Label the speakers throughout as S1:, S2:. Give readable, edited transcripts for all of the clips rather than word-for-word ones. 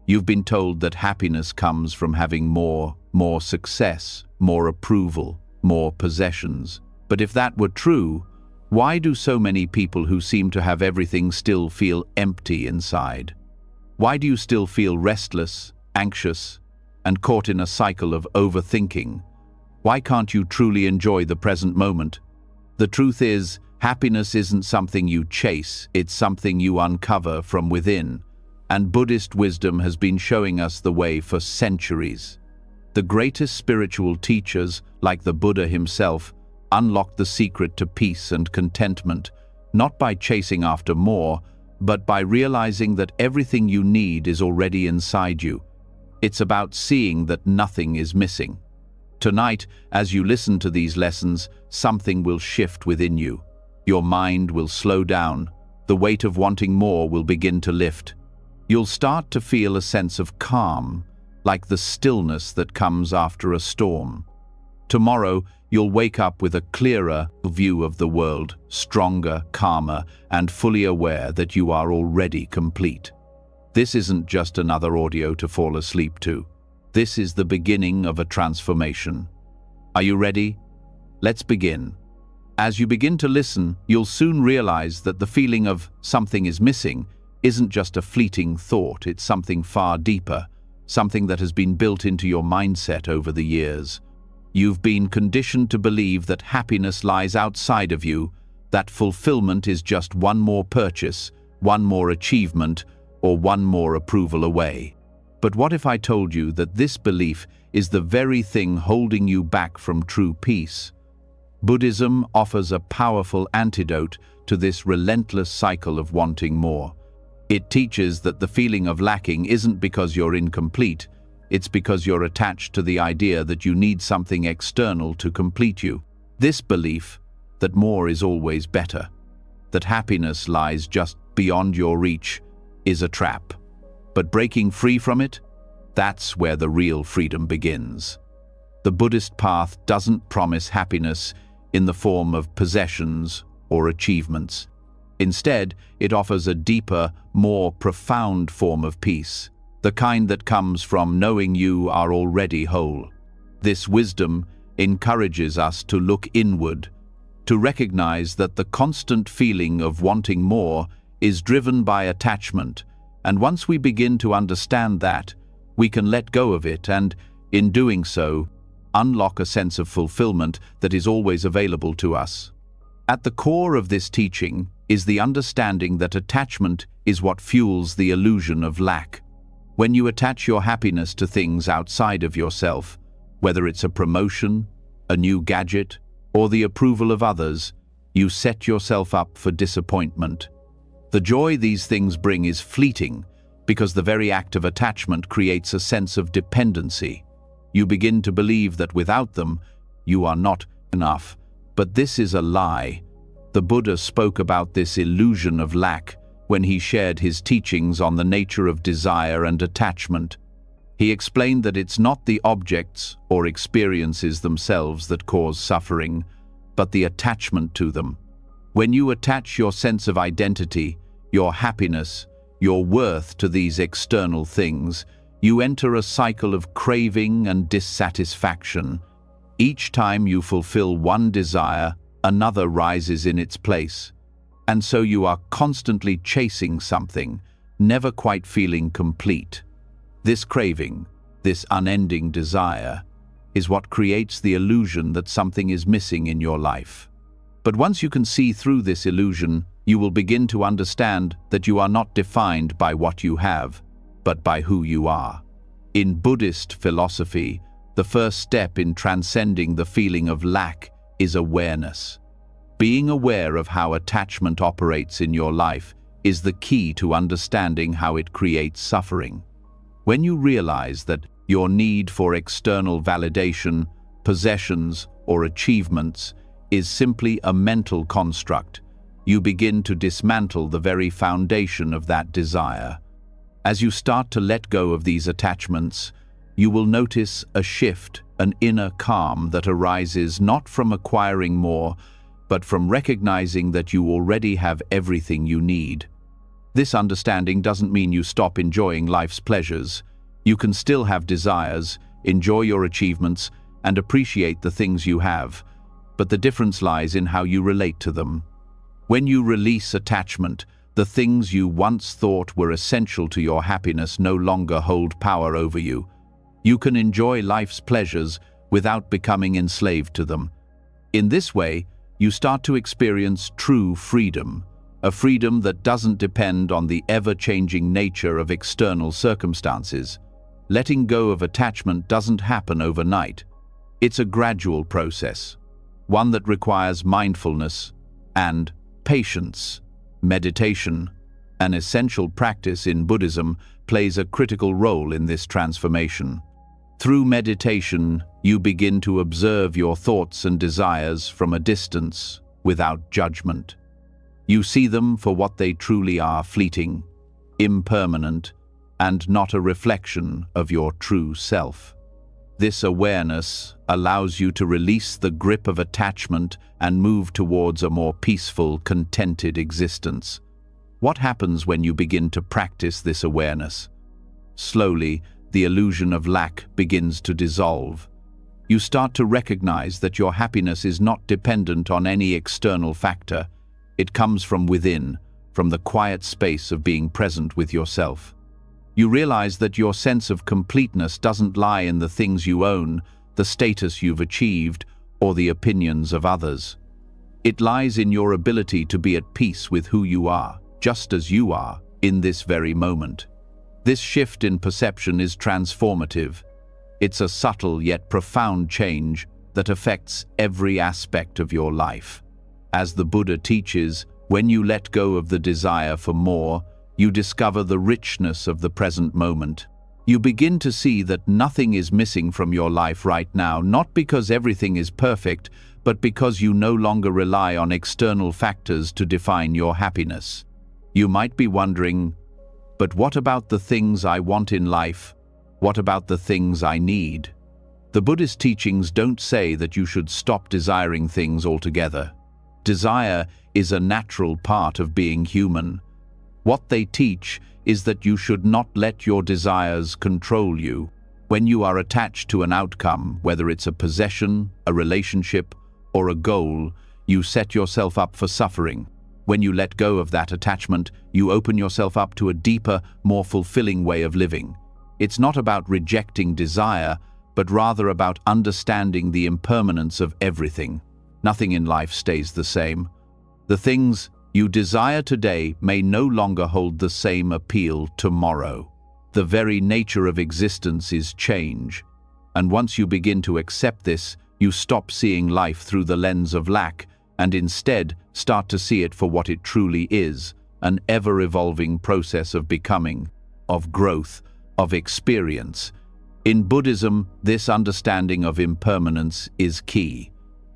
S1: You've been told that happiness comes from having more success, more approval, more possessions. But if that were true, why do so many people who seem to have everything still feel empty inside? Why do you still feel restless, anxious, and caught in a cycle of overthinking? Why can't you truly enjoy the present moment? The truth is, happiness isn't something you chase, it's something you uncover from within. And Buddhist wisdom has been showing us the way for centuries. The greatest spiritual teachers, like the Buddha himself, unlocked the secret to peace and contentment, not by chasing after more, but by realizing that everything you need is already inside you. It's about seeing that nothing is missing. Tonight, as you listen to these lessons, something will shift within you. Your mind will slow down. The weight of wanting more will begin to lift. You'll start to feel a sense of calm, like the stillness that comes after a storm. Tomorrow, you'll wake up with a clearer view of the world, stronger, calmer, and fully aware that you are already complete. This isn't just another audio to fall asleep to. This is the beginning of a transformation. Are you ready? Let's begin. As you begin to listen, you'll soon realize that the feeling of something is missing isn't just a fleeting thought, it's something far deeper, something that has been built into your mindset over the years. You've been conditioned to believe that happiness lies outside of you, that fulfillment is just one more purchase, one more achievement, or one more approval away. But what if I told you that this belief is the very thing holding you back from true peace? Buddhism offers a powerful antidote to this relentless cycle of wanting more. It teaches that the feeling of lacking isn't because you're incomplete, it's because you're attached to the idea that you need something external to complete you. This belief that more is always better, that happiness lies just beyond your reach, is a trap. But breaking free from it, that's where the real freedom begins. The Buddhist path doesn't promise happiness in the form of possessions or achievements. Instead, it offers a deeper, more profound form of peace, the kind that comes from knowing you are already whole. This wisdom encourages us to look inward, to recognize that the constant feeling of wanting more is driven by attachment, and once we begin to understand that, we can let go of it and, in doing so, unlock a sense of fulfillment that is always available to us. At the core of this teaching is the understanding that attachment is what fuels the illusion of lack. When you attach your happiness to things outside of yourself, whether it's a promotion, a new gadget, or the approval of others, you set yourself up for disappointment. The joy these things bring is fleeting because the very act of attachment creates a sense of dependency. You begin to believe that without them, you are not enough. But this is a lie. The Buddha spoke about this illusion of lack when he shared his teachings on the nature of desire and attachment. He explained that it's not the objects or experiences themselves that cause suffering, but the attachment to them. When you attach your sense of identity, your happiness, your worth to these external things, you enter a cycle of craving and dissatisfaction. Each time you fulfill one desire, another rises in its place. And so you are constantly chasing something, never quite feeling complete. This craving, this unending desire, is what creates the illusion that something is missing in your life. But once you can see through this illusion, you will begin to understand that you are not defined by what you have, but by who you are. In Buddhist philosophy, the first step in transcending the feeling of lack is awareness. Being aware of how attachment operates in your life is the key to understanding how it creates suffering. When you realize that your need for external validation, possessions, or achievements is simply a mental construct, you begin to dismantle the very foundation of that desire. As you start to let go of these attachments, you will notice a shift, an inner calm that arises not from acquiring more, but from recognizing that you already have everything you need. This understanding doesn't mean you stop enjoying life's pleasures. You can still have desires, enjoy your achievements, and appreciate the things you have, but the difference lies in how you relate to them. When you release attachment, the things you once thought were essential to your happiness no longer hold power over you. You can enjoy life's pleasures without becoming enslaved to them. In this way, you start to experience true freedom, a freedom that doesn't depend on the ever-changing nature of external circumstances. Letting go of attachment doesn't happen overnight. It's a gradual process, one that requires mindfulness and patience. Meditation, an essential practice in Buddhism, plays a critical role in this transformation. Through meditation, you begin to observe your thoughts and desires from a distance, without judgment. You see them for what they truly are: fleeting, impermanent, and not a reflection of your true self. This awareness allows you to release the grip of attachment and move towards a more peaceful, contented existence. What happens when you begin to practice this awareness? Slowly, the illusion of lack begins to dissolve. You start to recognize that your happiness is not dependent on any external factor. It comes from within, from the quiet space of being present with yourself. You realize that your sense of completeness doesn't lie in the things you own, the status you've achieved, or the opinions of others. It lies in your ability to be at peace with who you are, just as you are, in this very moment. This shift in perception is transformative. It's a subtle yet profound change that affects every aspect of your life. As the Buddha teaches, when you let go of the desire for more, you discover the richness of the present moment. You begin to see that nothing is missing from your life right now, not because everything is perfect, but because you no longer rely on external factors to define your happiness. You might be wondering, but what about the things I want in life? What about the things I need? The Buddhist teachings don't say that you should stop desiring things altogether. Desire is a natural part of being human. What they teach is that you should not let your desires control you. When you are attached to an outcome, whether it's a possession, a relationship, or a goal, you set yourself up for suffering. When you let go of that attachment, you open yourself up to a deeper, more fulfilling way of living. It's not about rejecting desire, but rather about understanding the impermanence of everything. Nothing in life stays the same. The things you desire today may no longer hold the same appeal tomorrow. The very nature of existence is change, and once you begin to accept this, you stop seeing life through the lens of lack and instead start to see it for what it truly is, an ever-evolving process of becoming, of growth, of experience. In Buddhism, this understanding of impermanence is key.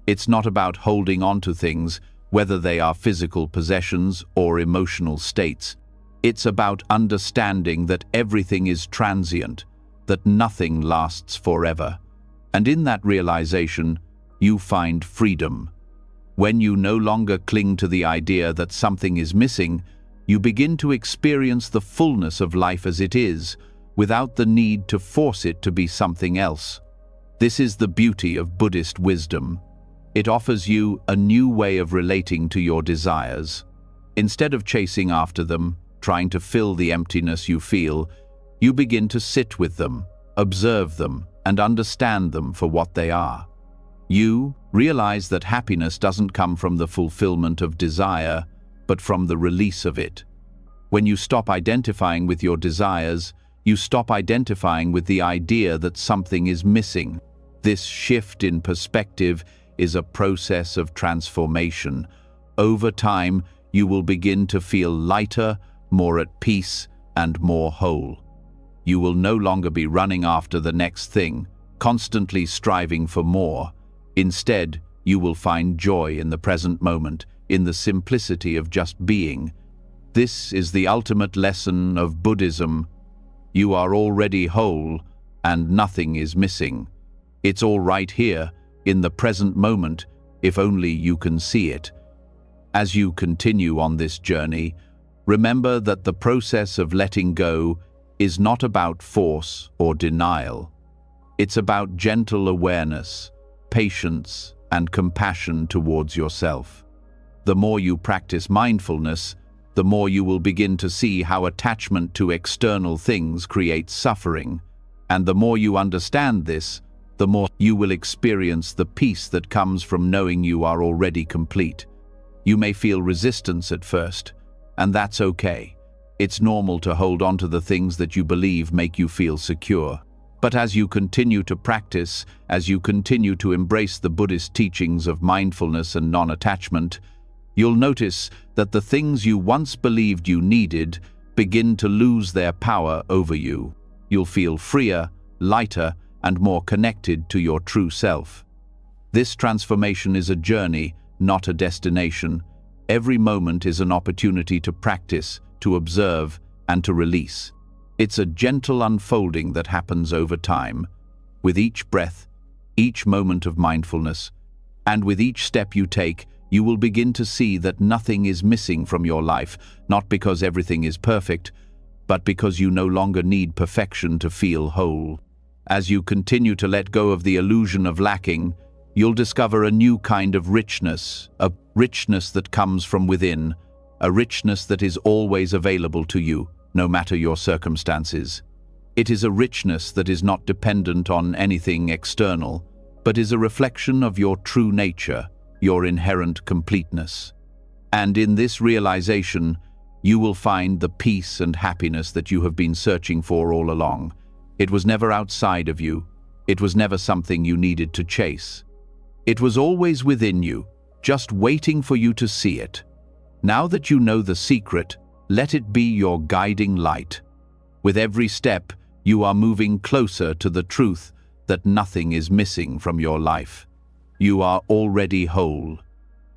S1: It's not about holding on to things, whether they are physical possessions or emotional states. It's about understanding that everything is transient, that nothing lasts forever. And in that realization, you find freedom. When you no longer cling to the idea that something is missing, you begin to experience the fullness of life as it is, without the need to force it to be something else. This is the beauty of Buddhist wisdom. It offers you a new way of relating to your desires. Instead of chasing after them, trying to fill the emptiness you feel, you begin to sit with them, observe them, and understand them for what they are. You realize that happiness doesn't come from the fulfillment of desire, but from the release of it. When you stop identifying with your desires, you stop identifying with the idea that something is missing. This shift in perspective is a process of transformation. Over time, you will begin to feel lighter, more at peace, and more whole. You will no longer be running after the next thing, constantly striving for more. Instead, you will find joy in the present moment, in the simplicity of just being. This is the ultimate lesson of Buddhism. You are already whole, and nothing is missing. It's all right here, in the present moment, if only you can see it. As you continue on this journey, Remember that the process of letting go is not about force or denial. It's about gentle awareness, patience, and compassion towards yourself. The more you practice mindfulness, the more you will begin to see how attachment to external things creates suffering. And the more you understand this, the more you will experience the peace that comes from knowing you are already complete. You may feel resistance at first, and that's okay. It's normal to hold on to the things that you believe make you feel secure. But as you continue to practice, as you continue to embrace the Buddhist teachings of mindfulness and non-attachment, you'll notice that the things you once believed you needed begin to lose their power over you. You'll feel freer, lighter, and more connected to your true self. This transformation is a journey, not a destination. Every moment is an opportunity to practice, to observe, and to release. It's a gentle unfolding that happens over time, with each breath, each moment of mindfulness, and with each step you take, you will begin to see that nothing is missing from your life, not because everything is perfect, but because you no longer need perfection to feel whole. As you continue to let go of the illusion of lacking, you'll discover a new kind of richness, a richness that comes from within, a richness that is always available to you, no matter your circumstances. It is a richness that is not dependent on anything external, but is a reflection of your true nature, your inherent completeness. And in this realization, you will find the peace and happiness that you have been searching for all along. It was never outside of you. It was never something you needed to chase. It was always within you, just waiting for you to see it. Now that you know the secret, let it be your guiding light. With every step, you are moving closer to the truth that nothing is missing from your life. You are already whole.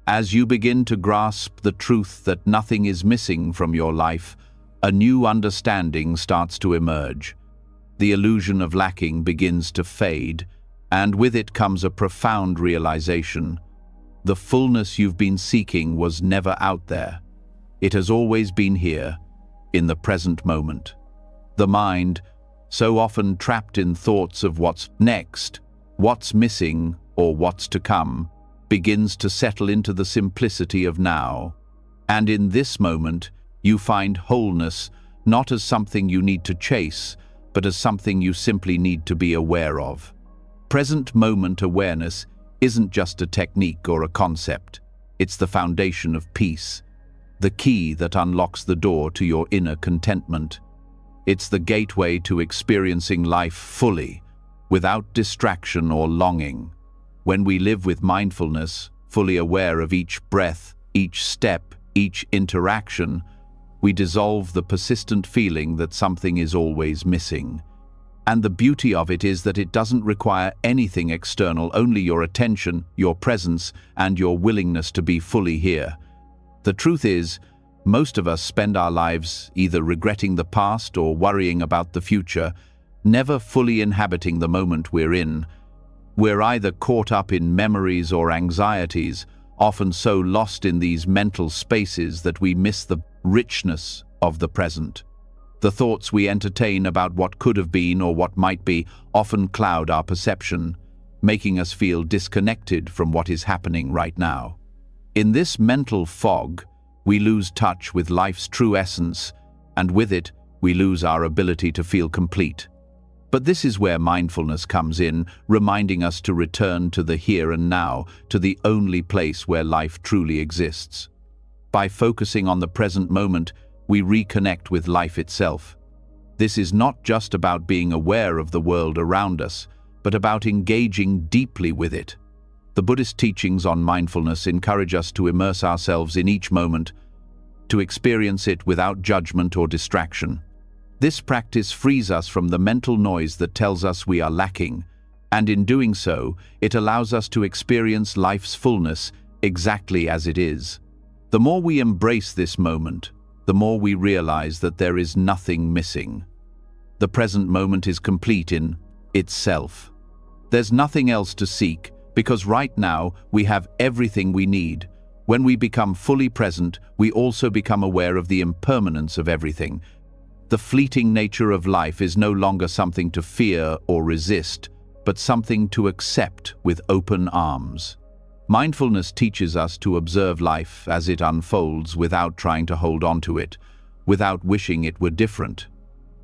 S1: As you begin to grasp the truth that nothing is missing from your life, a new understanding starts to emerge. The illusion of lacking begins to fade, and with it comes a profound realization. The fullness you've been seeking was never out there. It has always been here, in the present moment. The mind, so often trapped in thoughts of what's next, what's missing, or what's to come, begins to settle into the simplicity of now. And in this moment, you find wholeness not as something you need to chase, but as something you simply need to be aware of. Present moment awareness isn't just a technique or a concept. It's the foundation of peace, the key that unlocks the door to your inner contentment. It's the gateway to experiencing life fully, without distraction or longing. When we live with mindfulness, fully aware of each breath, each step, each interaction, we dissolve the persistent feeling that something is always missing. And the beauty of it is that it doesn't require anything external, only your attention, your presence, and your willingness to be fully here. The truth is, most of us spend our lives either regretting the past or worrying about the future, never fully inhabiting the moment we're in. We're either caught up in memories or anxieties, often so lost in these mental spaces that we miss the richness of the present. The thoughts we entertain about what could have been or what might be often cloud our perception, making us feel disconnected from what is happening right now. In this mental fog, we lose touch with life's true essence, and with it, we lose our ability to feel complete. But this is where mindfulness comes in, reminding us to return to the here and now, to the only place where life truly exists. By focusing on the present moment, we reconnect with life itself. This is not just about being aware of the world around us, but about engaging deeply with it. The Buddhist teachings on mindfulness encourage us to immerse ourselves in each moment, to experience it without judgment or distraction. This practice frees us from the mental noise that tells us we are lacking, and in doing so, it allows us to experience life's fullness exactly as it is. The more we embrace this moment, the more we realize that there is nothing missing. The present moment is complete in itself. There's nothing else to seek, because right now we have everything we need. When we become fully present, we also become aware of the impermanence of everything. The fleeting nature of life is no longer something to fear or resist, but something to accept with open arms. Mindfulness teaches us to observe life as it unfolds without trying to hold on to it, without wishing it were different.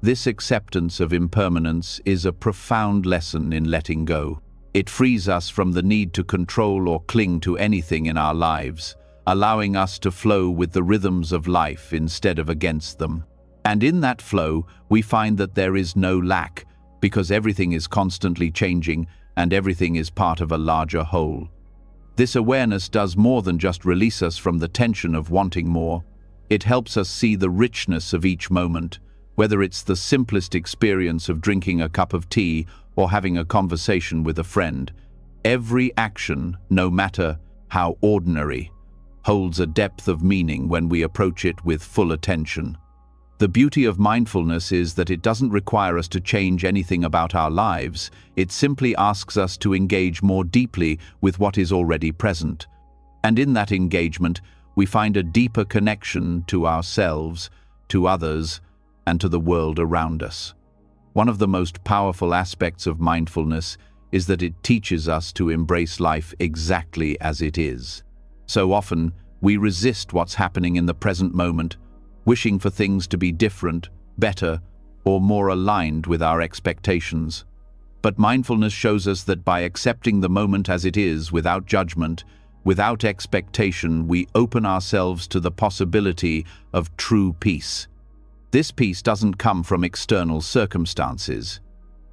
S1: This acceptance of impermanence is a profound lesson in letting go. It frees us from the need to control or cling to anything in our lives, allowing us to flow with the rhythms of life instead of against them. And in that flow, we find that there is no lack, because everything is constantly changing and everything is part of a larger whole. This awareness does more than just release us from the tension of wanting more. It helps us see the richness of each moment, whether it's the simplest experience of drinking a cup of tea or having a conversation with a friend. Every action, no matter how ordinary, holds a depth of meaning when we approach it with full attention. The beauty of mindfulness is that it doesn't require us to change anything about our lives. It simply asks us to engage more deeply with what is already present. And in that engagement, we find a deeper connection to ourselves, to others, and to the world around us. One of the most powerful aspects of mindfulness is that it teaches us to embrace life exactly as it is. So often, we resist what's happening in the present moment, wishing for things to be different, better, or more aligned with our expectations. But mindfulness shows us that by accepting the moment as it is, without judgment, without expectation, we open ourselves to the possibility of true peace. This peace doesn't come from external circumstances.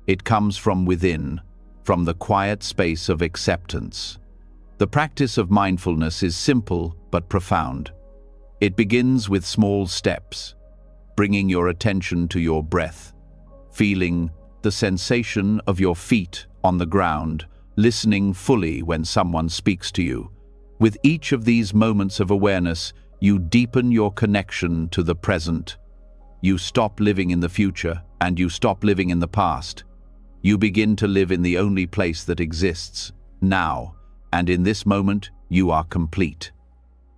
S1: It comes from within, from the quiet space of acceptance. The practice of mindfulness is simple but profound. It begins with small steps, bringing your attention to your breath, feeling the sensation of your feet on the ground, listening fully when someone speaks to you. With each of these moments of awareness, you deepen your connection to the present. You stop living in the future and you stop living in the past. You begin to live in the only place that exists, now, and in this moment you are complete.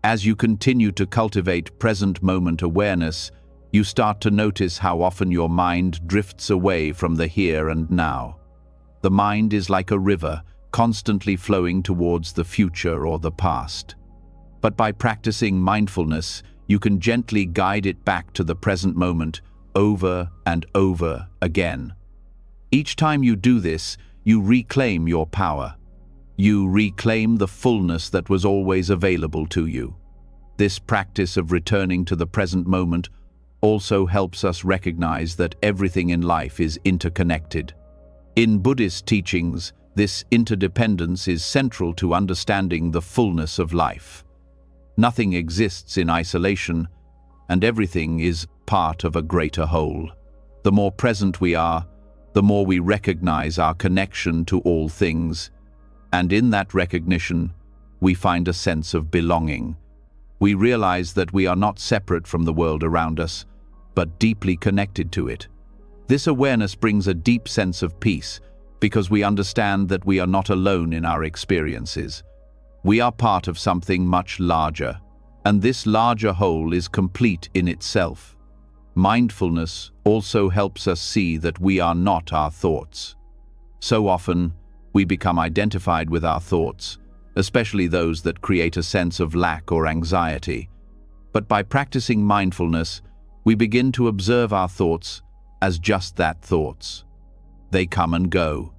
S1: As you continue to cultivate present moment awareness, you start to notice how often your mind drifts away from the here and now. The mind is like a river, constantly flowing towards the future or the past. But by practicing mindfulness, you can gently guide it back to the present moment over and over again. Each time you do this, you reclaim your power. You reclaim the fullness that was always available to you. This practice of returning to the present moment also helps us recognize that everything in life is interconnected. In Buddhist teachings, this interdependence is central to understanding the fullness of life. Nothing exists in isolation, and everything is part of a greater whole. The more present we are, the more we recognize our connection to all things, and in that recognition, we find a sense of belonging. We realize that we are not separate from the world around us, but deeply connected to it. This awareness brings a deep sense of peace, because we understand that we are not alone in our experiences. We are part of something much larger, and this larger whole is complete in itself. Mindfulness also helps us see that we are not our thoughts. So often, we become identified with our thoughts, especially those that create a sense of lack or anxiety. But by practicing mindfulness, we begin to observe our thoughts as just that, thoughts. They come and go,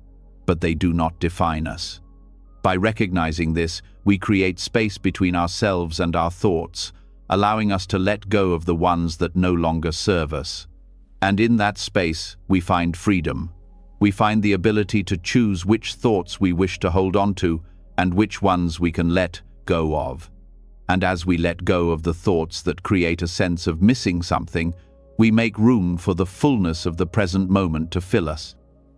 S1: but they do not define us. By recognizing this, we create space between ourselves and our thoughts, allowing us to let go of the ones that no longer serve us. And in that space, we find freedom. We find the ability to choose which thoughts we wish to hold on to and which ones we can let go of. And as we let go of the thoughts that create a sense of missing something, we make room for the fullness of the present moment to fill us.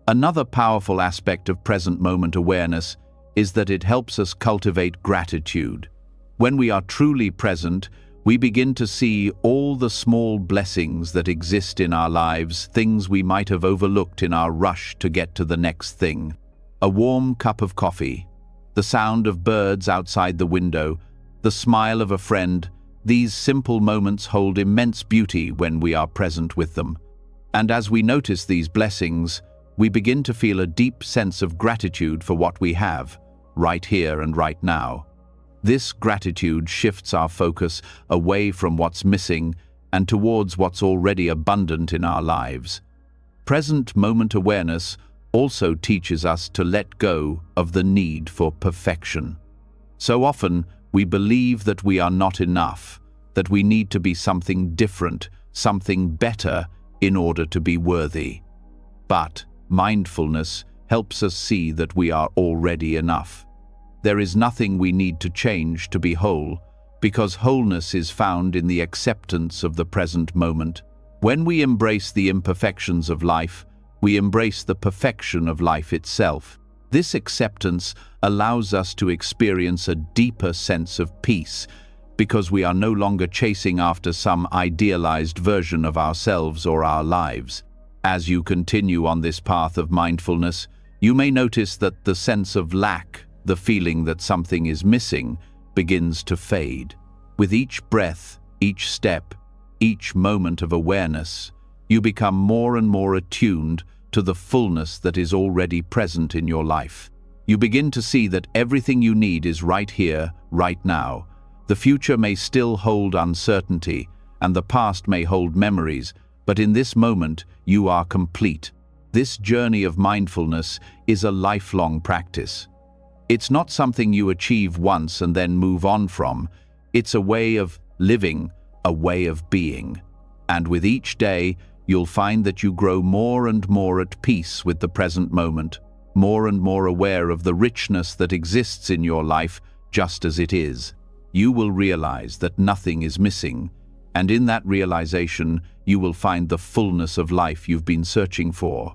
S1: Another powerful aspect of present moment awareness is that it helps us cultivate gratitude. When we are truly present, we begin to see all the small blessings that exist in our lives, things we might have overlooked in our rush to get to the next thing. A warm cup of coffee, the sound of birds outside the window, the smile of a friend. These simple moments hold immense beauty when we are present with them. And as we notice these blessings, we begin to feel a deep sense of gratitude for what we have, right here and right now. This gratitude shifts our focus away from what's missing and towards what's already abundant in our lives. Present moment awareness also teaches us to let go of the need for perfection. So often, we believe that we are not enough, that we need to be something different, something better in order to be worthy. But mindfulness helps us see that we are already enough. There is nothing we need to change to be whole, because wholeness is found in the acceptance of the present moment. When we embrace the imperfections of life, we embrace the perfection of life itself. This acceptance allows us to experience a deeper sense of peace, because we are no longer chasing after some idealized version of ourselves or our lives. As you continue on this path of mindfulness, you may notice that the sense of lack, the feeling that something is missing, begins to fade. With each breath, each step, each moment of awareness, you become more and more attuned to the fullness that is already present in your life. You begin to see that everything you need is right here, right now. The future may still hold uncertainty, and the past may hold memories, but in this moment, you are complete. This journey of mindfulness is a lifelong practice. It's not something you achieve once and then move on from. It's a way of living, a way of being. And with each day, you'll find that you grow more and more at peace with the present moment, more and more aware of the richness that exists in your life just as it is. You will realize that nothing is missing, and in that realization, you will find the fullness of life you've been searching for.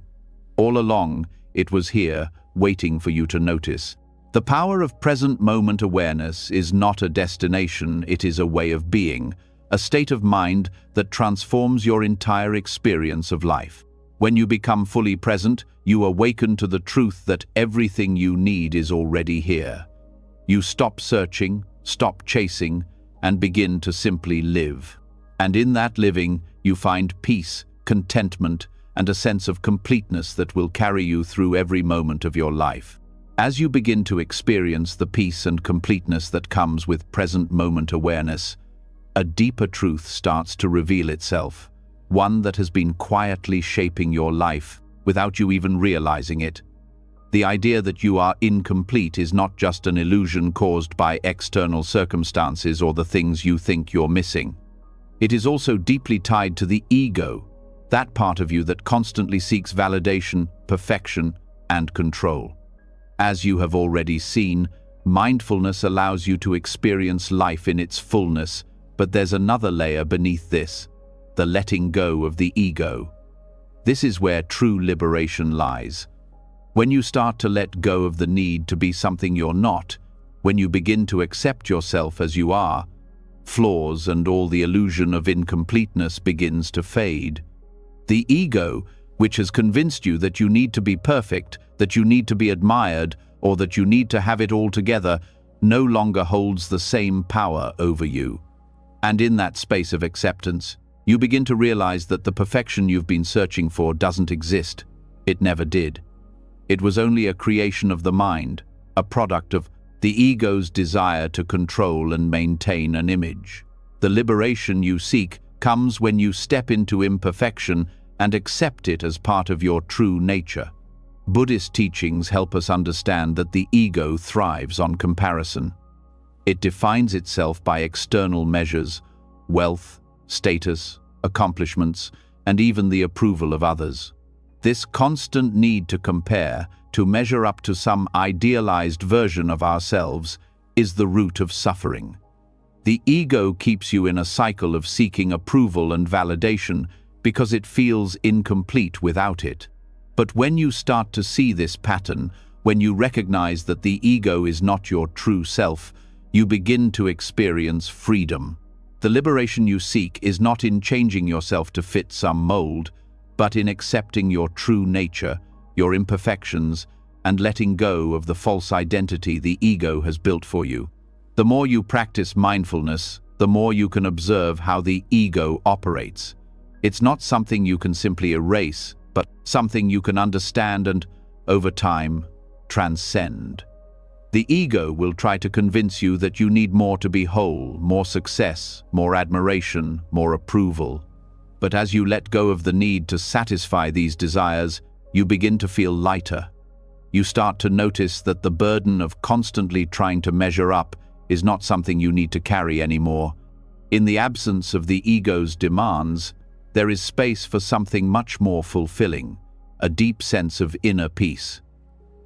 S1: All along, it was here, waiting for you to notice. The power of present moment awareness is not a destination, it is a way of being, a state of mind that transforms your entire experience of life. When you become fully present, you awaken to the truth that everything you need is already here. You stop searching, stop chasing, and begin to simply live. And in that living, you find peace, contentment, and a sense of completeness that will carry you through every moment of your life. As you begin to experience the peace and completeness that comes with present moment awareness, a deeper truth starts to reveal itself, one that has been quietly shaping your life without you even realizing it. The idea that you are incomplete is not just an illusion caused by external circumstances or the things you think you're missing. It is also deeply tied to the ego, that part of you that constantly seeks validation, perfection, and control. As you have already seen, mindfulness allows you to experience life in its fullness, but there's another layer beneath this, the letting go of the ego. This is where true liberation lies. When you start to let go of the need to be something you're not, when you begin to accept yourself as you are, flaws and all the illusion of incompleteness begins to fade. The ego, which has convinced you that you need to be perfect, that you need to be admired, or that you need to have it all together, no longer holds the same power over you. And in that space of acceptance, you begin to realize that the perfection you've been searching for doesn't exist. It never did. It was only a creation of the mind, a product of the ego's desire to control and maintain an image. The liberation you seek comes when you step into imperfection and accept it as part of your true nature. Buddhist teachings help us understand that the ego thrives on comparison. It defines itself by external measures, wealth, status, accomplishments, and even the approval of others. This constant need to compare, to measure up to some idealized version of ourselves, is the root of suffering. The ego keeps you in a cycle of seeking approval and validation because it feels incomplete without it. But when you start to see this pattern, when you recognize that the ego is not your true self, you begin to experience freedom. The liberation you seek is not in changing yourself to fit some mold, but in accepting your true nature, your imperfections, and letting go of the false identity the ego has built for you. The more you practice mindfulness, the more you can observe how the ego operates. It's not something you can simply erase, but something you can understand and, over time, transcend. The ego will try to convince you that you need more to be whole, more success, more admiration, more approval. But as you let go of the need to satisfy these desires, you begin to feel lighter. You start to notice that the burden of constantly trying to measure up is not something you need to carry anymore. In the absence of the ego's demands, there is space for something much more fulfilling, a deep sense of inner peace.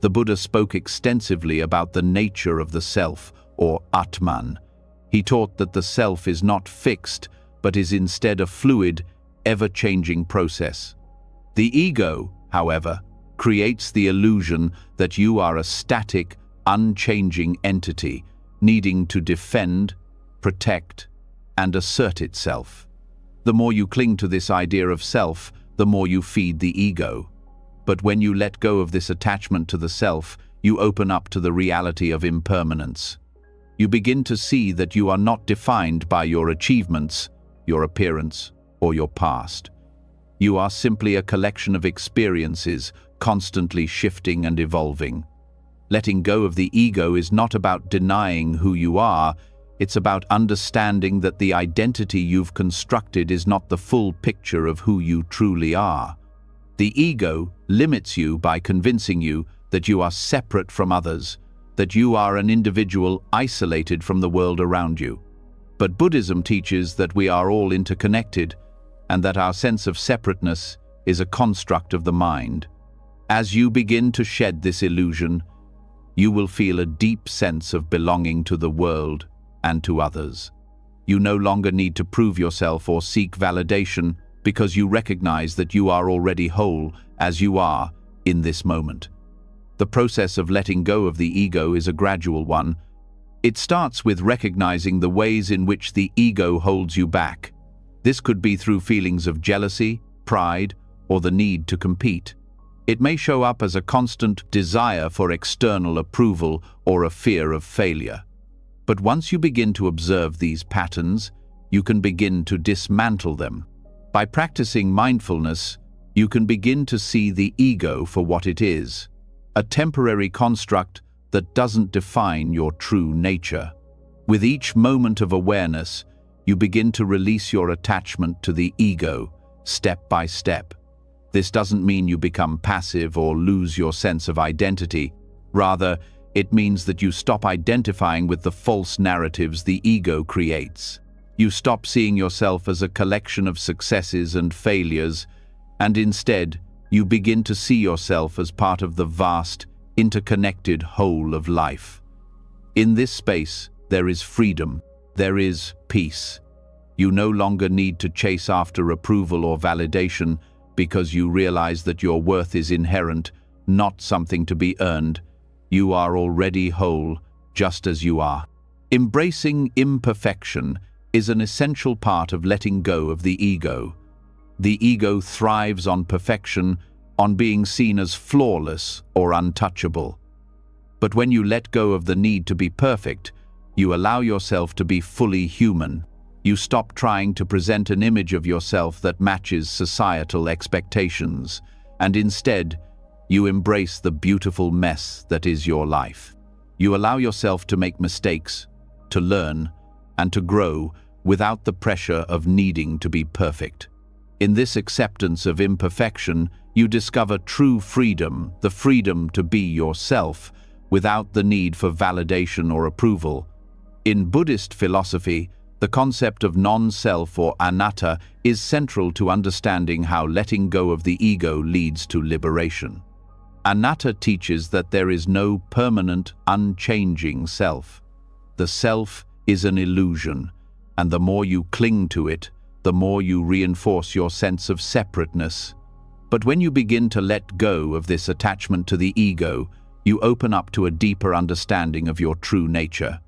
S1: The Buddha spoke extensively about the nature of the self, or Atman. He taught that the self is not fixed, but is instead a fluid, ever-changing process. The ego, however, creates the illusion that you are a static, unchanging entity, needing to defend, protect, and assert itself. The more you cling to this idea of self, the more you feed the ego. But when you let go of this attachment to the self, you open up to the reality of impermanence. You begin to see that you are not defined by your achievements, your appearance, or your past. You are simply a collection of experiences, constantly shifting and evolving. Letting go of the ego is not about denying who you are, it's about understanding that the identity you've constructed is not the full picture of who you truly are. The ego limits you by convincing you that you are separate from others, that you are an individual isolated from the world around you. But Buddhism teaches that we are all interconnected, and that our sense of separateness is a construct of the mind. As you begin to shed this illusion, you will feel a deep sense of belonging to the world and to others. You no longer need to prove yourself or seek validation because you recognize that you are already whole as you are in this moment. The process of letting go of the ego is a gradual one. It starts with recognizing the ways in which the ego holds you back. This could be through feelings of jealousy, pride, or the need to compete. It may show up as a constant desire for external approval or a fear of failure. But once you begin to observe these patterns, you can begin to dismantle them. By practicing mindfulness, you can begin to see the ego for what it is, a temporary construct that doesn't define your true nature. With each moment of awareness, you begin to release your attachment to the ego, step by step. This doesn't mean you become passive or lose your sense of identity. Rather, it means that you stop identifying with the false narratives the ego creates. You stop seeing yourself as a collection of successes and failures, and instead, you begin to see yourself as part of the vast, interconnected whole of life. In this space, there is freedom, there is peace. You no longer need to chase after approval or validation because you realize that your worth is inherent, not something to be earned. You are already whole, just as you are. Embracing imperfection is an essential part of letting go of the ego. The ego thrives on perfection, on being seen as flawless or untouchable. But when you let go of the need to be perfect, you allow yourself to be fully human. You stop trying to present an image of yourself that matches societal expectations, and instead, you embrace the beautiful mess that is your life. You allow yourself to make mistakes, to learn, and to grow without the pressure of needing to be perfect. In this acceptance of imperfection, you discover true freedom, the freedom to be yourself, without the need for validation or approval. In Buddhist philosophy, the concept of non-self or anatta is central to understanding how letting go of the ego leads to liberation. Anatta teaches that there is no permanent, unchanging self. The self is an illusion, and the more you cling to it, the more you reinforce your sense of separateness. But when you begin to let go of this attachment to the ego, you open up to a deeper understanding of your true nature.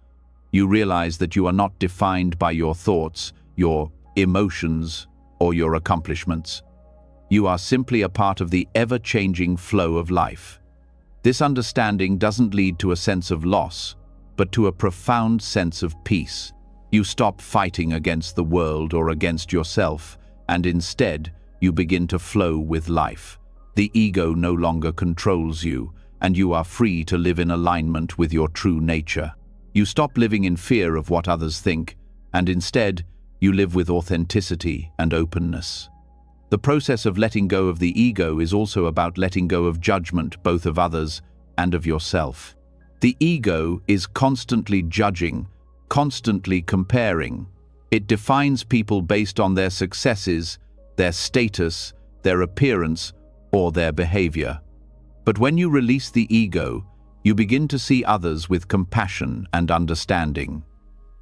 S1: You realize that you are not defined by your thoughts, your emotions, or your accomplishments. You are simply a part of the ever-changing flow of life. This understanding doesn't lead to a sense of loss, but to a profound sense of peace. You stop fighting against the world or against yourself, and instead, you begin to flow with life. The ego no longer controls you, and you are free to live in alignment with your true nature. You stop living in fear of what others think, and instead, you live with authenticity and openness. The process of letting go of the ego is also about letting go of judgment, both of others and of yourself. The ego is constantly judging, constantly comparing. It defines people based on their successes, their status, their appearance, or their behavior. But when you release the ego, you begin to see others with compassion and understanding.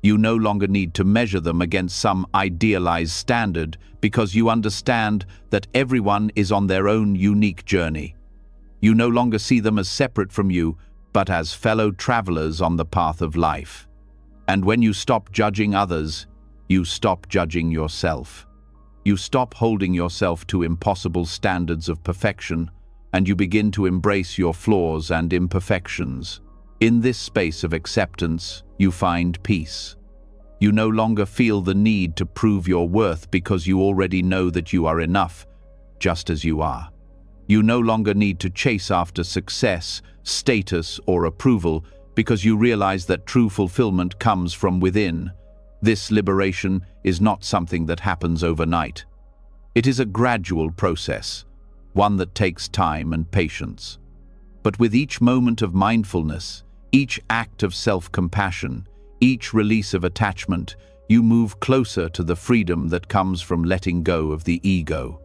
S1: You no longer need to measure them against some idealized standard because you understand that everyone is on their own unique journey. You no longer see them as separate from you, but as fellow travelers on the path of life. And when you stop judging others, you stop judging yourself. You stop holding yourself to impossible standards of perfection, and you begin to embrace your flaws and imperfections. In this space of acceptance, you find peace. You no longer feel the need to prove your worth because you already know that you are enough, just as you are. You no longer need to chase after success, status, or approval because you realize that true fulfillment comes from within. This liberation is not something that happens overnight. It is a gradual process, one that takes time and patience. But with each moment of mindfulness, each act of self-compassion, each release of attachment, you move closer to the freedom that comes from letting go of the ego.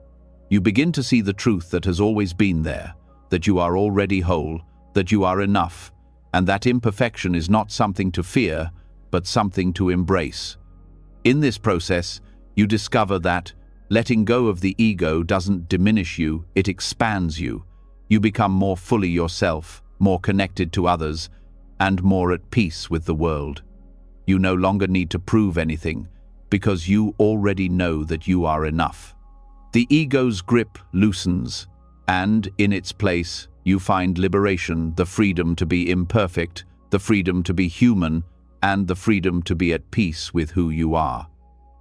S1: You begin to see the truth that has always been there, that you are already whole, that you are enough, and that imperfection is not something to fear, but something to embrace. In this process, you discover that letting go of the ego doesn't diminish you, it expands you. You become more fully yourself, more connected to others, and more at peace with the world. You no longer need to prove anything, because you already know that you are enough. The ego's grip loosens, and in its place, you find liberation, the freedom to be imperfect, the freedom to be human, and the freedom to be at peace with who you are.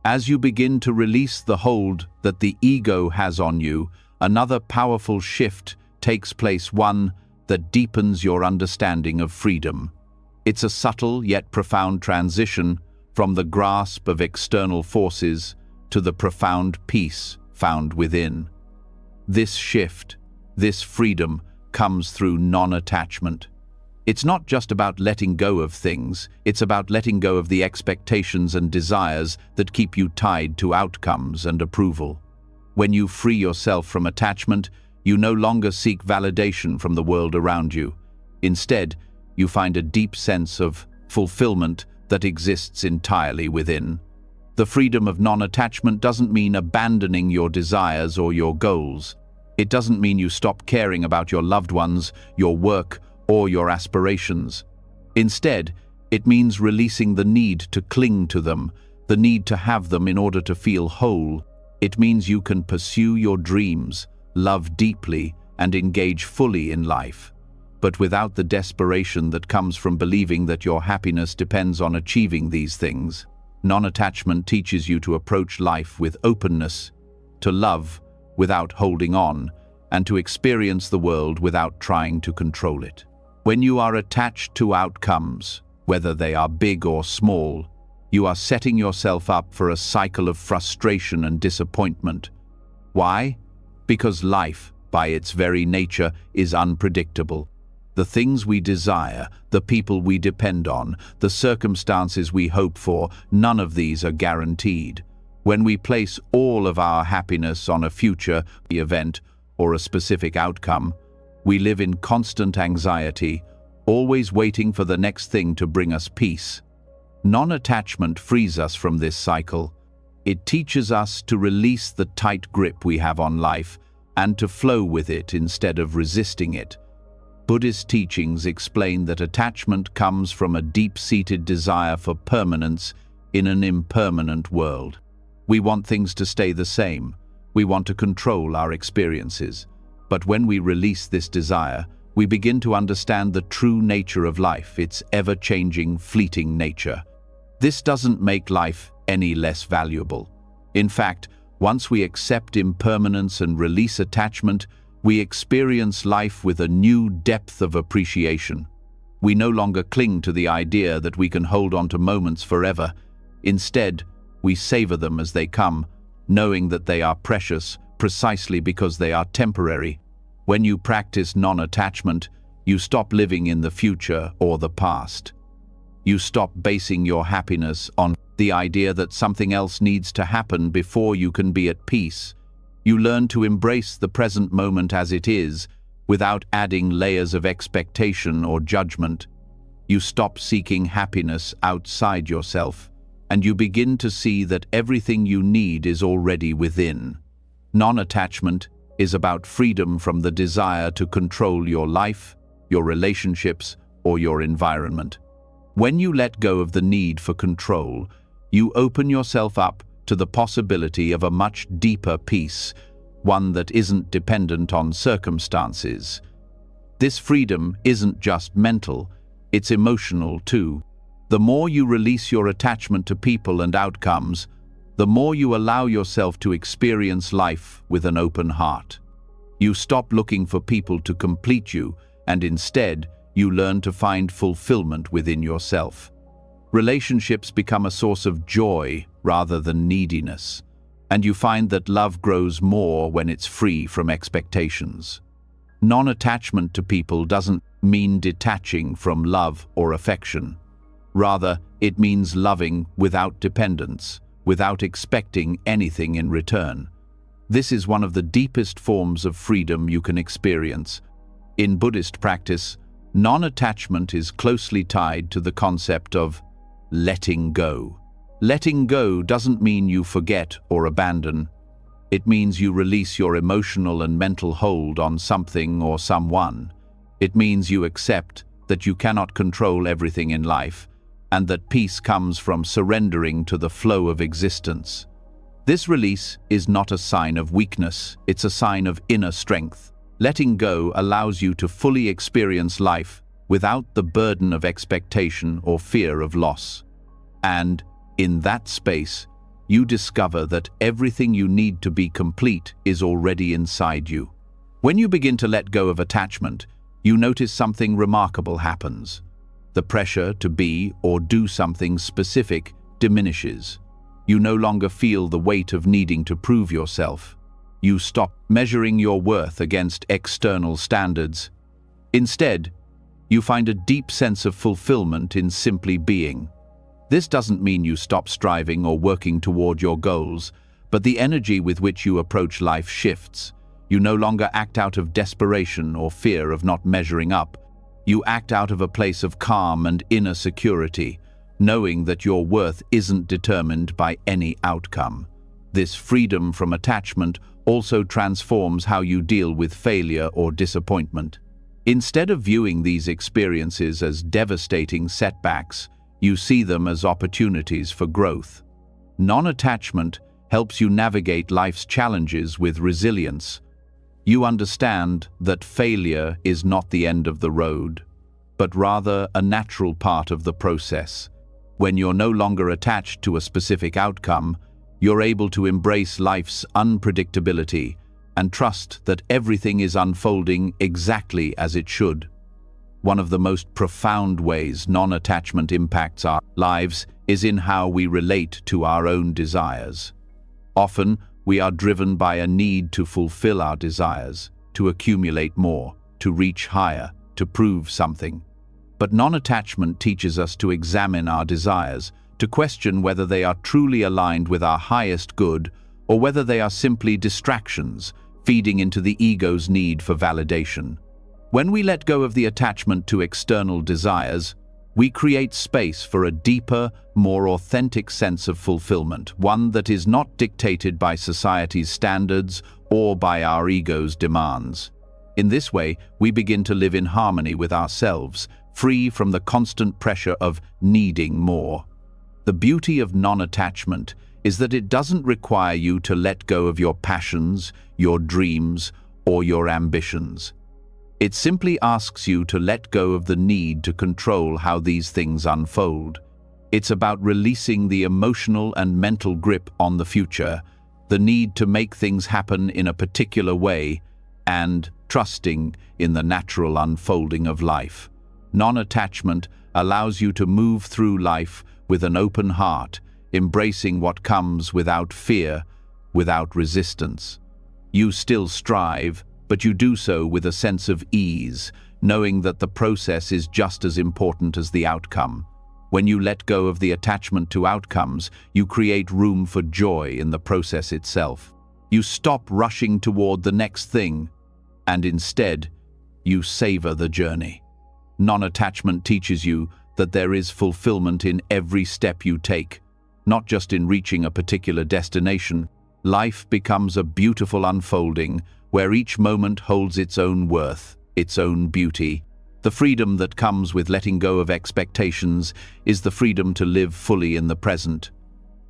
S1: As you begin to release the hold that the ego has on you, another powerful shift takes place, one that deepens your understanding of freedom. It's a subtle yet profound transition from the grasp of external forces to the profound peace found within. This shift, this freedom, comes through non-attachment. It's not just about letting go of things, it's about letting go of the expectations and desires that keep you tied to outcomes and approval. When you free yourself from attachment, you no longer seek validation from the world around you. Instead, you find a deep sense of fulfillment that exists entirely within. The freedom of non-attachment doesn't mean abandoning your desires or your goals. It doesn't mean you stop caring about your loved ones, your work, or your aspirations. Instead, it means releasing the need to cling to them, the need to have them in order to feel whole. It means you can pursue your dreams, love deeply, and engage fully in life, but without the desperation that comes from believing that your happiness depends on achieving these things. Non-attachment teaches you to approach life with openness, to love without holding on, and to experience the world without trying to control it. When you are attached to outcomes, whether they are big or small, you are setting yourself up for a cycle of frustration and disappointment. Why? Because life, by its very nature, is unpredictable. The things we desire, the people we depend on, the circumstances we hope for, none of these are guaranteed. When we place all of our happiness on a future event or a specific outcome, we live in constant anxiety, always waiting for the next thing to bring us peace. Non-attachment frees us from this cycle. It teaches us to release the tight grip we have on life and to flow with it instead of resisting it. Buddhist teachings explain that attachment comes from a deep-seated desire for permanence in an impermanent world. We want things to stay the same. We want to control our experiences. But when we release this desire, we begin to understand the true nature of life, its ever-changing, fleeting nature. This doesn't make life any less valuable. In fact, once we accept impermanence and release attachment, we experience life with a new depth of appreciation. We no longer cling to the idea that we can hold on to moments forever. Instead, we savor them as they come, knowing that they are precious precisely because they are temporary. When you practice non-attachment, you stop living in the future or the past. You stop basing your happiness on the idea that something else needs to happen before you can be at peace. You learn to embrace the present moment as it is, without adding layers of expectation or judgment. You stop seeking happiness outside yourself, and you begin to see that everything you need is already within. Non-attachment is about freedom from the desire to control your life, your relationships, or your environment. When you let go of the need for control, you open yourself up to the possibility of a much deeper peace, one that isn't dependent on circumstances. This freedom isn't just mental, it's emotional too. The more you release your attachment to people and outcomes, the more you allow yourself to experience life with an open heart. You stop looking for people to complete you, and instead, you learn to find fulfillment within yourself. Relationships become a source of joy rather than neediness, and you find that love grows more when it's free from expectations. Non-attachment to people doesn't mean detaching from love or affection. Rather, it means loving without dependence, without expecting anything in return. This is one of the deepest forms of freedom you can experience. In Buddhist practice, non-attachment is closely tied to the concept of letting go. Letting go doesn't mean you forget or abandon. It means you release your emotional and mental hold on something or someone. It means you accept that you cannot control everything in life, and that peace comes from surrendering to the flow of existence. This release is not a sign of weakness, it's a sign of inner strength. Letting go allows you to fully experience life without the burden of expectation or fear of loss. And, in that space, you discover that everything you need to be complete is already inside you. When you begin to let go of attachment, you notice something remarkable happens. The pressure to be or do something specific diminishes. You no longer feel the weight of needing to prove yourself. You stop measuring your worth against external standards. Instead, you find a deep sense of fulfillment in simply being. This doesn't mean you stop striving or working toward your goals, but the energy with which you approach life shifts. You no longer act out of desperation or fear of not measuring up. You act out of a place of calm and inner security, knowing that your worth isn't determined by any outcome. This freedom from attachment also transforms how you deal with failure or disappointment. Instead of viewing these experiences as devastating setbacks, you see them as opportunities for growth. Non-attachment helps you navigate life's challenges with resilience. You understand that failure is not the end of the road, but rather a natural part of the process. When you're no longer attached to a specific outcome, you're able to embrace life's unpredictability and trust that everything is unfolding exactly as it should. One of the most profound ways non-attachment impacts our lives is in how we relate to our own desires. Often, we are driven by a need to fulfill our desires, to accumulate more, to reach higher, to prove something. But non-attachment teaches us to examine our desires, to question whether they are truly aligned with our highest good or whether they are simply distractions, feeding into the ego's need for validation. When we let go of the attachment to external desires, we create space for a deeper, more authentic sense of fulfillment, one that is not dictated by society's standards or by our ego's demands. In this way, we begin to live in harmony with ourselves, free from the constant pressure of needing more. The beauty of non-attachment is that it doesn't require you to let go of your passions, your dreams, or your ambitions. It simply asks you to let go of the need to control how these things unfold. It's about releasing the emotional and mental grip on the future, the need to make things happen in a particular way, and trusting in the natural unfolding of life. Non-attachment allows you to move through life with an open heart, embracing what comes without fear, without resistance. You still strive, but you do so with a sense of ease, knowing that the process is just as important as the outcome. When you let go of the attachment to outcomes, you create room for joy in the process itself. You stop rushing toward the next thing, and instead, you savor the journey. Non-attachment teaches you that there is fulfillment in every step you take, not just in reaching a particular destination. Life becomes a beautiful unfolding where each moment holds its own worth, its own beauty. The freedom that comes with letting go of expectations is the freedom to live fully in the present,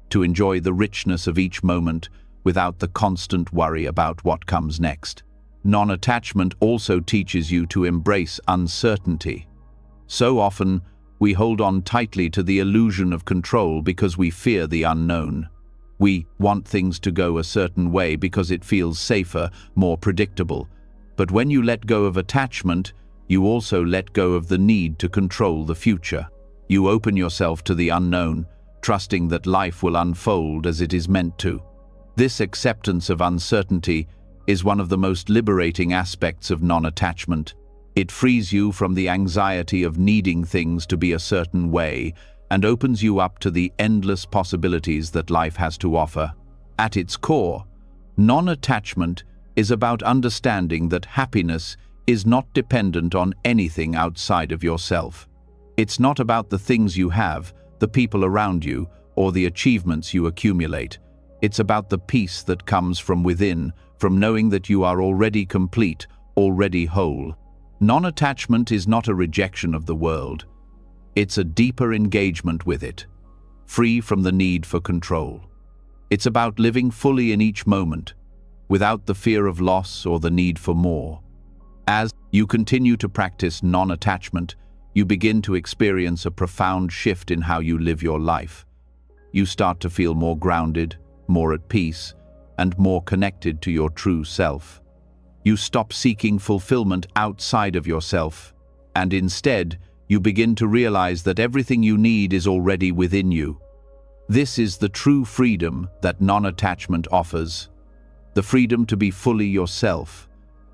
S1: to enjoy the richness of each moment without the constant worry about what comes next. Non-attachment also teaches you to embrace uncertainty. So often, we hold on tightly to the illusion of control because we fear the unknown. We want things to go a certain way because it feels safer, more predictable. But when you let go of attachment, you also let go of the need to control the future. You open yourself to the unknown, trusting that life will unfold as it is meant to. This acceptance of uncertainty is one of the most liberating aspects of non-attachment. It frees you from the anxiety of needing things to be a certain way and opens you up to the endless possibilities that life has to offer. At its core, non-attachment is about understanding that happiness is not dependent on anything outside of yourself. It's not about the things you have, the people around you, or the achievements you accumulate. It's about the peace that comes from within, from knowing that you are already complete, already whole. Non-attachment is not a rejection of the world. It's a deeper engagement with it, free from the need for control. It's about living fully in each moment, without the fear of loss or the need for more. As you continue to practice non-attachment, you begin to experience a profound shift in how you live your life. You start to feel more grounded, more at peace, and more connected to your true self. You stop seeking fulfillment outside of yourself, and instead, you begin to realize that everything you need is already within you. This is the true freedom that non-attachment offers. The freedom to be fully yourself,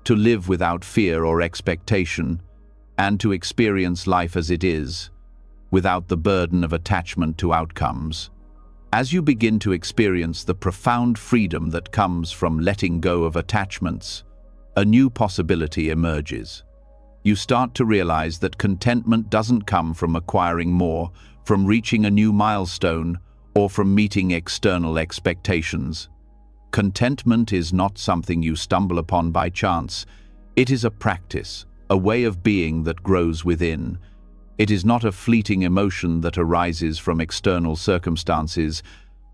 S1: to live without fear or expectation, and to experience life as it is, without the burden of attachment to outcomes. As you begin to experience the profound freedom that comes from letting go of attachments, a new possibility emerges. You start to realize that contentment doesn't come from acquiring more, from reaching a new milestone, or from meeting external expectations. Contentment is not something you stumble upon by chance. It is a practice, a way of being that grows within. It is not a fleeting emotion that arises from external circumstances,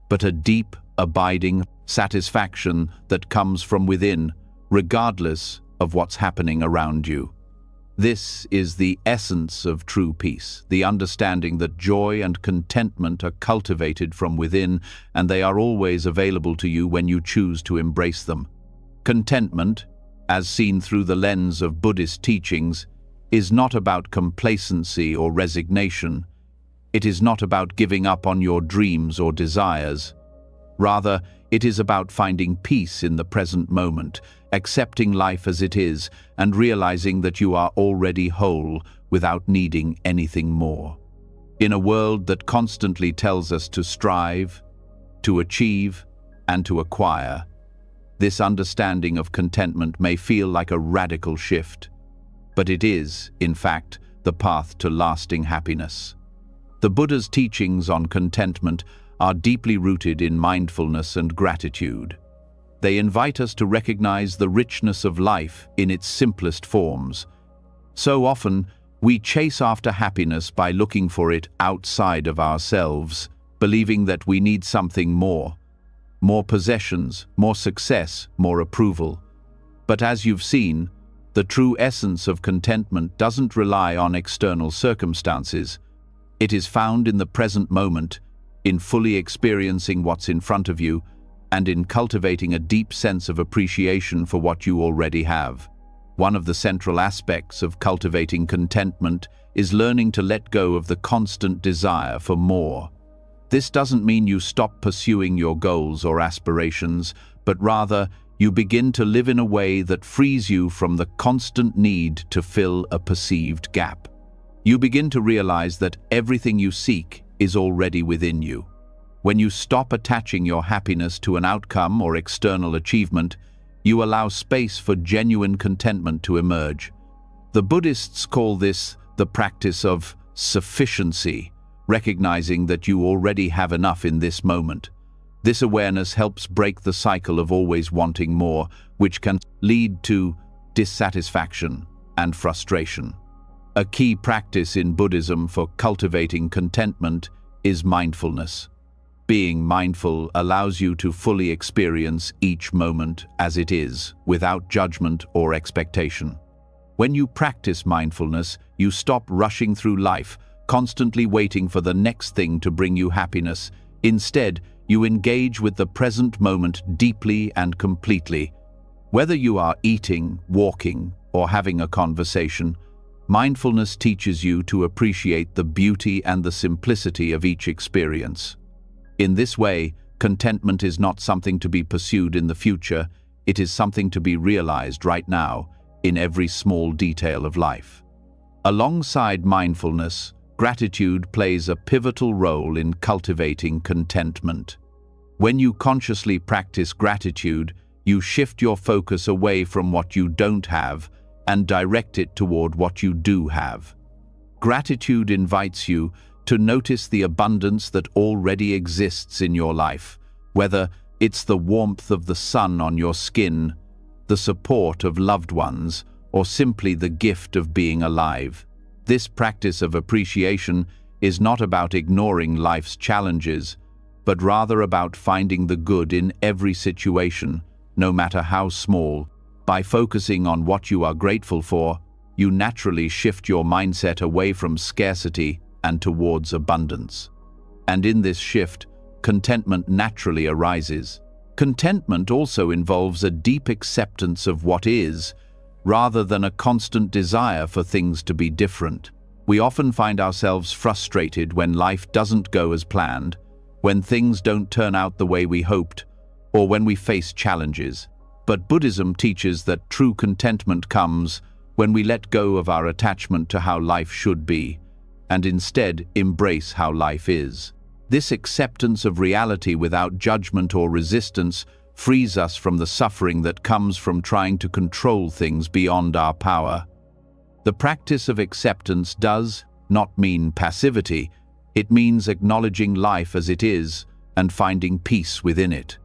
S1: but a deep, abiding satisfaction that comes from within, regardless of what's happening around you. This is the essence of true peace, the understanding that joy and contentment are cultivated from within, and they are always available to you when you choose to embrace them. Contentment, as seen through the lens of Buddhist teachings, is not about complacency or resignation. It is not about giving up on your dreams or desires. Rather, it is about finding peace in the present moment, accepting life as it is, and realizing that you are already whole without needing anything more. In a world that constantly tells us to strive, to achieve, and to acquire, this understanding of contentment may feel like a radical shift, but it is, in fact, the path to lasting happiness. The Buddha's teachings on contentment are deeply rooted in mindfulness and gratitude. They invite us to recognize the richness of life in its simplest forms. So often, we chase after happiness by looking for it outside of ourselves, believing that we need something more possessions, more success, more approval. But as you've seen, The true essence of contentment doesn't rely on external circumstances. It is found in the present moment, in fully experiencing what's in front of you, and in cultivating a deep sense of appreciation for what you already have. One of the central aspects of cultivating contentment is learning to let go of the constant desire for more. This doesn't mean you stop pursuing your goals or aspirations, but rather you begin to live in a way that frees you from the constant need to fill a perceived gap. You begin to realize that everything you seek is already within you. When you stop attaching your happiness to an outcome or external achievement, you allow space for genuine contentment to emerge. The Buddhists call this the practice of sufficiency, recognizing that you already have enough in this moment. This awareness helps break the cycle of always wanting more, which can lead to dissatisfaction and frustration. A key practice in Buddhism for cultivating contentment is mindfulness. Being mindful allows you to fully experience each moment as it is, without judgment or expectation. When you practice mindfulness, you stop rushing through life, constantly waiting for the next thing to bring you happiness. Instead, you engage with the present moment deeply and completely. Whether you are eating, walking, or having a conversation, mindfulness teaches you to appreciate the beauty and the simplicity of each experience. In this way, contentment is not something to be pursued in the future, it is something to be realized right now, in every small detail of life. Alongside mindfulness, gratitude plays a pivotal role in cultivating contentment. When you consciously practice gratitude, you shift your focus away from what you don't have and direct it toward what you do have. Gratitude invites you to notice the abundance that already exists in your life, whether it's the warmth of the sun on your skin, the support of loved ones, or simply the gift of being alive. This practice of appreciation is not about ignoring life's challenges, but rather about finding the good in every situation, no matter how small. By focusing on what you are grateful for, you naturally shift your mindset away from scarcity and towards abundance. And in this shift, contentment naturally arises. Contentment also involves a deep acceptance of what is, rather than a constant desire for things to be different. We often find ourselves frustrated when life doesn't go as planned, when things don't turn out the way we hoped, or when we face challenges. But Buddhism teaches that true contentment comes when we let go of our attachment to how life should be, and instead embrace how life is. This acceptance of reality without judgment or resistance frees us from the suffering that comes from trying to control things beyond our power. The practice of acceptance does not mean passivity. It means acknowledging life as it is and finding peace within it.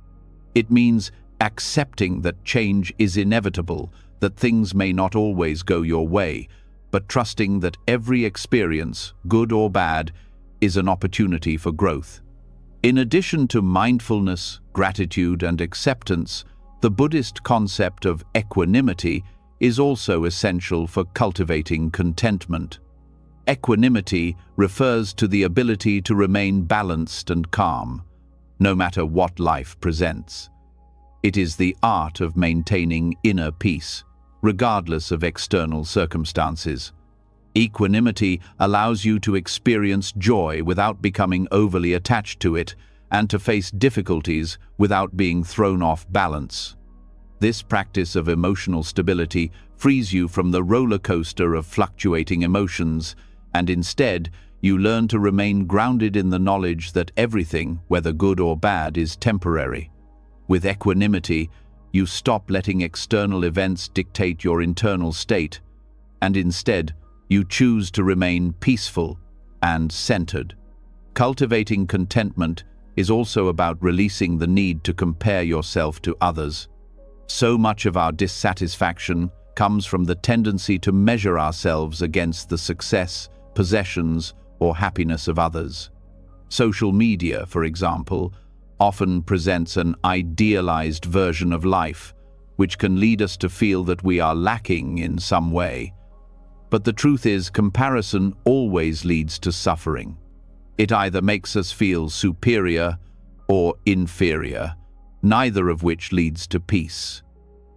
S1: It means accepting that change is inevitable, that things may not always go your way, but trusting that every experience, good or bad, is an opportunity for growth. In addition to mindfulness, gratitude, and acceptance, the Buddhist concept of equanimity is also essential for cultivating contentment. Equanimity refers to the ability to remain balanced and calm, no matter what life presents. It is the art of maintaining inner peace, regardless of external circumstances. Equanimity allows you to experience joy without becoming overly attached to it, and to face difficulties without being thrown off balance. This practice of emotional stability frees you from the roller coaster of fluctuating emotions, and instead, you learn to remain grounded in the knowledge that everything, whether good or bad, is temporary. With equanimity, you stop letting external events dictate your internal state, and instead, you choose to remain peaceful and centered. Cultivating contentment is also about releasing the need to compare yourself to others. So much of our dissatisfaction comes from the tendency to measure ourselves against the success, possessions, or happiness of others. Social media, for example, often presents an idealized version of life, which can lead us to feel that we are lacking in some way. But the truth is, comparison always leads to suffering. It either makes us feel superior or inferior, neither of which leads to peace.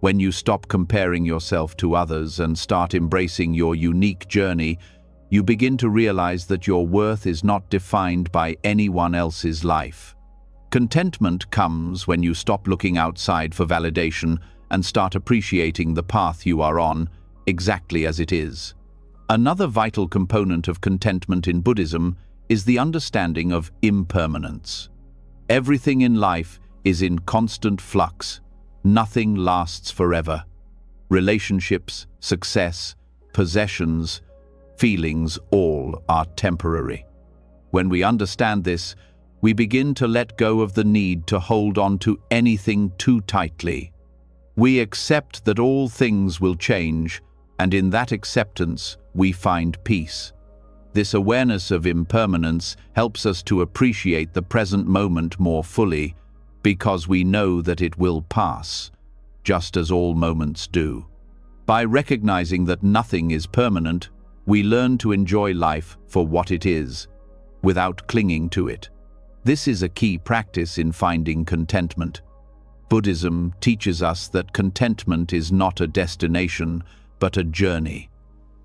S1: When you stop comparing yourself to others and start embracing your unique journey, you begin to realize that your worth is not defined by anyone else's life. Contentment comes when you stop looking outside for validation and start appreciating the path you are on exactly as it is. Another vital component of contentment in Buddhism is the understanding of impermanence. Everything in life is in constant flux. Nothing lasts forever. Relationships, success, possessions, feelings, all are temporary. When we understand this, we begin to let go of the need to hold on to anything too tightly. We accept that all things will change, and in that acceptance, we find peace. This awareness of impermanence helps us to appreciate the present moment more fully, because we know that it will pass, just as all moments do. By recognizing that nothing is permanent, we learn to enjoy life for what it is, without clinging to it. This is a key practice in finding contentment. Buddhism teaches us that contentment is not a destination, but a journey.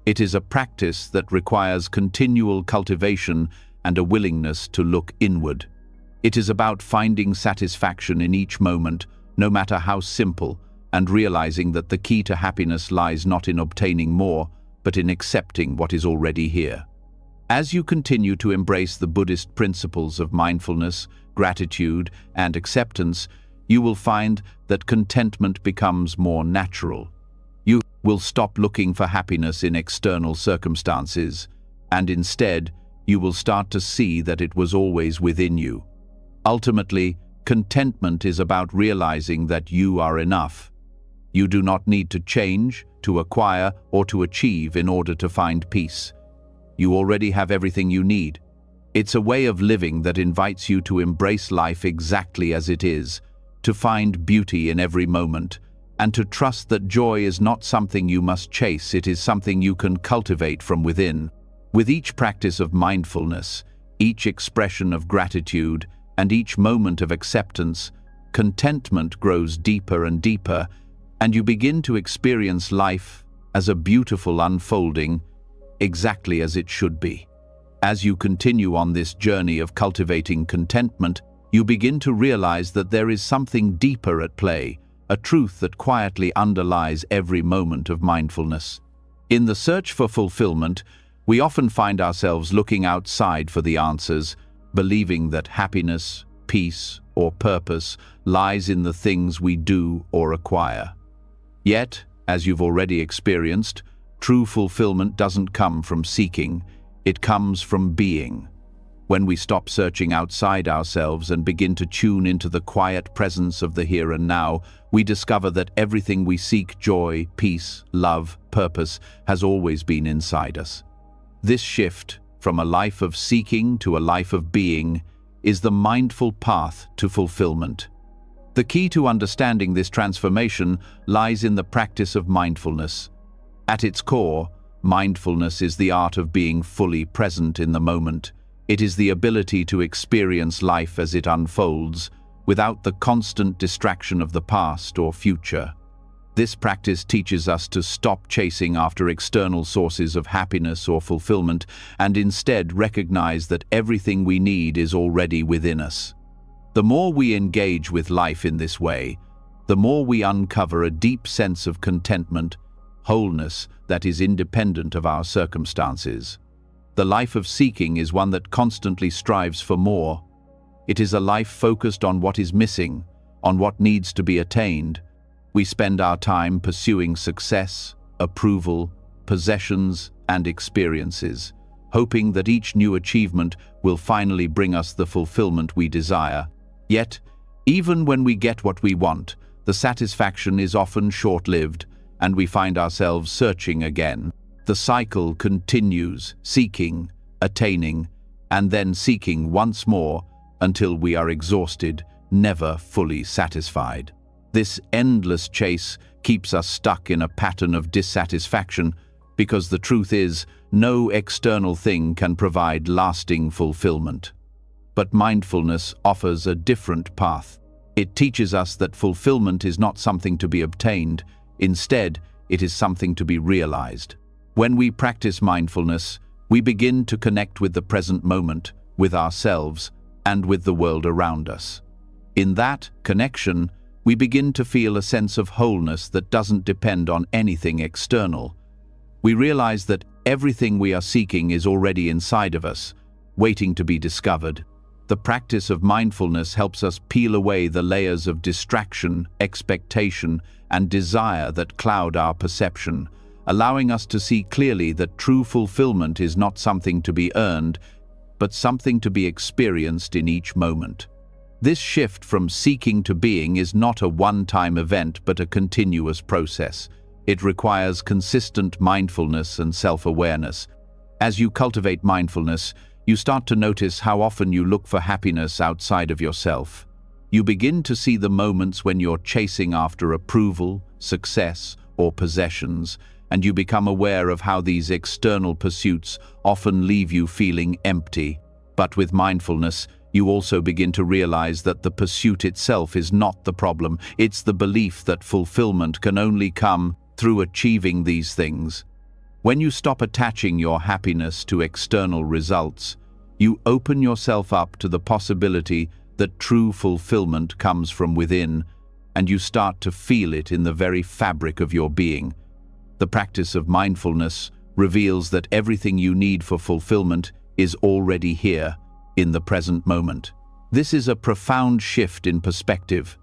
S1: It is a practice that requires continual cultivation and a willingness to look inward. It is about finding satisfaction in each moment, no matter how simple, and realizing that the key to happiness lies not in obtaining more, but in accepting what is already here. As you continue to embrace the Buddhist principles of mindfulness, gratitude, and acceptance, you will find that contentment becomes more natural. You will stop looking for happiness in external circumstances, and instead, you will start to see that it was always within you. Ultimately, contentment is about realizing that you are enough. You do not need to change, to acquire, or to achieve in order to find peace. You already have everything you need. It's a way of living that invites you to embrace life exactly as it is, to find beauty in every moment, and to trust that joy is not something you must chase, it is something you can cultivate from within. With each practice of mindfulness, each expression of gratitude, and each moment of acceptance, contentment grows deeper and deeper, and you begin to experience life as a beautiful unfolding, exactly as it should be. As you continue on this journey of cultivating contentment, you begin to realize that there is something deeper at play, a truth that quietly underlies every moment of mindfulness. In the search for fulfillment, we often find ourselves looking outside for the answers, believing that happiness, peace, or purpose lies in the things we do or acquire. Yet, as you've already experienced, true fulfillment doesn't come from seeking, it comes from being. When we stop searching outside ourselves and begin to tune into the quiet presence of the here and now, we discover that everything we seek, joy, peace, love, purpose, has always been inside us. This shift, from a life of seeking to a life of being, is the mindful path to fulfillment. The key to understanding this transformation lies in the practice of mindfulness. At its core, mindfulness is the art of being fully present in the moment. It is the ability to experience life as it unfolds, without the constant distraction of the past or future. This practice teaches us to stop chasing after external sources of happiness or fulfillment, and instead recognize that everything we need is already within us. The more we engage with life in this way, the more we uncover a deep sense of contentment, wholeness that is independent of our circumstances. The life of seeking is one that constantly strives for more. It is a life focused on what is missing, on what needs to be attained. We spend our time pursuing success, approval, possessions, and experiences, hoping that each new achievement will finally bring us the fulfillment we desire. Yet, even when we get what we want, the satisfaction is often short-lived, and we find ourselves searching again. The cycle continues, seeking, attaining, and then seeking once more until we are exhausted, never fully satisfied. This endless chase keeps us stuck in a pattern of dissatisfaction because the truth is, no external thing can provide lasting fulfillment. But mindfulness offers a different path. It teaches us that fulfillment is not something to be obtained. Instead, it is something to be realized. When we practice mindfulness, we begin to connect with the present moment, with ourselves, and with the world around us. In that connection, we begin to feel a sense of wholeness that doesn't depend on anything external. We realize that everything we are seeking is already inside of us, waiting to be discovered. The practice of mindfulness helps us peel away the layers of distraction, expectation, and desire that cloud our perception, allowing us to see clearly that true fulfillment is not something to be earned, but something to be experienced in each moment. This shift from seeking to being is not a one-time event, but a continuous process. It requires consistent mindfulness and self-awareness. As you cultivate mindfulness, you start to notice how often you look for happiness outside of yourself. You begin to see the moments when you're chasing after approval, success, or possessions, and you become aware of how these external pursuits often leave you feeling empty. But with mindfulness, you also begin to realize that the pursuit itself is not the problem. It's the belief that fulfillment can only come through achieving these things. When you stop attaching your happiness to external results, you open yourself up to the possibility that true fulfillment comes from within, and you start to feel it in the very fabric of your being. The practice of mindfulness reveals that everything you need for fulfillment is already here, in the present moment. This is a profound shift in perspective.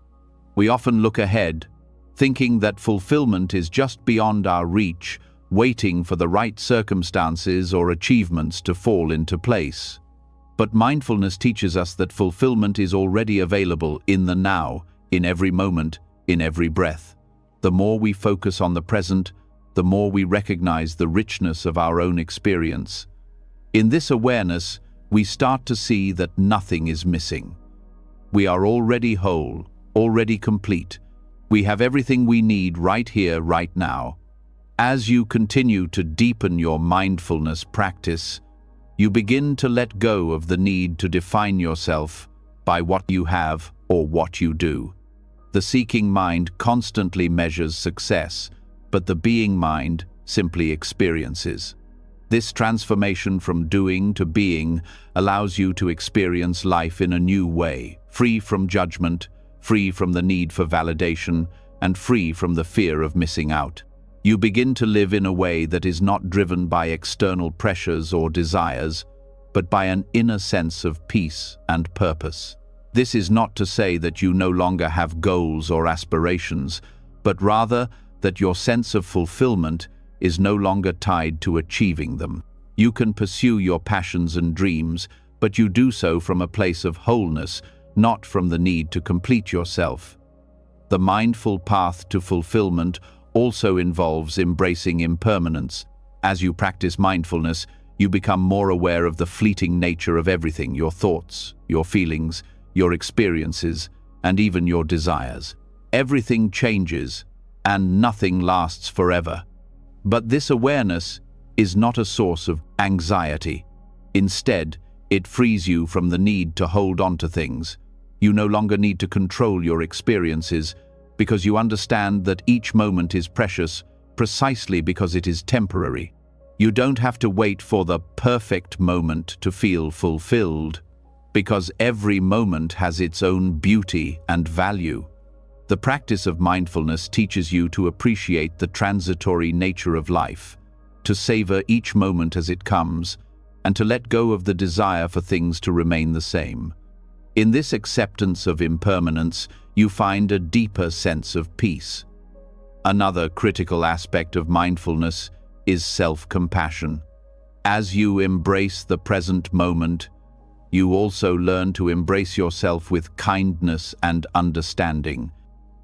S1: We often look ahead, thinking that fulfillment is just beyond our reach, waiting for the right circumstances or achievements to fall into place. But mindfulness teaches us that fulfillment is already available in the now, in every moment, in every breath. The more we focus on the present, the more we recognize the richness of our own experience. In this awareness, we start to see that nothing is missing. We are already whole, already complete. We have everything we need right here, right now. As you continue to deepen your mindfulness practice, you begin to let go of the need to define yourself by what you have or what you do. The seeking mind constantly measures success, but the being mind simply experiences. This transformation from doing to being allows you to experience life in a new way, free from judgment, free from the need for validation, and free from the fear of missing out. You begin to live in a way that is not driven by external pressures or desires, but by an inner sense of peace and purpose. This is not to say that you no longer have goals or aspirations, but rather that your sense of fulfillment is no longer tied to achieving them. You can pursue your passions and dreams, but you do so from a place of wholeness, not from the need to complete yourself. The mindful path to fulfillment also involves embracing impermanence. As you practice mindfulness, you become more aware of the fleeting nature of everything: your thoughts, your feelings, your experiences, and even your desires. Everything changes, and nothing lasts forever. But this awareness is not a source of anxiety. Instead, it frees you from the need to hold on to things. You no longer need to control your experiences because you understand that each moment is precious precisely because it is temporary. You don't have to wait for the perfect moment to feel fulfilled, because every moment has its own beauty and value. The practice of mindfulness teaches you to appreciate the transitory nature of life, to savor each moment as it comes, and to let go of the desire for things to remain the same. In this acceptance of impermanence, you find a deeper sense of peace. Another critical aspect of mindfulness is self-compassion. As you embrace the present moment, you also learn to embrace yourself with kindness and understanding.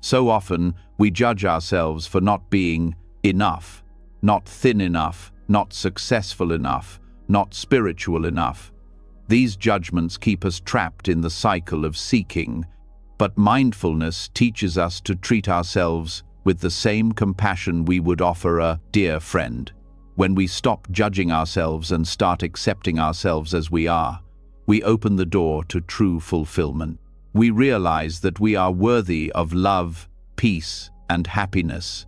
S1: So often, we judge ourselves for not being enough, not thin enough, not successful enough, not spiritual enough. These judgments keep us trapped in the cycle of seeking, But mindfulness teaches us to treat ourselves with the same compassion we would offer a dear friend. When we stop judging ourselves and start accepting ourselves as we are, we open the door to true fulfillment. We realize that we are worthy of love, peace, and happiness,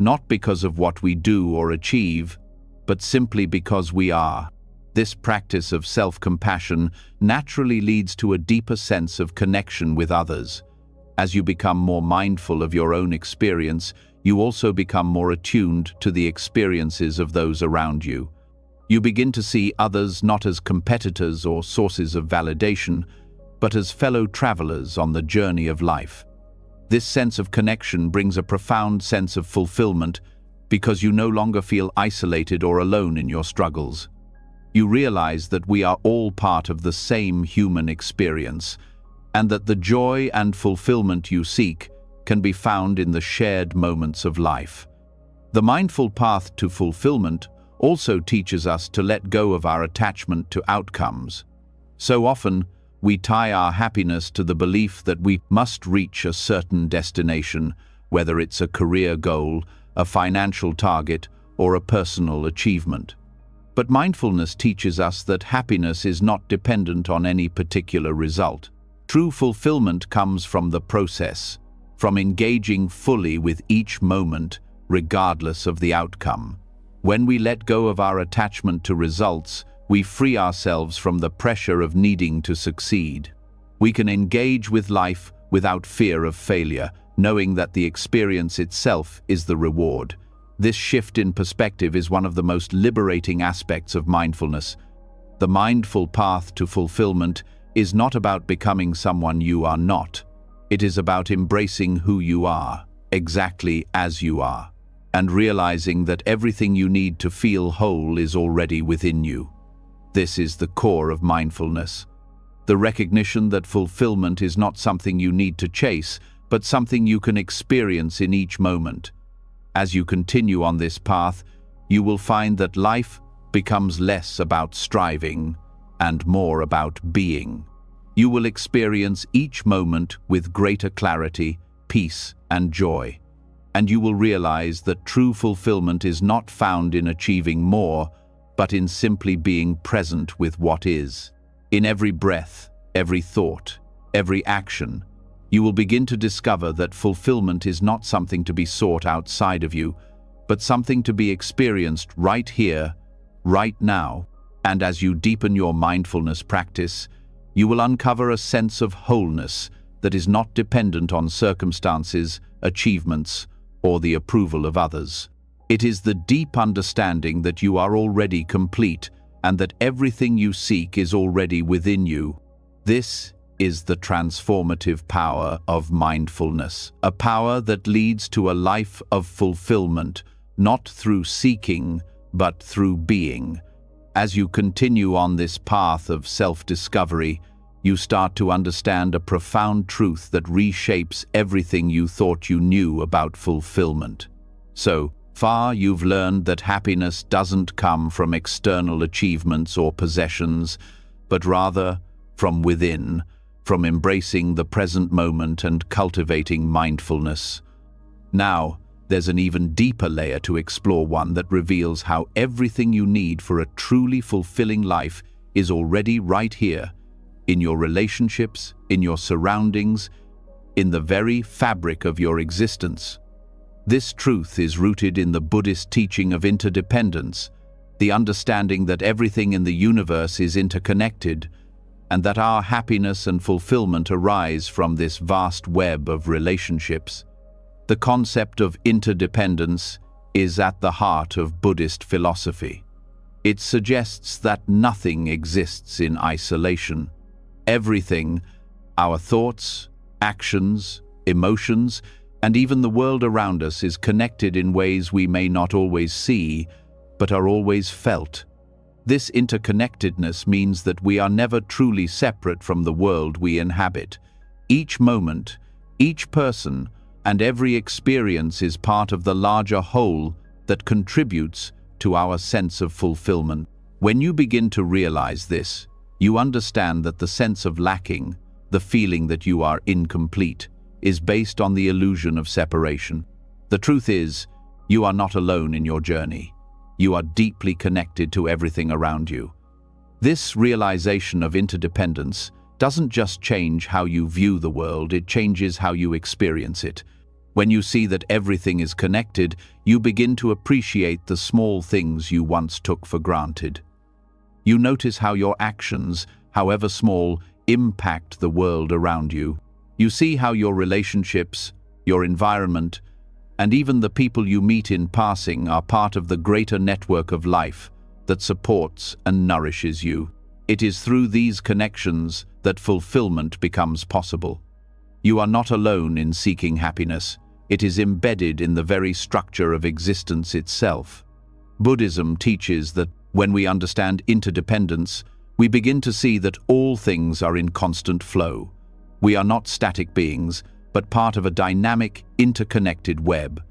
S1: not because of what we do or achieve, but simply because we are. This practice of self-compassion naturally leads to a deeper sense of connection with others. As you become more mindful of your own experience, you also become more attuned to the experiences of those around you. You begin to see others not as competitors or sources of validation, but as fellow travelers on the journey of life. This sense of connection brings a profound sense of fulfillment because you no longer feel isolated or alone in your struggles. You realize that we are all part of the same human experience, and that the joy and fulfillment you seek can be found in the shared moments of life. The mindful path to fulfillment also teaches us to let go of our attachment to outcomes. So often, we tie our happiness to the belief that we must reach a certain destination, whether it's a career goal, a financial target, or a personal achievement. But mindfulness teaches us that happiness is not dependent on any particular result. True fulfillment comes from the process, from engaging fully with each moment, regardless of the outcome. When we let go of our attachment to results, we free ourselves from the pressure of needing to succeed. We can engage with life without fear of failure, knowing that the experience itself is the reward. This shift in perspective is one of the most liberating aspects of mindfulness. The mindful path to fulfillment is not about becoming someone you are not. It is about embracing who you are, exactly as you are, and realizing that everything you need to feel whole is already within you. This is the core of mindfulness. The recognition that fulfillment is not something you need to chase, but something you can experience in each moment. As you continue on this path, you will find that life becomes less about striving and more about being. You will experience each moment with greater clarity, peace, and joy. And you will realize that true fulfillment is not found in achieving more, but in simply being present with what is. In every breath, every thought, every action, you will begin to discover that fulfillment is not something to be sought outside of you, but something to be experienced right here, right now. And as you deepen your mindfulness practice, you will uncover a sense of wholeness that is not dependent on circumstances, achievements, or the approval of others. It is the deep understanding that you are already complete and that everything you seek is already within you. This is the transformative power of mindfulness, a power that leads to a life of fulfillment, not through seeking, but through being. As you continue on this path of self-discovery, you start to understand a profound truth that reshapes everything you thought you knew about fulfillment. So far, you've learned that happiness doesn't come from external achievements or possessions, but rather from within, from embracing the present moment and cultivating mindfulness. Now, there's an even deeper layer to explore, one that reveals how everything you need for a truly fulfilling life is already right here, in your relationships, in your surroundings, in the very fabric of your existence. This truth is rooted in the Buddhist teaching of interdependence, the understanding that everything in the universe is interconnected, and that our happiness and fulfillment arise from this vast web of relationships. The concept of interdependence is at the heart of Buddhist philosophy. It suggests that nothing exists in isolation. Everything, our thoughts, actions, emotions, and even the world around us is connected in ways we may not always see, but are always felt. This interconnectedness means that we are never truly separate from the world we inhabit. Each moment, each person, and every experience is part of the larger whole that contributes to our sense of fulfillment. When you begin to realize this, you understand that the sense of lacking, the feeling that you are incomplete, is based on the illusion of separation. The truth is, you are not alone in your journey. You are deeply connected to everything around you. This realization of interdependence doesn't just change how you view the world, it changes how you experience it. When you see that everything is connected, you begin to appreciate the small things you once took for granted. You notice how your actions, however small, impact the world around you. You see how your relationships, your environment, and even the people you meet in passing are part of the greater network of life that supports and nourishes you. It is through these connections that fulfillment becomes possible. You are not alone in seeking happiness. It is embedded in the very structure of existence itself. Buddhism teaches that when we understand interdependence, we begin to see that all things are in constant flow. We are not static beings, but part of a dynamic, interconnected web.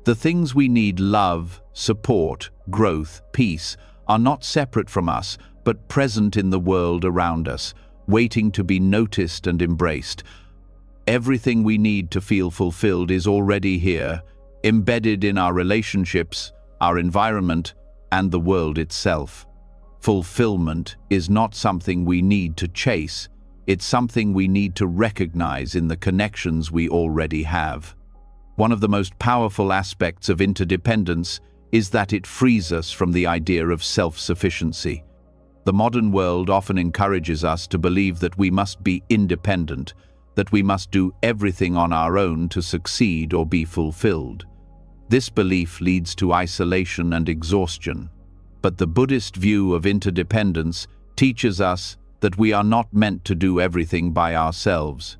S1: The things we need, love, support, growth, peace, are not separate from us, but present in the world around us, waiting to be noticed and embraced. Everything we need to feel fulfilled is already here, embedded in our relationships, our environment, and the world itself. Fulfillment is not something we need to chase, it's something we need to recognize in the connections we already have. One of the most powerful aspects of interdependence is that it frees us from the idea of self-sufficiency. The modern world often encourages us to believe that we must be independent, that we must do everything on our own to succeed or be fulfilled. This belief leads to isolation and exhaustion. But the Buddhist view of interdependence teaches us that we are not meant to do everything by ourselves.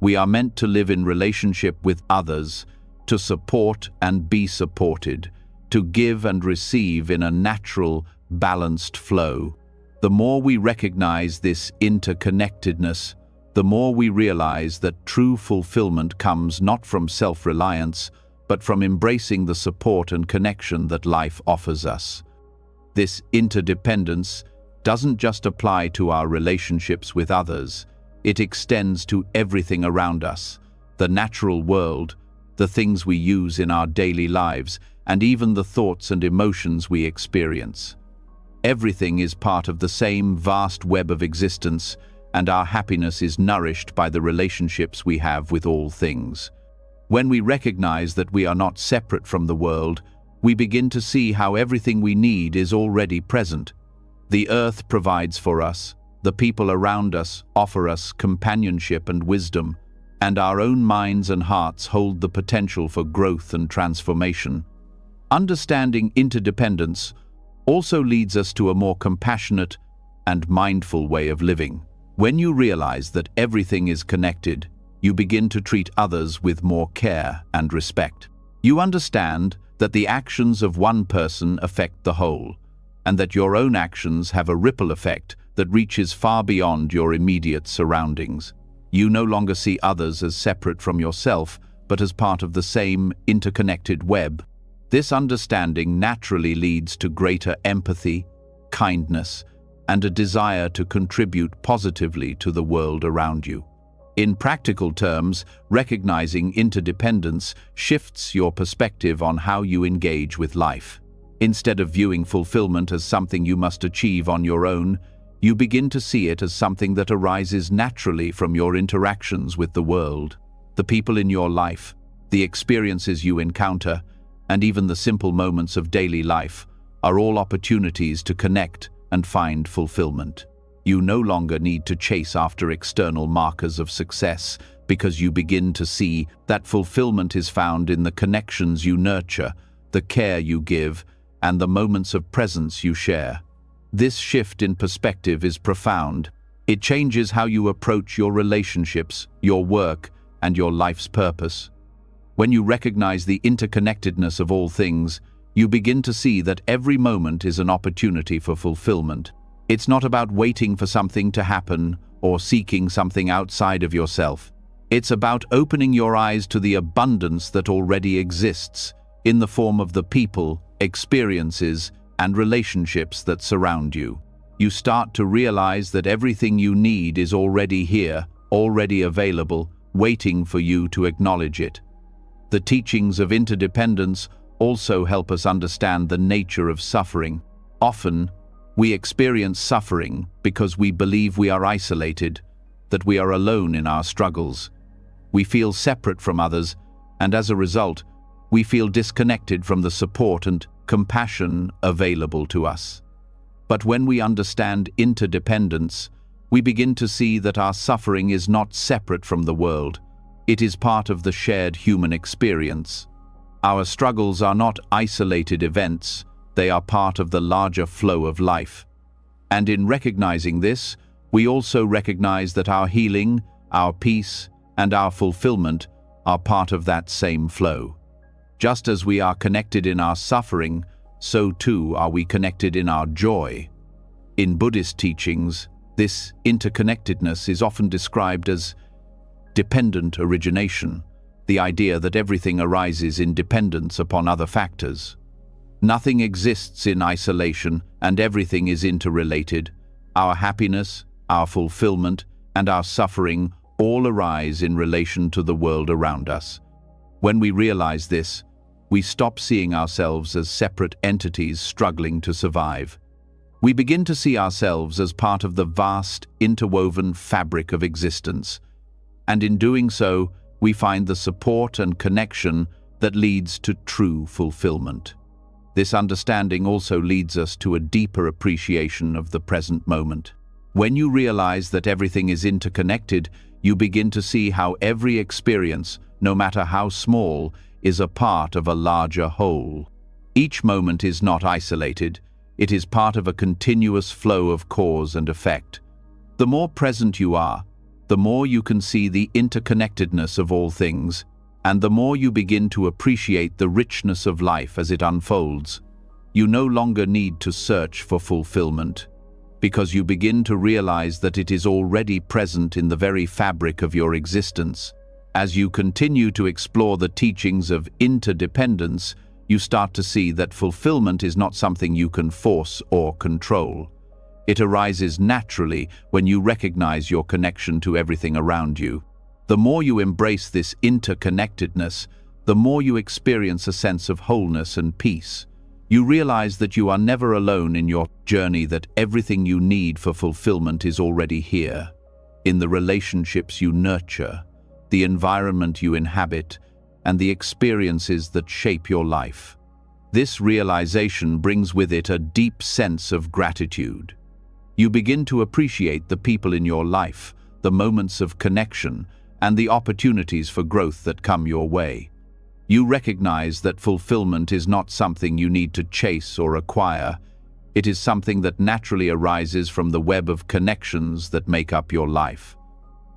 S1: We are meant to live in relationship with others, to support and be supported, to give and receive in a natural, balanced flow. The more we recognize this interconnectedness, the more we realize that true fulfillment comes not from self-reliance, but from embracing the support and connection that life offers us. This interdependence doesn't just apply to our relationships with others, it extends to everything around us, the natural world, the things we use in our daily lives, and even the thoughts and emotions we experience. Everything is part of the same vast web of existence, and our happiness is nourished by the relationships we have with all things. When we recognize that we are not separate from the world, we begin to see how everything we need is already present. The earth provides for us, the people around us offer us companionship and wisdom, and our own minds and hearts hold the potential for growth and transformation. Understanding interdependence also leads us to a more compassionate and mindful way of living. When you realize that everything is connected, you begin to treat others with more care and respect. You understand that the actions of one person affect the whole, and that your own actions have a ripple effect that reaches far beyond your immediate surroundings. You no longer see others as separate from yourself, but as part of the same interconnected web. This understanding naturally leads to greater empathy, kindness, and a desire to contribute positively to the world around you. In practical terms, recognizing interdependence shifts your perspective on how you engage with life. Instead of viewing fulfillment as something you must achieve on your own, you begin to see it as something that arises naturally from your interactions with the world. The people in your life, the experiences you encounter, and even the simple moments of daily life are all opportunities to connect and find fulfillment. You no longer need to chase after external markers of success because you begin to see that fulfillment is found in the connections you nurture, the care you give, and the moments of presence you share. This shift in perspective is profound. It changes how you approach your relationships, your work, and your life's purpose. When you recognize the interconnectedness of all things, you begin to see that every moment is an opportunity for fulfillment. It's not about waiting for something to happen or seeking something outside of yourself. It's about opening your eyes to the abundance that already exists in the form of the people, experiences, and relationships that surround you. You start to realize that everything you need is already here, already available, waiting for you to acknowledge it. The teachings of interdependence also help us understand the nature of suffering. Often, we experience suffering because we believe we are isolated, that we are alone in our struggles. We feel separate from others, and as a result, we feel disconnected from the support and compassion available to us. But when we understand interdependence, we begin to see that our suffering is not separate from the world. It is part of the shared human experience. Our struggles are not isolated events, they are part of the larger flow of life. And in recognizing this, we also recognize that our healing, our peace, and our fulfillment are part of that same flow. Just as we are connected in our suffering, so too are we connected in our joy. In Buddhist teachings, this interconnectedness is often described as dependent origination, the idea that everything arises in dependence upon other factors. Nothing exists in isolation, and everything is interrelated. Our happiness, our fulfillment, and our suffering all arise in relation to the world around us. When we realize this, we stop seeing ourselves as separate entities struggling to survive. We begin to see ourselves as part of the vast, interwoven fabric of existence. And in doing so, we find the support and connection that leads to true fulfillment. This understanding also leads us to a deeper appreciation of the present moment. When you realize that everything is interconnected, you begin to see how every experience, no matter how small, is a part of a larger whole. Each moment is not isolated. It is part of a continuous flow of cause and effect. The more present you are, the more you can see the interconnectedness of all things, and the more you begin to appreciate the richness of life as it unfolds. You no longer need to search for fulfillment, because you begin to realize that it is already present in the very fabric of your existence. As you continue to explore the teachings of interdependence, you start to see that fulfillment is not something you can force or control. It arises naturally when you recognize your connection to everything around you. The more you embrace this interconnectedness, the more you experience a sense of wholeness and peace. You realize that you are never alone in your journey, that everything you need for fulfillment is already here, in the relationships you nurture, the environment you inhabit, and the experiences that shape your life. This realization brings with it a deep sense of gratitude. You begin to appreciate the people in your life, the moments of connection, and the opportunities for growth that come your way. You recognize that fulfillment is not something you need to chase or acquire. It is something that naturally arises from the web of connections that make up your life.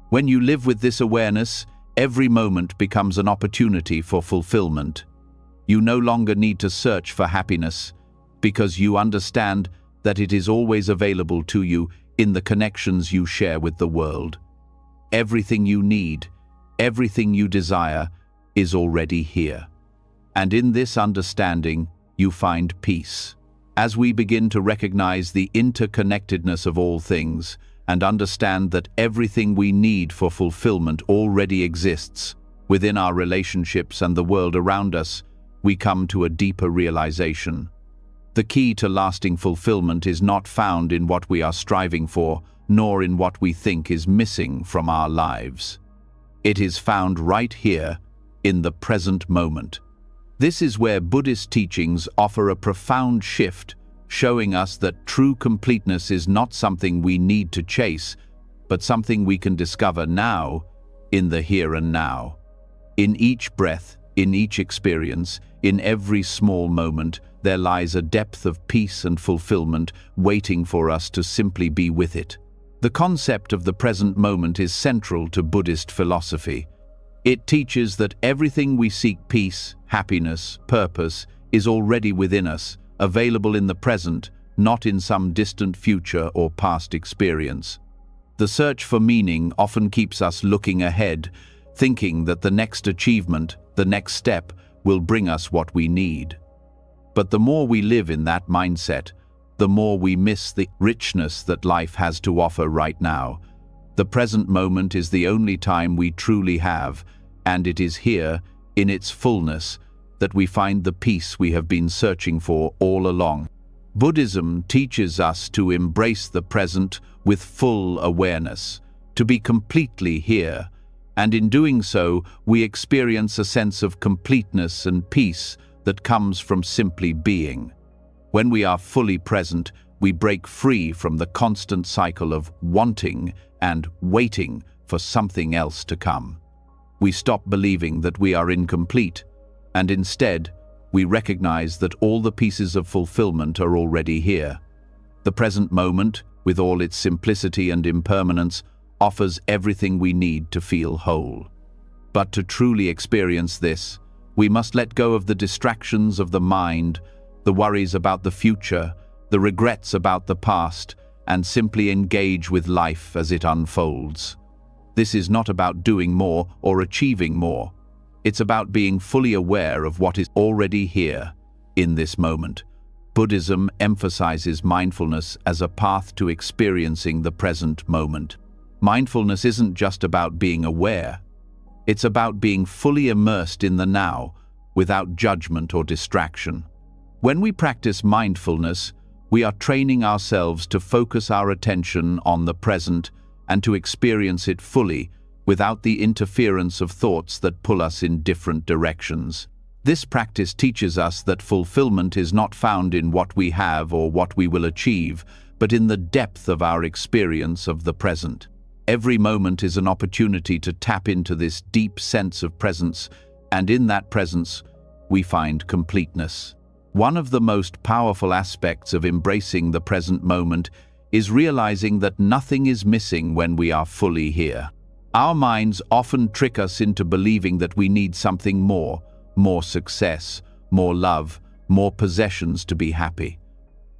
S1: When you live with this awareness, every moment becomes an opportunity for fulfillment. You no longer need to search for happiness, because you understand that it is always available to you in the connections you share with the world. Everything you need, everything you desire, is already here. And in this understanding, you find peace. As we begin to recognize the interconnectedness of all things and understand that everything we need for fulfillment already exists within our relationships and the world around us, we come to a deeper realization. The key to lasting fulfillment is not found in what we are striving for, nor in what we think is missing from our lives. It is found right here, in the present moment. This is where Buddhist teachings offer a profound shift, showing us that true completeness is not something we need to chase, but something we can discover now, in the here and now. In each breath, in each experience, in every small moment, there lies a depth of peace and fulfillment waiting for us to simply be with it. The concept of the present moment is central to Buddhist philosophy. It teaches that everything we seek, peace, happiness, purpose, is already within us, available in the present, not in some distant future or past experience. The search for meaning often keeps us looking ahead, thinking that the next achievement, the next step, will bring us what we need. But the more we live in that mindset, the more we miss the richness that life has to offer right now. The present moment is the only time we truly have, and it is here, in its fullness, that we find the peace we have been searching for all along. Buddhism teaches us to embrace the present with full awareness, to be completely here, and in doing so, we experience a sense of completeness and peace that comes from simply being. When we are fully present, we break free from the constant cycle of wanting and waiting for something else to come. We stop believing that we are incomplete, and instead, we recognize that all the pieces of fulfillment are already here. The present moment, with all its simplicity and impermanence, offers everything we need to feel whole. But to truly experience this, we must let go of the distractions of the mind, the worries about the future, the regrets about the past, and simply engage with life as it unfolds. This is not about doing more or achieving more. It's about being fully aware of what is already here, in this moment. Buddhism emphasizes mindfulness as a path to experiencing the present moment. Mindfulness isn't just about being aware. It's about being fully immersed in the now, without judgment or distraction. When we practice mindfulness, we are training ourselves to focus our attention on the present and to experience it fully, without the interference of thoughts that pull us in different directions. This practice teaches us that fulfillment is not found in what we have or what we will achieve, but in the depth of our experience of the present. Every moment is an opportunity to tap into this deep sense of presence, and in that presence, we find completeness. One of the most powerful aspects of embracing the present moment is realizing that nothing is missing when we are fully here. Our minds often trick us into believing that we need something more success, more love, more possessions to be happy.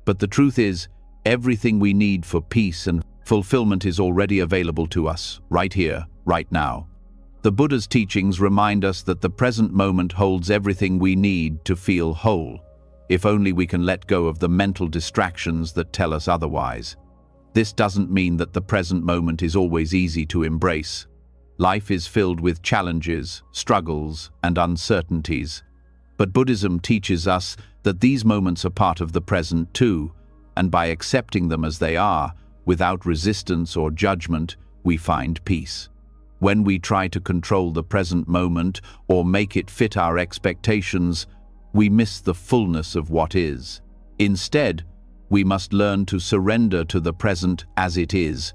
S1: But the truth is, everything we need for peace and fulfillment is already available to us, right here, right now. The Buddha's teachings remind us that the present moment holds everything we need to feel whole, if only we can let go of the mental distractions that tell us otherwise. This doesn't mean that the present moment is always easy to embrace. Life is filled with challenges, struggles, and uncertainties. But Buddhism teaches us that these moments are part of the present too, and by accepting them as they are, without resistance or judgment, we find peace. When we try to control the present moment or make it fit our expectations, we miss the fullness of what is. Instead, we must learn to surrender to the present as it is,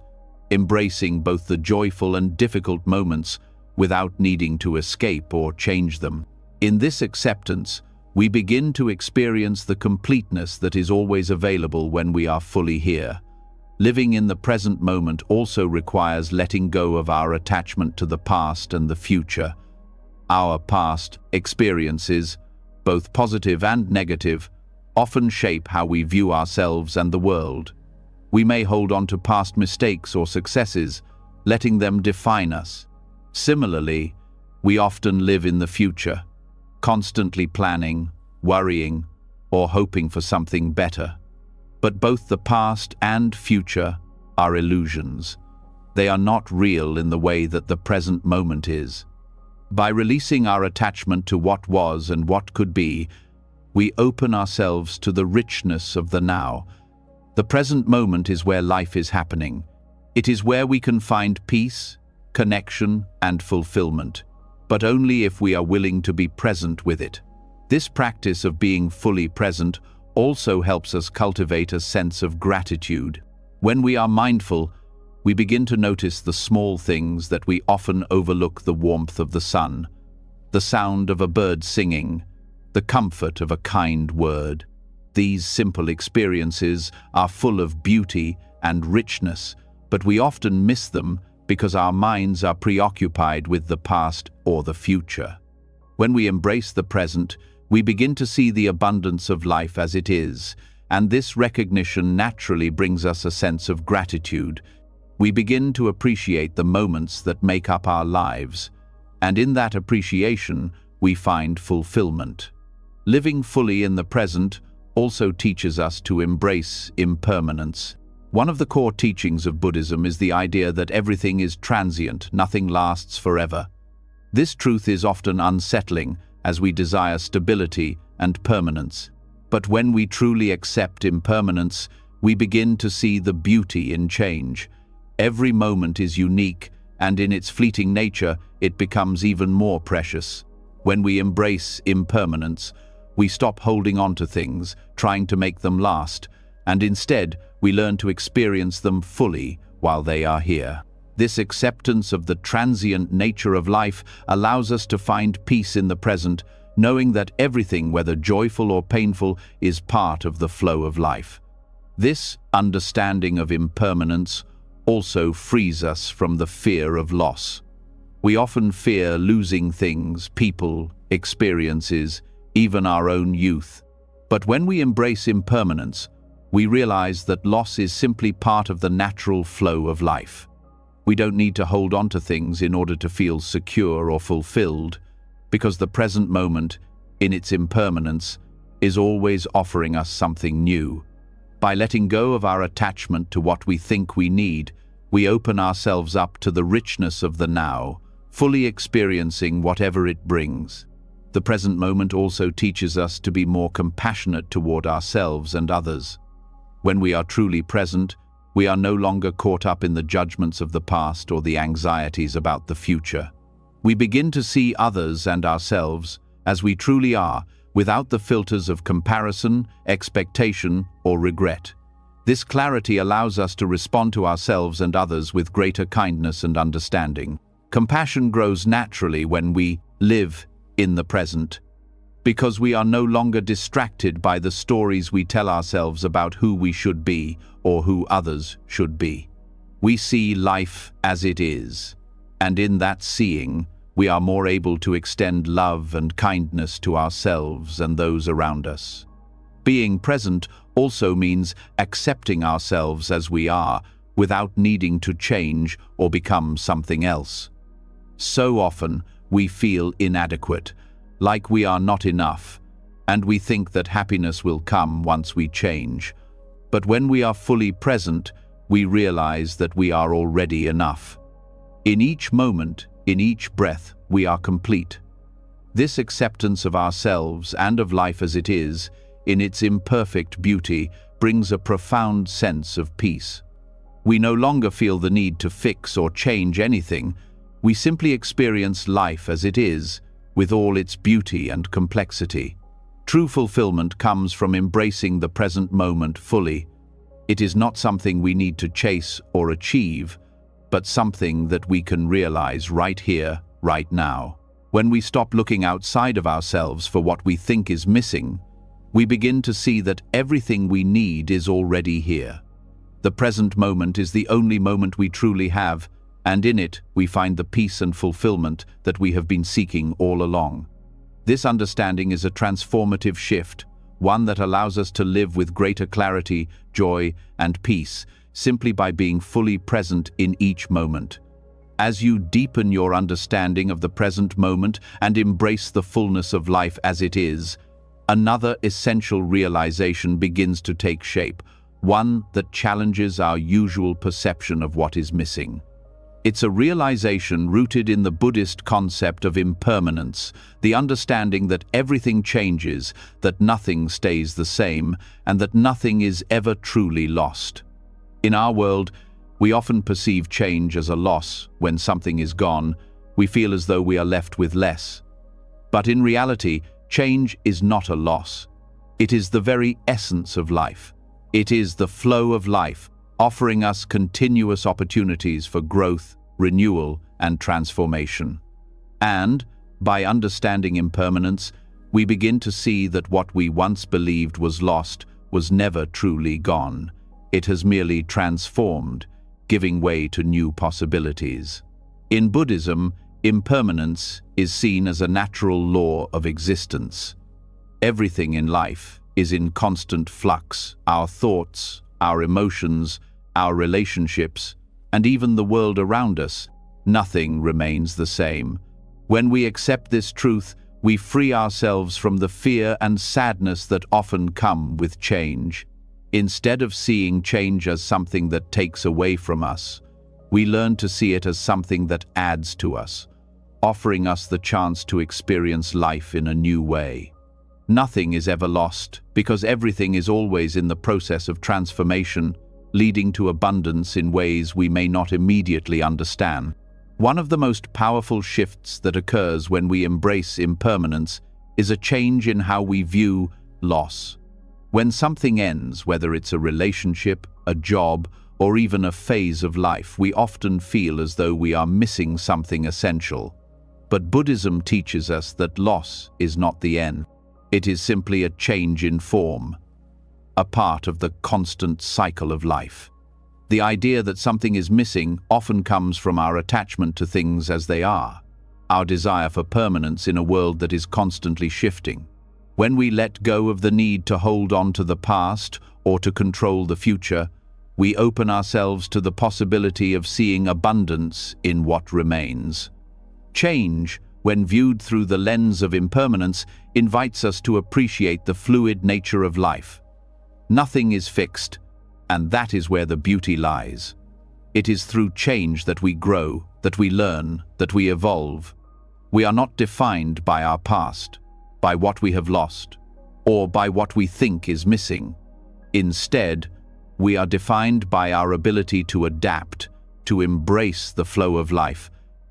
S1: embracing both the joyful and difficult moments without needing to escape or change them. In this acceptance, we begin to experience the completeness that is always available when we are fully here. Living in the present moment also requires letting go of our attachment to the past and the future. Our past experiences, both positive and negative, often shape how we view ourselves and the world. We may hold on to past mistakes or successes, letting them define us. Similarly, we often live in the future, constantly planning, worrying, or hoping for something better. But both the past and future are illusions. They are not real in the way that the present moment is. By releasing our attachment to what was and what could be, we open ourselves to the richness of the now. The present moment is where life is happening. It is where we can find peace, connection, and fulfillment, but only if we are willing to be present with it. This practice of being fully present also helps us cultivate a sense of gratitude. When we are mindful, we begin to notice the small things that we often overlook: the warmth of the sun, the sound of a bird singing, the comfort of a kind word. These simple experiences are full of beauty and richness, but we often miss them because our minds are preoccupied with the past or the future. When we embrace the present, we begin to see the abundance of life as it is, and this recognition naturally brings us a sense of gratitude. We begin to appreciate the moments that make up our lives, and in that appreciation, we find fulfillment. Living fully in the present also teaches us to embrace impermanence. One of the core teachings of Buddhism is the idea that everything is transient, nothing lasts forever. This truth is often unsettling as we desire stability and permanence. But when we truly accept impermanence, we begin to see the beauty in change. Every moment is unique, and in its fleeting nature, it becomes even more precious. When we embrace impermanence, we stop holding on to things, trying to make them last, and instead, we learn to experience them fully while they are here. This acceptance of the transient nature of life allows us to find peace in the present, knowing that everything, whether joyful or painful, is part of the flow of life. This understanding of impermanence also frees us from the fear of loss. We often fear losing things, people, experiences, even our own youth. But when we embrace impermanence, we realize that loss is simply part of the natural flow of life. We don't need to hold on to things in order to feel secure or fulfilled, because the present moment, in its impermanence, is always offering us something new. By letting go of our attachment to what we think we need, we open ourselves up to the richness of the now, fully experiencing whatever it brings. The present moment also teaches us to be more compassionate toward ourselves and others. When we are truly present, we are no longer caught up in the judgments of the past or the anxieties about the future. We begin to see others and ourselves as we truly are, without the filters of comparison, expectation, or regret. This clarity allows us to respond to ourselves and others with greater kindness and understanding. Compassion grows naturally when we live in the present, because we are no longer distracted by the stories we tell ourselves about who we should be or who others should be. We see life as it is, and in that seeing, we are more able to extend love and kindness to ourselves and those around us. Being present also means accepting ourselves as we are, without needing to change or become something else. So often, we feel inadequate, like we are not enough, and we think that happiness will come once we change. But when we are fully present, we realize that we are already enough. In each moment, in each breath, we are complete. This acceptance of ourselves and of life as it is, in its imperfect beauty, brings a profound sense of peace. We no longer feel the need to fix or change anything. We simply experience life as it is, with all its beauty and complexity. True fulfillment comes from embracing the present moment fully. It is not something we need to chase or achieve, but something that we can realize right here, right now. When we stop looking outside of ourselves for what we think is missing, we begin to see that everything we need is already here. The present moment is the only moment we truly have, and in it we find the peace and fulfillment that we have been seeking all along. This understanding is a transformative shift, one that allows us to live with greater clarity, joy, and peace, simply by being fully present in each moment. As you deepen your understanding of the present moment and embrace the fullness of life as it is, another essential realization begins to take shape, one that challenges our usual perception of what is missing. It's a realization rooted in the Buddhist concept of impermanence, the understanding that everything changes, that nothing stays the same, and that nothing is ever truly lost. In our world, we often perceive change as a loss. When something is gone, we feel as though we are left with less. But in reality, change is not a loss. It is the very essence of life. It is the flow of life, offering us continuous opportunities for growth, renewal, and transformation. And, by understanding impermanence, we begin to see that what we once believed was lost was never truly gone. It has merely transformed, giving way to new possibilities. In Buddhism, impermanence is seen as a natural law of existence. Everything in life is in constant flux. Our thoughts, our emotions, our relationships, and even the world around us. Nothing remains the same. When we accept this truth, we free ourselves from the fear and sadness that often come with change. Instead of seeing change as something that takes away from us, we learn to see it as something that adds to us, offering us the chance to experience life in a new way. Nothing is ever lost, because everything is always in the process of transformation, leading to abundance in ways we may not immediately understand. One of the most powerful shifts that occurs when we embrace impermanence is a change in how we view loss. When something ends, whether it's a relationship, a job, or even a phase of life, we often feel as though we are missing something essential. But Buddhism teaches us that loss is not the end. It is simply a change in form, a part of the constant cycle of life. The idea that something is missing often comes from our attachment to things as they are, our desire for permanence in a world that is constantly shifting. When we let go of the need to hold on to the past or to control the future, we open ourselves to the possibility of seeing abundance in what remains. Change, when viewed through the lens of impermanence, invites us to appreciate the fluid nature of life. Nothing is fixed, and that is where the beauty lies. It is through change that we grow, that we learn, that we evolve. We are not defined by our past, by what we have lost, or by what we think is missing. Instead, we are defined by our ability to adapt, to embrace the flow of life,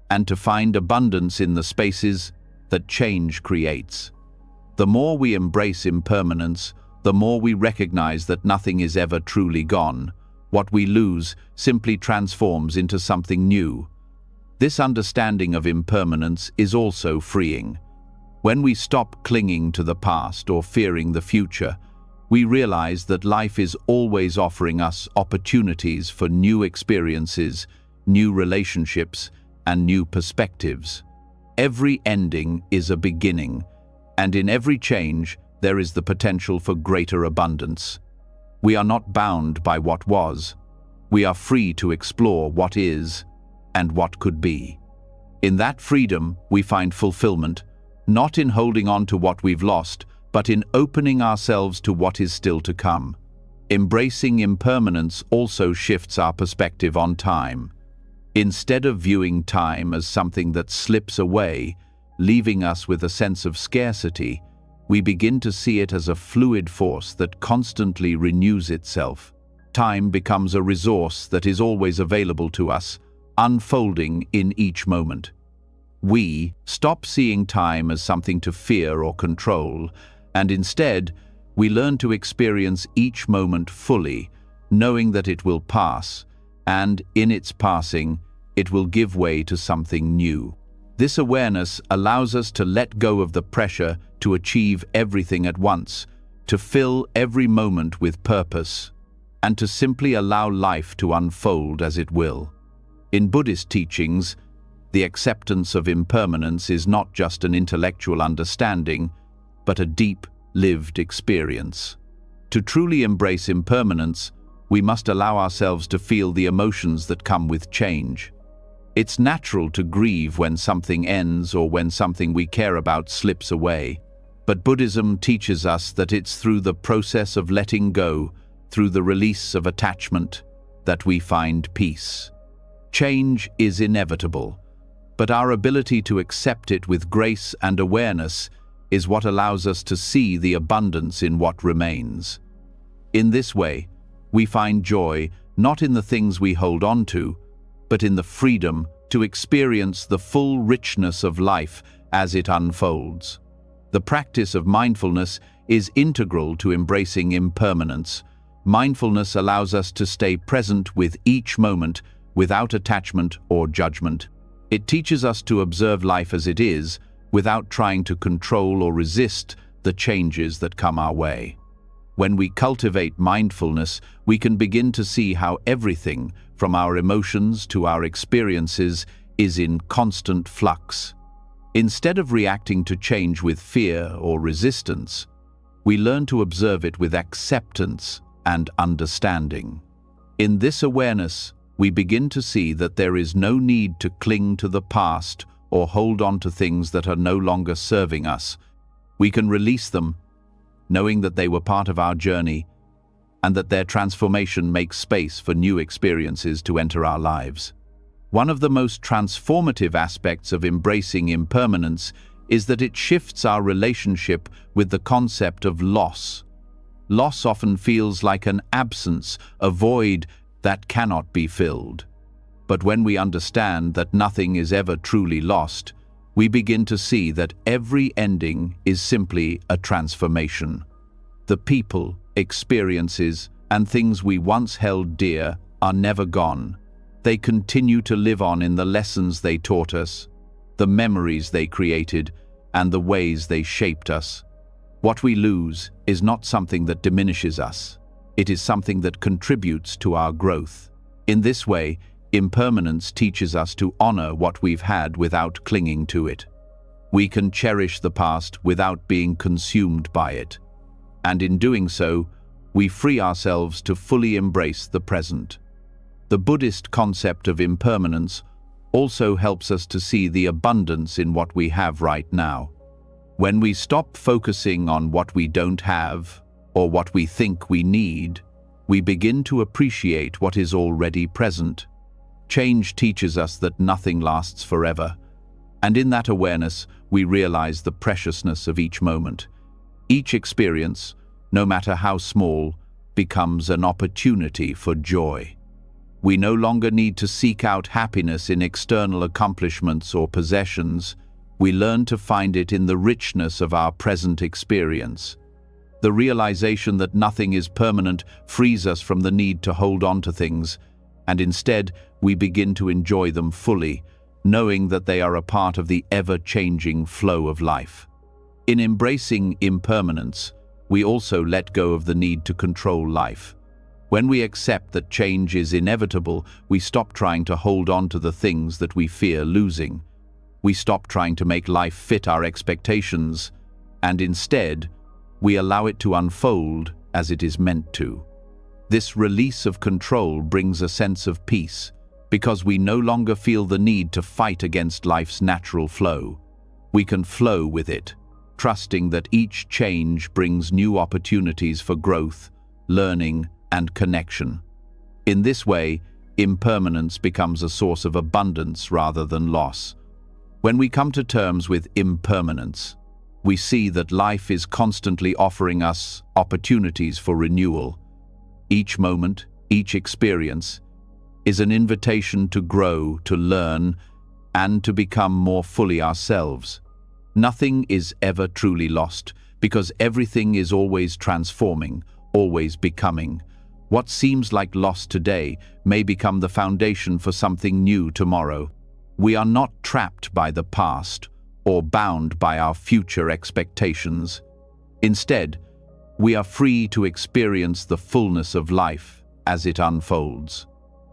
S1: and to find abundance in the spaces that change creates. The more we embrace impermanence, the more we recognize that nothing is ever truly gone. What we lose simply transforms into something new. This understanding of impermanence is also freeing. When we stop clinging to the past or fearing the future, we realize that life is always offering us opportunities for new experiences, new relationships, and new perspectives. Every ending is a beginning, and in every change, there is the potential for greater abundance. We are not bound by what was. We are free to explore what is and what could be. In that freedom, we find fulfillment, not in holding on to what we've lost, but in opening ourselves to what is still to come. Embracing impermanence also shifts our perspective on time. Instead of viewing time as something that slips away, leaving us with a sense of scarcity, we begin to see it as a fluid force that constantly renews itself. Time becomes a resource that is always available to us, unfolding in each moment. We stop seeing time as something to fear or control, and instead, we learn to experience each moment fully, knowing that it will pass, and in its passing, it will give way to something new. This awareness allows us to let go of the pressure to achieve everything at once, to fill every moment with purpose, and to simply allow life to unfold as it will. In Buddhist teachings, the acceptance of impermanence is not just an intellectual understanding, but a deep, lived experience. To truly embrace impermanence, we must allow ourselves to feel the emotions that come with change. It's natural to grieve when something ends or when something we care about slips away. But Buddhism teaches us that it's through the process of letting go, through the release of attachment, that we find peace. Change is inevitable, but our ability to accept it with grace and awareness is what allows us to see the abundance in what remains. In this way, we find joy not in the things we hold on to, but in the freedom to experience the full richness of life as it unfolds. The practice of mindfulness is integral to embracing impermanence. Mindfulness allows us to stay present with each moment without attachment or judgment. It teaches us to observe life as it is, without trying to control or resist the changes that come our way. When we cultivate mindfulness, we can begin to see how everything, from our emotions to our experiences, is in constant flux. Instead of reacting to change with fear or resistance, we learn to observe it with acceptance and understanding. In this awareness, we begin to see that there is no need to cling to the past or hold on to things that are no longer serving us. We can release them, knowing that they were part of our journey, and that their transformation makes space for new experiences to enter our lives. One of the most transformative aspects of embracing impermanence is that it shifts our relationship with the concept of loss. Loss often feels like an absence, a void that cannot be filled. But when we understand that nothing is ever truly lost, we begin to see that every ending is simply a transformation. The people, experiences, and things we once held dear are never gone. They continue to live on in the lessons they taught us, the memories they created, and the ways they shaped us. What we lose is not something that diminishes us. It is something that contributes to our growth. In this way, impermanence teaches us to honor what we've had without clinging to it. We can cherish the past without being consumed by it. And in doing so, we free ourselves to fully embrace the present. The Buddhist concept of impermanence also helps us to see the abundance in what we have right now. When we stop focusing on what we don't have or what we think we need, we begin to appreciate what is already present. Change teaches us that nothing lasts forever, and in that awareness, we realize the preciousness of each moment. Each experience, no matter how small, becomes an opportunity for joy. We no longer need to seek out happiness in external accomplishments or possessions. We learn to find it in the richness of our present experience. The realization that nothing is permanent frees us from the need to hold on to things, and instead we begin to enjoy them fully, knowing that they are a part of the ever-changing flow of life. In embracing impermanence, we also let go of the need to control life. When we accept that change is inevitable, we stop trying to hold on to the things that we fear losing. We stop trying to make life fit our expectations, and instead, we allow it to unfold as it is meant to. This release of control brings a sense of peace, because we no longer feel the need to fight against life's natural flow. We can flow with it, trusting that each change brings new opportunities for growth, learning, and connection. In this way, impermanence becomes a source of abundance rather than loss. When we come to terms with impermanence, we see that life is constantly offering us opportunities for renewal. Each moment, each experience, is an invitation to grow, to learn, and to become more fully ourselves. Nothing is ever truly lost, because everything is always transforming, always becoming. What seems like loss today may become the foundation for something new tomorrow. We are not trapped by the past or bound by our future expectations. Instead, we are free to experience the fullness of life as it unfolds.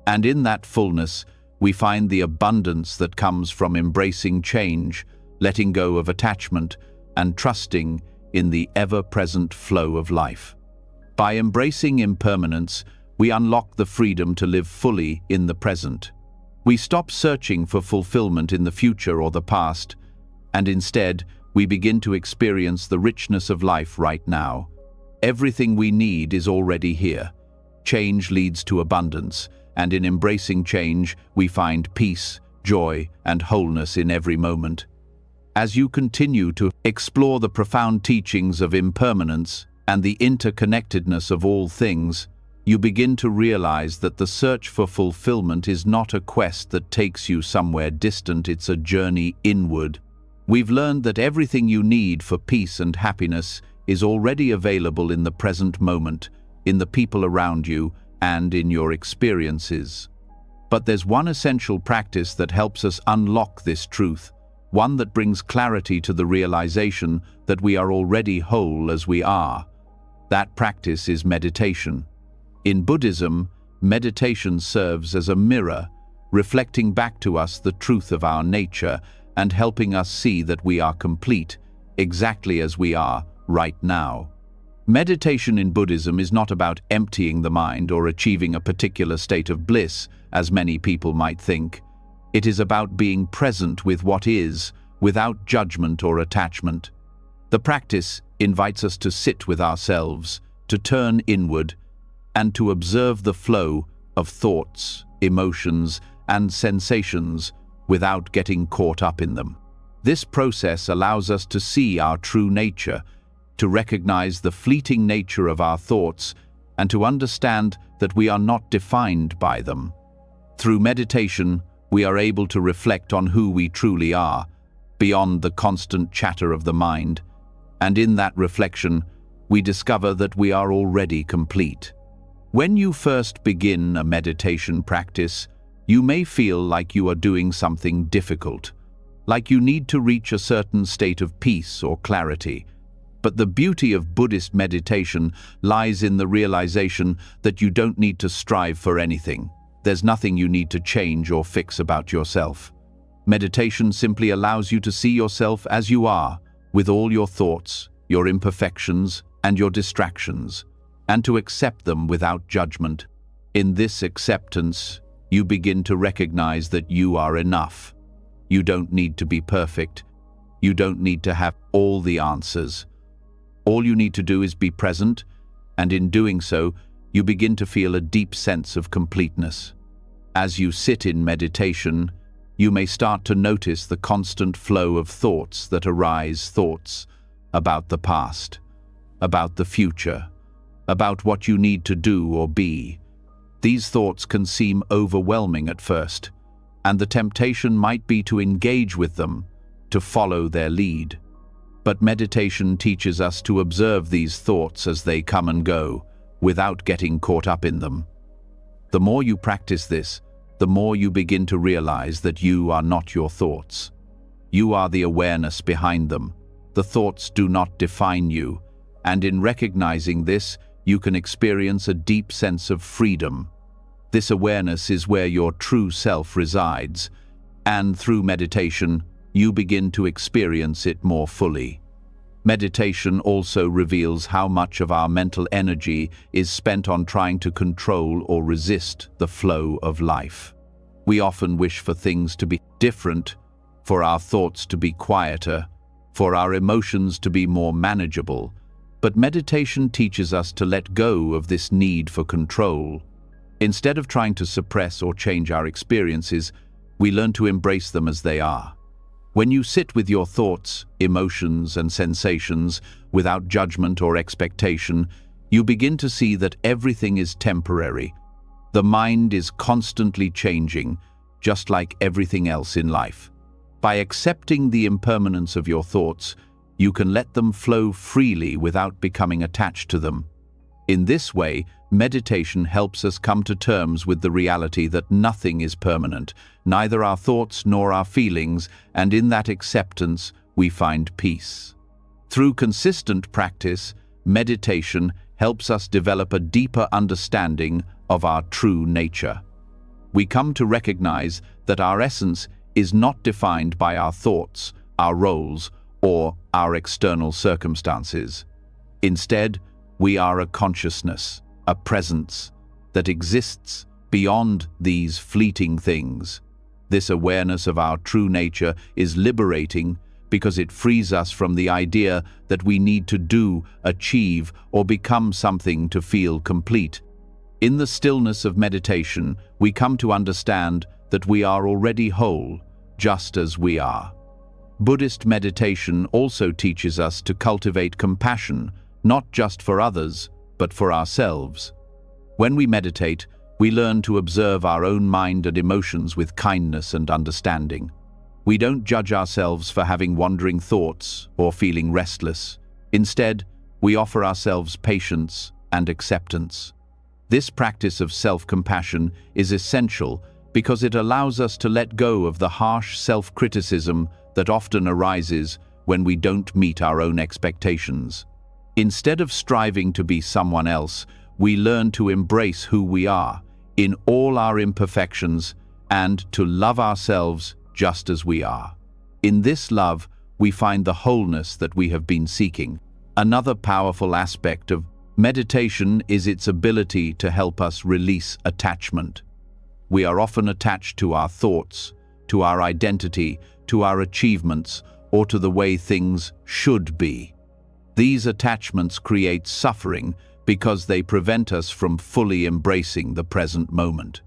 S1: And in that fullness, we find the abundance that comes from embracing change, letting go of attachment, and trusting in the ever-present flow of life. By embracing impermanence, we unlock the freedom to live fully in the present. We stop searching for fulfillment in the future or the past, and instead, we begin to experience the richness of life right now. Everything we need is already here. Change leads to abundance, and in embracing change, we find peace, joy, and wholeness in every moment. As you continue to explore the profound teachings of impermanence and the interconnectedness of all things, you begin to realize that the search for fulfillment is not a quest that takes you somewhere distant, it's a journey inward. We've learned that everything you need for peace and happiness is already available in the present moment, in the people around you, and in your experiences. But there's one essential practice that helps us unlock this truth, one that brings clarity to the realization that we are already whole as we are. That practice is meditation. In Buddhism, meditation serves as a mirror, reflecting back to us the truth of our nature and helping us see that we are complete, exactly as we are right now. Meditation in Buddhism is not about emptying the mind or achieving a particular state of bliss, as many people might think. It is about being present with what is, without judgment or attachment. The practice invites us to sit with ourselves, to turn inward, and to observe the flow of thoughts, emotions, and sensations without getting caught up in them. This process allows us to see our true nature, to recognize the fleeting nature of our thoughts, and to understand that we are not defined by them. Through meditation, we are able to reflect on who we truly are, beyond the constant chatter of the mind, and in that reflection, we discover that we are already complete. When you first begin a meditation practice, you may feel like you are doing something difficult, like you need to reach a certain state of peace or clarity. But the beauty of Buddhist meditation lies in the realization that you don't need to strive for anything. There's nothing you need to change or fix about yourself. Meditation simply allows you to see yourself as you are, with all your thoughts, your imperfections, and your distractions, and to accept them without judgment. In this acceptance, you begin to recognize that you are enough. You don't need to be perfect. You don't need to have all the answers. All you need to do is be present, and in doing so, you begin to feel a deep sense of completeness. As you sit in meditation, you may start to notice the constant flow of thoughts that arise, thoughts about the past, about the future, about what you need to do or be. These thoughts can seem overwhelming at first, and the temptation might be to engage with them, to follow their lead. But meditation teaches us to observe these thoughts as they come and go, without getting caught up in them. The more you practice this, the more you begin to realize that you are not your thoughts. You are the awareness behind them. The thoughts do not define you, and in recognizing this, you can experience a deep sense of freedom. This awareness is where your true self resides, and through meditation, you begin to experience it more fully. Meditation also reveals how much of our mental energy is spent on trying to control or resist the flow of life. We often wish for things to be different, for our thoughts to be quieter, for our emotions to be more manageable. But meditation teaches us to let go of this need for control. Instead of trying to suppress or change our experiences, we learn to embrace them as they are. When you sit with your thoughts, emotions, and sensations without judgment or expectation, you begin to see that everything is temporary. The mind is constantly changing, just like everything else in life. By accepting the impermanence of your thoughts, you can let them flow freely without becoming attached to them. In this way, meditation helps us come to terms with the reality that nothing is permanent, neither our thoughts nor our feelings, and in that acceptance, we find peace. Through consistent practice, meditation helps us develop a deeper understanding of our true nature. We come to recognize that our essence is not defined by our thoughts, our roles, or our external circumstances. Instead, we are a consciousness, a presence that exists beyond these fleeting things. This awareness of our true nature is liberating because it frees us from the idea that we need to do, achieve, or become something to feel complete. In the stillness of meditation, we come to understand that we are already whole, just as we are. Buddhist meditation also teaches us to cultivate compassion, not just for others, but for ourselves. When we meditate, we learn to observe our own mind and emotions with kindness and understanding. We don't judge ourselves for having wandering thoughts or feeling restless. Instead, we offer ourselves patience and acceptance. This practice of self-compassion is essential because it allows us to let go of the harsh self-criticism that often arises when we don't meet our own expectations. Instead of striving to be someone else, we learn to embrace who we are, in all our imperfections, and to love ourselves just as we are. In this love, we find the wholeness that we have been seeking. Another powerful aspect of meditation is its ability to help us release attachment. We are often attached to our thoughts, to our identity, to our achievements, or to the way things should be. These attachments create suffering because they prevent us from fully embracing the present moment.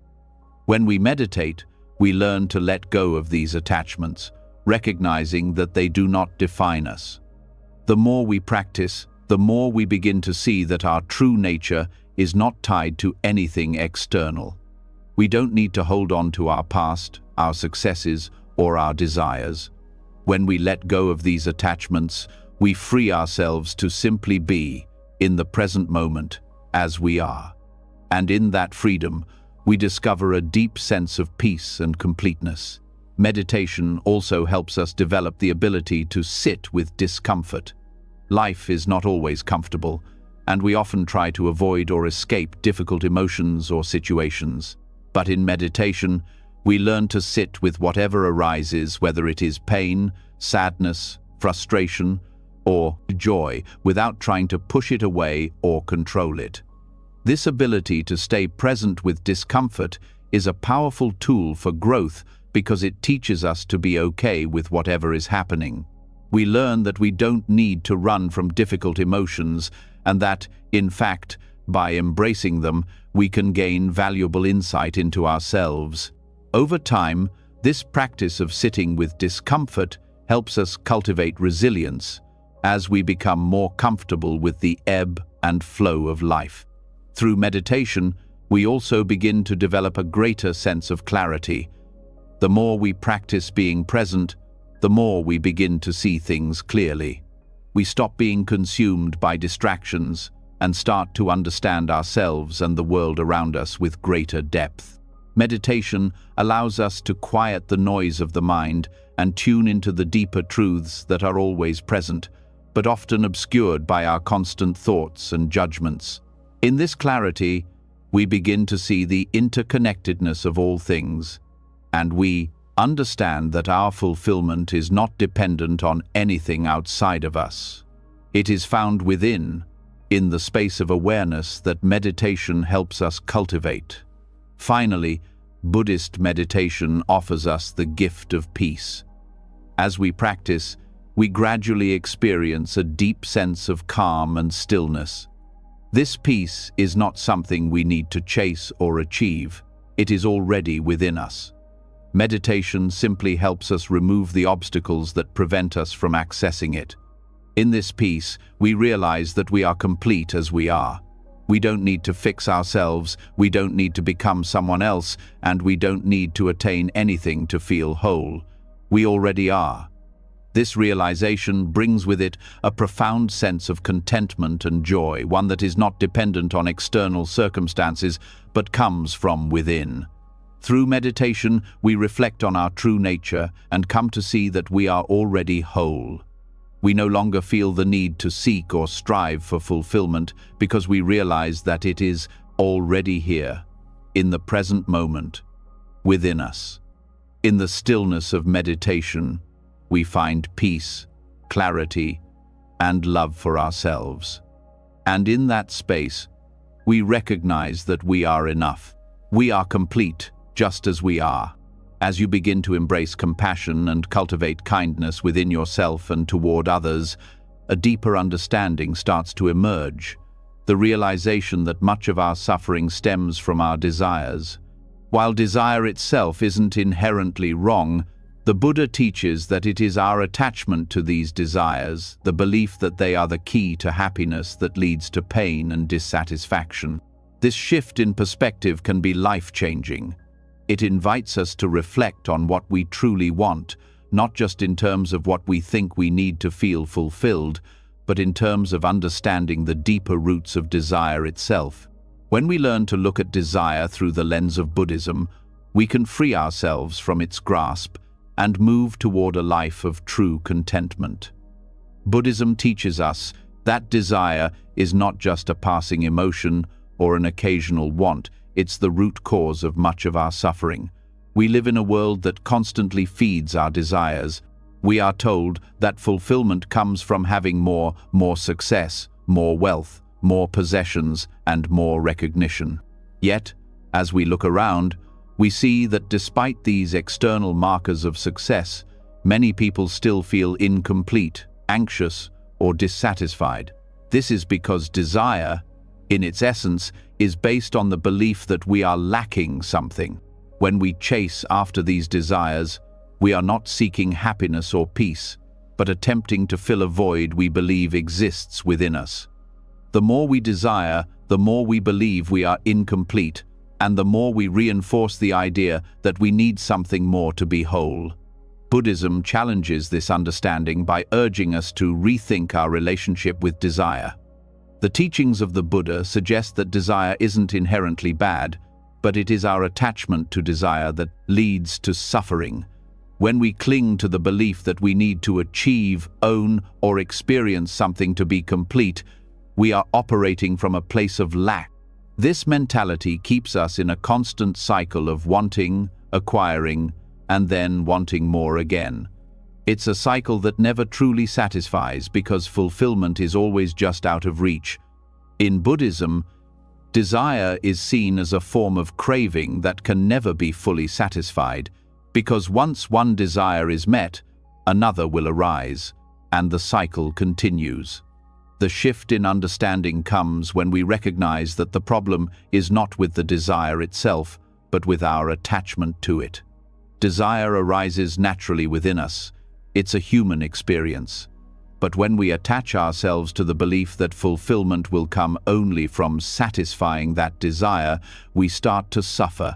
S1: When we meditate, we learn to let go of these attachments, recognizing that they do not define us. The more we practice, the more we begin to see that our true nature is not tied to anything external. We don't need to hold on to our past, our successes, or our desires. When we let go of these attachments, we free ourselves to simply be in the present moment as we are. And in that freedom, we discover a deep sense of peace and completeness. Meditation also helps us develop the ability to sit with discomfort. Life is not always comfortable, and we often try to avoid or escape difficult emotions or situations. But in meditation, we learn to sit with whatever arises, whether it is pain, sadness, frustration, or joy, without trying to push it away or control it. This ability to stay present with discomfort is a powerful tool for growth because it teaches us to be okay with whatever is happening. We learn that we don't need to run from difficult emotions and that, in fact, by embracing them, we can gain valuable insight into ourselves. Over time, this practice of sitting with discomfort helps us cultivate resilience as we become more comfortable with the ebb and flow of life. Through meditation, we also begin to develop a greater sense of clarity. The more we practice being present, the more we begin to see things clearly. We stop being consumed by distractions and start to understand ourselves and the world around us with greater depth. Meditation allows us to quiet the noise of the mind and tune into the deeper truths that are always present, but often obscured by our constant thoughts and judgments. In this clarity, we begin to see the interconnectedness of all things, and we understand that our fulfillment is not dependent on anything outside of us. It is found within, in the space of awareness that meditation helps us cultivate. Finally, Buddhist meditation offers us the gift of peace. As we practice, we gradually experience a deep sense of calm and stillness. This peace is not something we need to chase or achieve. It is already within us. Meditation simply helps us remove the obstacles that prevent us from accessing it. In this peace, we realize that we are complete as we are. We don't need to fix ourselves, we don't need to become someone else, and we don't need to attain anything to feel whole. We already are. This realization brings with it a profound sense of contentment and joy, one that is not dependent on external circumstances, but comes from within. Through meditation, we reflect on our true nature and come to see that we are already whole. We no longer feel the need to seek or strive for fulfillment because we realize that it is already here, in the present moment, within us. In the stillness of meditation, we find peace, clarity, and love for ourselves. And in that space, we recognize that we are enough. We are complete, just as we are. As you begin to embrace compassion and cultivate kindness within yourself and toward others, a deeper understanding starts to emerge. The realization that much of our suffering stems from our desires. While desire itself isn't inherently wrong, the Buddha teaches that it is our attachment to these desires, the belief that they are the key to happiness, that leads to pain and dissatisfaction. This shift in perspective can be life-changing. It invites us to reflect on what we truly want, not just in terms of what we think we need to feel fulfilled, but in terms of understanding the deeper roots of desire itself. When we learn to look at desire through the lens of Buddhism, we can free ourselves from its grasp and move toward a life of true contentment. Buddhism teaches us that desire is not just a passing emotion or an occasional want, it's the root cause of much of our suffering. We live in a world that constantly feeds our desires. We are told that fulfillment comes from having more success, more wealth, more possessions, and more recognition. Yet, as we look around, we see that despite these external markers of success, many people still feel incomplete, anxious, or dissatisfied. This is because desire, in its essence, is based on the belief that we are lacking something. When we chase after these desires, we are not seeking happiness or peace, but attempting to fill a void we believe exists within us. The more we desire, the more we believe we are incomplete, and the more we reinforce the idea that we need something more to be whole. Buddhism challenges this understanding by urging us to rethink our relationship with desire. The teachings of the Buddha suggest that desire isn't inherently bad, but it is our attachment to desire that leads to suffering. When we cling to the belief that we need to achieve, own, or experience something to be complete, we are operating from a place of lack. This mentality keeps us in a constant cycle of wanting, acquiring, and then wanting more again. It's a cycle that never truly satisfies because fulfillment is always just out of reach. In Buddhism, desire is seen as a form of craving that can never be fully satisfied, because once one desire is met, another will arise, and the cycle continues. The shift in understanding comes when we recognize that the problem is not with the desire itself, but with our attachment to it. Desire arises naturally within us. It's a human experience. But when we attach ourselves to the belief that fulfillment will come only from satisfying that desire, we start to suffer.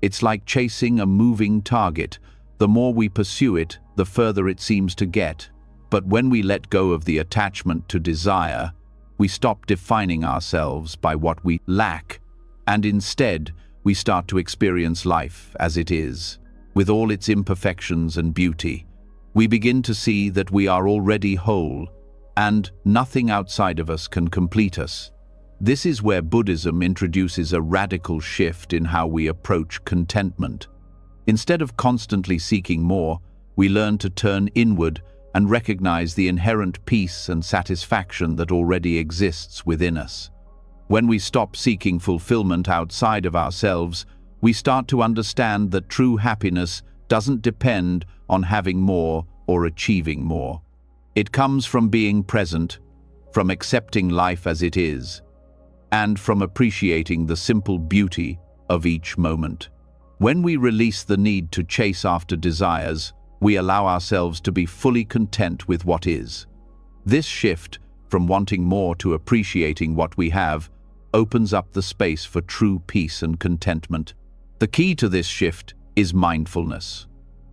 S1: It's like chasing a moving target. The more we pursue it, the further it seems to get. But when we let go of the attachment to desire, we stop defining ourselves by what we lack, and instead, we start to experience life as it is, with all its imperfections and beauty. We begin to see that we are already whole, and nothing outside of us can complete us. This is where Buddhism introduces a radical shift in how we approach contentment. Instead of constantly seeking more, we learn to turn inward and recognize the inherent peace and satisfaction that already exists within us. When we stop seeking fulfillment outside of ourselves, we start to understand that true happiness doesn't depend on having more or achieving more. It comes from being present, from accepting life as it is, and from appreciating the simple beauty of each moment. When we release the need to chase after desires, we allow ourselves to be fully content with what is. This shift, from wanting more to appreciating what we have, opens up the space for true peace and contentment. The key to this shift is mindfulness.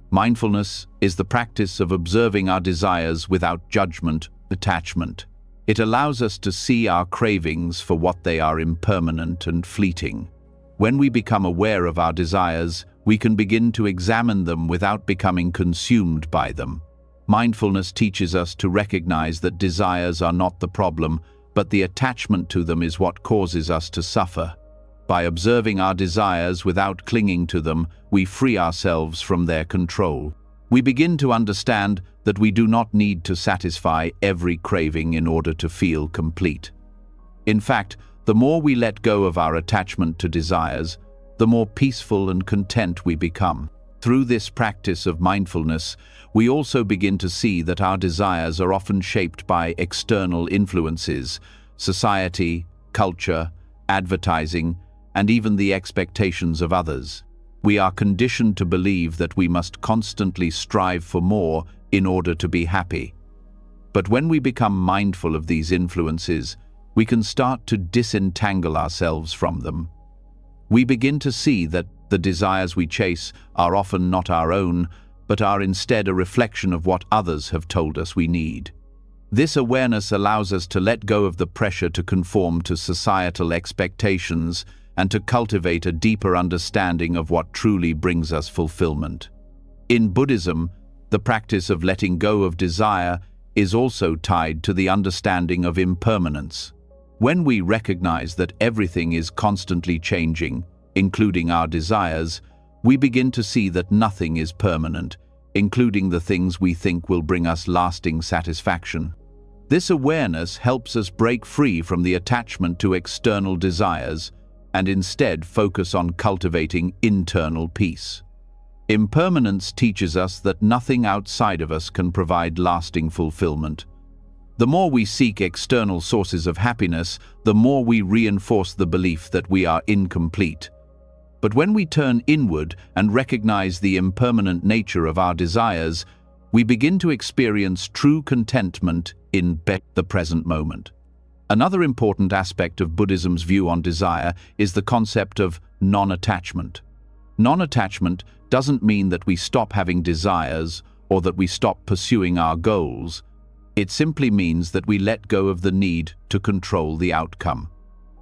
S1: Mindfulness is the practice of observing our desires without judgment, attachment. It allows us to see our cravings for what they are, impermanent and fleeting. When we become aware of our desires, we can begin to examine them without becoming consumed by them. Mindfulness teaches us to recognize that desires are not the problem, but the attachment to them is what causes us to suffer. By observing our desires without clinging to them, we free ourselves from their control. We begin to understand that we do not need to satisfy every craving in order to feel complete. In fact, the more we let go of our attachment to desires, the more peaceful and content we become. Through this practice of mindfulness, we also begin to see that our desires are often shaped by external influences, society, culture, advertising, and even the expectations of others. We are conditioned to believe that we must constantly strive for more in order to be happy. But when we become mindful of these influences, we can start to disentangle ourselves from them. We begin to see that the desires we chase are often not our own, but are instead a reflection of what others have told us we need. This awareness allows us to let go of the pressure to conform to societal expectations and to cultivate a deeper understanding of what truly brings us fulfillment. In Buddhism, the practice of letting go of desire is also tied to the understanding of impermanence. When we recognize that everything is constantly changing, including our desires, we begin to see that nothing is permanent, including the things we think will bring us lasting satisfaction. This awareness helps us break free from the attachment to external desires and instead focus on cultivating internal peace. Impermanence teaches us that nothing outside of us can provide lasting fulfillment. The more we seek external sources of happiness, the more we reinforce the belief that we are incomplete. But when we turn inward and recognize the impermanent nature of our desires, we begin to experience true contentment in the present moment. Another important aspect of Buddhism's view on desire is the concept of non-attachment. Non-attachment doesn't mean that we stop having desires or that we stop pursuing our goals. It simply means that we let go of the need to control the outcome.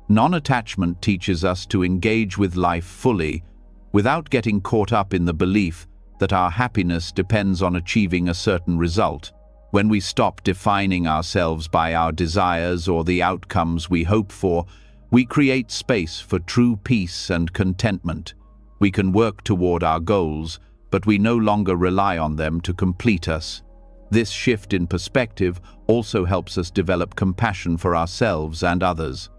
S1: Non-attachment teaches us to engage with life fully, without getting caught up in the belief that our happiness depends on achieving a certain result. When we stop defining ourselves by our desires or the outcomes we hope for, we create space for true peace and contentment. We can work toward our goals, but we no longer rely on them to complete us. This shift in perspective also helps us develop compassion for ourselves and others.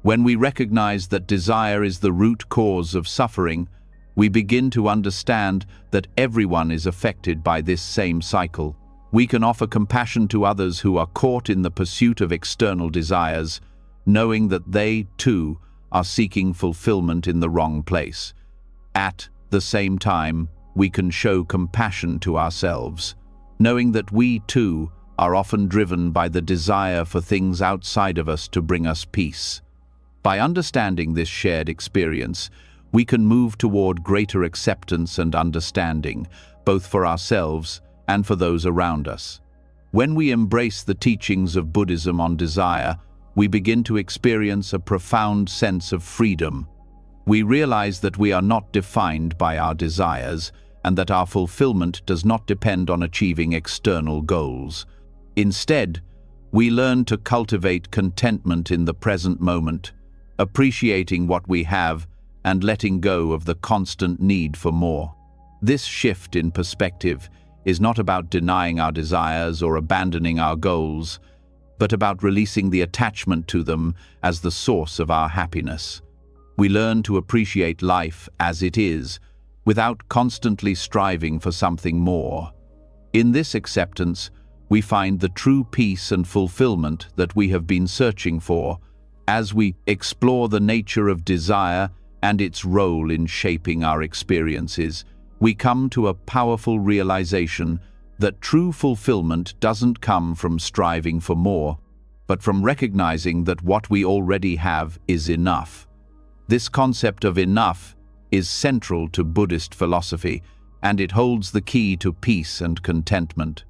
S1: When we recognize that desire is the root cause of suffering, we begin to understand that everyone is affected by this same cycle. We can offer compassion to others who are caught in the pursuit of external desires, knowing that they, too, are seeking fulfillment in the wrong place. At the same time, we can show compassion to ourselves, knowing that we, too, are often driven by the desire for things outside of us to bring us peace. By understanding this shared experience, we can move toward greater acceptance and understanding, both for ourselves and for those around us. When we embrace the teachings of Buddhism on desire, we begin to experience a profound sense of freedom. We realize that we are not defined by our desires, and that our fulfillment does not depend on achieving external goals. Instead, we learn to cultivate contentment in the present moment, appreciating what we have and letting go of the constant need for more. This shift in perspective is not about denying our desires or abandoning our goals, but about releasing the attachment to them as the source of our happiness. We learn to appreciate life as it is, without constantly striving for something more. In this acceptance, we find the true peace and fulfillment that we have been searching for. As we explore the nature of desire and its role in shaping our experiences, we come to a powerful realization that true fulfillment doesn't come from striving for more, but from recognizing that what we already have is enough. This concept of enough is central to Buddhist philosophy, and it holds the key to peace and contentment.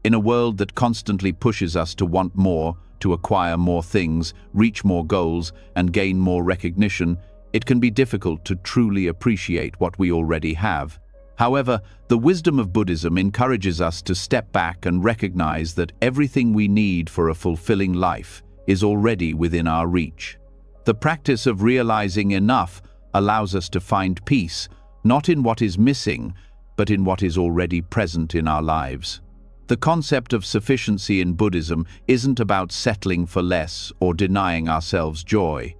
S1: In a world that constantly pushes us to want more, to acquire more things, reach more goals, and gain more recognition, it can be difficult to truly appreciate what we already have. However, the wisdom of Buddhism encourages us to step back and recognize that everything we need for a fulfilling life is already within our reach. The practice of realizing enough allows us to find peace, not in what is missing, but in what is already present in our lives. The concept of sufficiency in Buddhism isn't about settling for less or denying ourselves joy.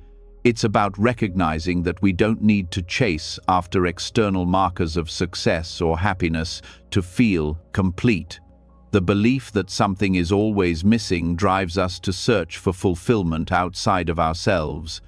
S1: It's about recognizing that we don't need to chase after external markers of success or happiness to feel complete. The belief that something is always missing drives us to search for fulfillment outside of ourselves.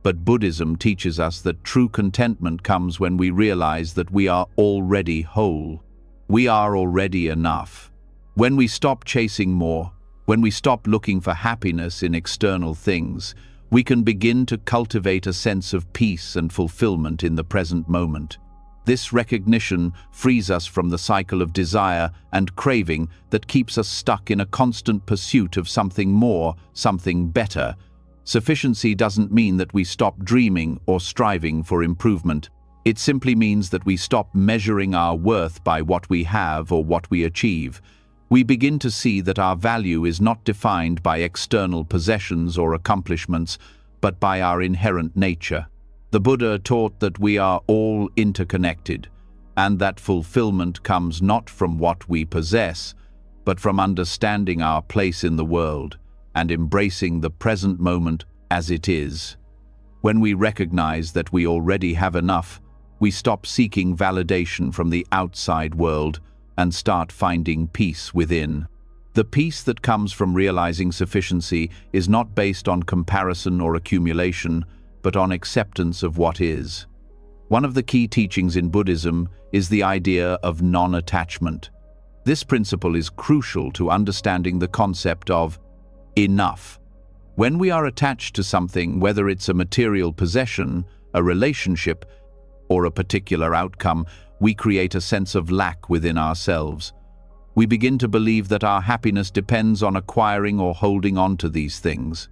S1: But Buddhism teaches us that true contentment comes when we realize that we are already whole. We are already enough. When we stop chasing more, when we stop looking for happiness in external things, we can begin to cultivate a sense of peace and fulfillment in the present moment. This recognition frees us from the cycle of desire and craving that keeps us stuck in a constant pursuit of something more, something better. Sufficiency doesn't mean that we stop dreaming or striving for improvement. It simply means that we stop measuring our worth by what we have or what we achieve. We begin to see that our value is not defined by external possessions or accomplishments, but by our inherent nature. The Buddha taught that we are all interconnected, and that fulfillment comes not from what we possess, but from understanding our place in the world and embracing the present moment as it is. When we recognize that we already have enough, we stop seeking validation from the outside world and start finding peace within. The peace that comes from realizing sufficiency is not based on comparison or accumulation, but on acceptance of what is. One of the key teachings in Buddhism is the idea of non-attachment. This principle is crucial to understanding the concept of enough. When we are attached to something, whether it's a material possession, a relationship, or a particular outcome, we create a sense of lack within ourselves. We begin to believe that our happiness depends on acquiring or holding on to these things.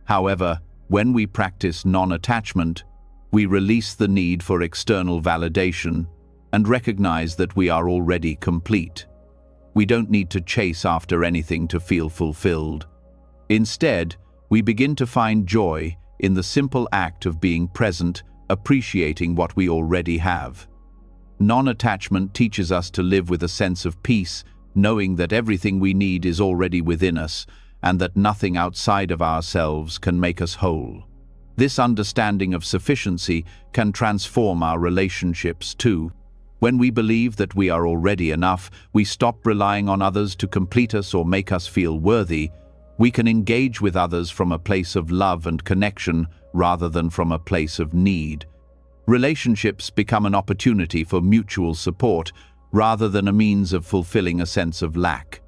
S1: However, when we practice non-attachment, we release the need for external validation and recognize that we are already complete. We don't need to chase after anything to feel fulfilled. Instead, we begin to find joy in the simple act of being present, appreciating what we already have. Non-attachment teaches us to live with a sense of peace, knowing that everything we need is already within us and that nothing outside of ourselves can make us whole. This understanding of sufficiency can transform our relationships too. When we believe that we are already enough, we stop relying on others to complete us or make us feel worthy. We can engage with others from a place of love and connection rather than from a place of need. Relationships become an opportunity for mutual support rather than a means of fulfilling a sense of lack.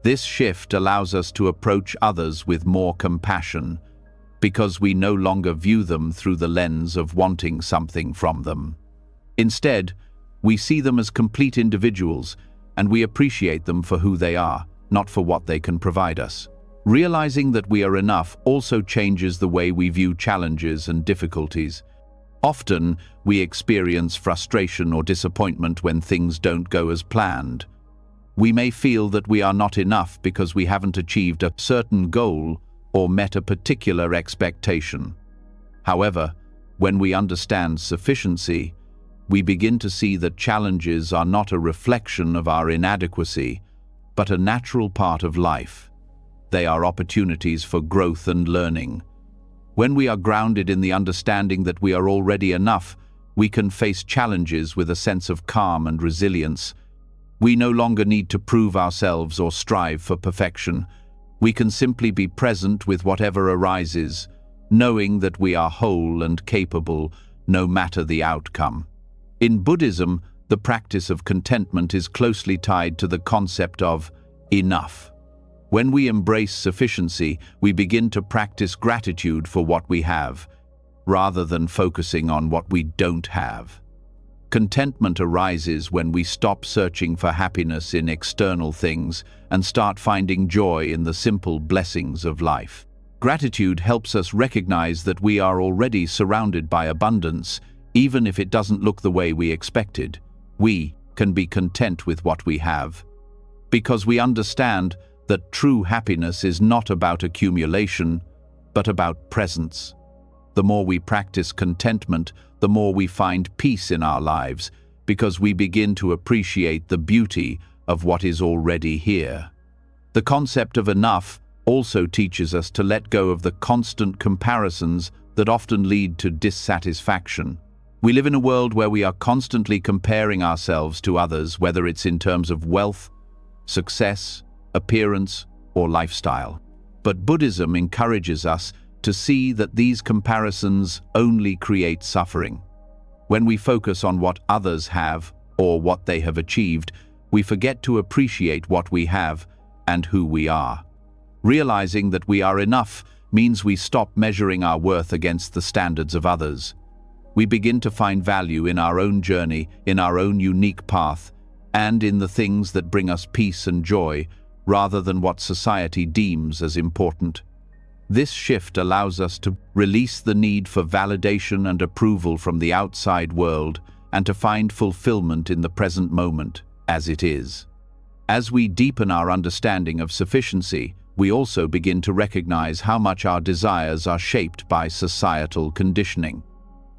S1: This shift allows us to approach others with more compassion because we no longer view them through the lens of wanting something from them. Instead, we see them as complete individuals and we appreciate them for who they are, not for what they can provide us. Realizing that we are enough also changes the way we view challenges and difficulties. Often, we experience frustration or disappointment when things don't go as planned. We may feel that we are not enough because we haven't achieved a certain goal or met a particular expectation. However, when we understand sufficiency, we begin to see that challenges are not a reflection of our inadequacy, but a natural part of life. They are opportunities for growth and learning. When we are grounded in the understanding that we are already enough, we can face challenges with a sense of calm and resilience. We no longer need to prove ourselves or strive for perfection. We can simply be present with whatever arises, knowing that we are whole and capable, no matter the outcome. In Buddhism, the practice of contentment is closely tied to the concept of enough. When we embrace sufficiency, we begin to practice gratitude for what we have, rather than focusing on what we don't have. Contentment arises when we stop searching for happiness in external things and start finding joy in the simple blessings of life. Gratitude helps us recognize that we are already surrounded by abundance, even if it doesn't look the way we expected. We can be content with what we have, because we understand that true happiness is not about accumulation, but about presence. The more we practice contentment, the more we find peace in our lives, because we begin to appreciate the beauty of what is already here. The concept of enough also teaches us to let go of the constant comparisons that often lead to dissatisfaction. We live in a world where we are constantly comparing ourselves to others, whether it's in terms of wealth, success, appearance, or lifestyle. But Buddhism encourages us to see that these comparisons only create suffering. When we focus on what others have or what they have achieved, we forget to appreciate what we have and who we are. Realizing that we are enough means we stop measuring our worth against the standards of others. We begin to find value in our own journey, in our own unique path, and in the things that bring us peace and joy, rather than what society deems as important. This shift allows us to release the need for validation and approval from the outside world and to find fulfillment in the present moment, as it is. As we deepen our understanding of sufficiency, we also begin to recognize how much our desires are shaped by societal conditioning.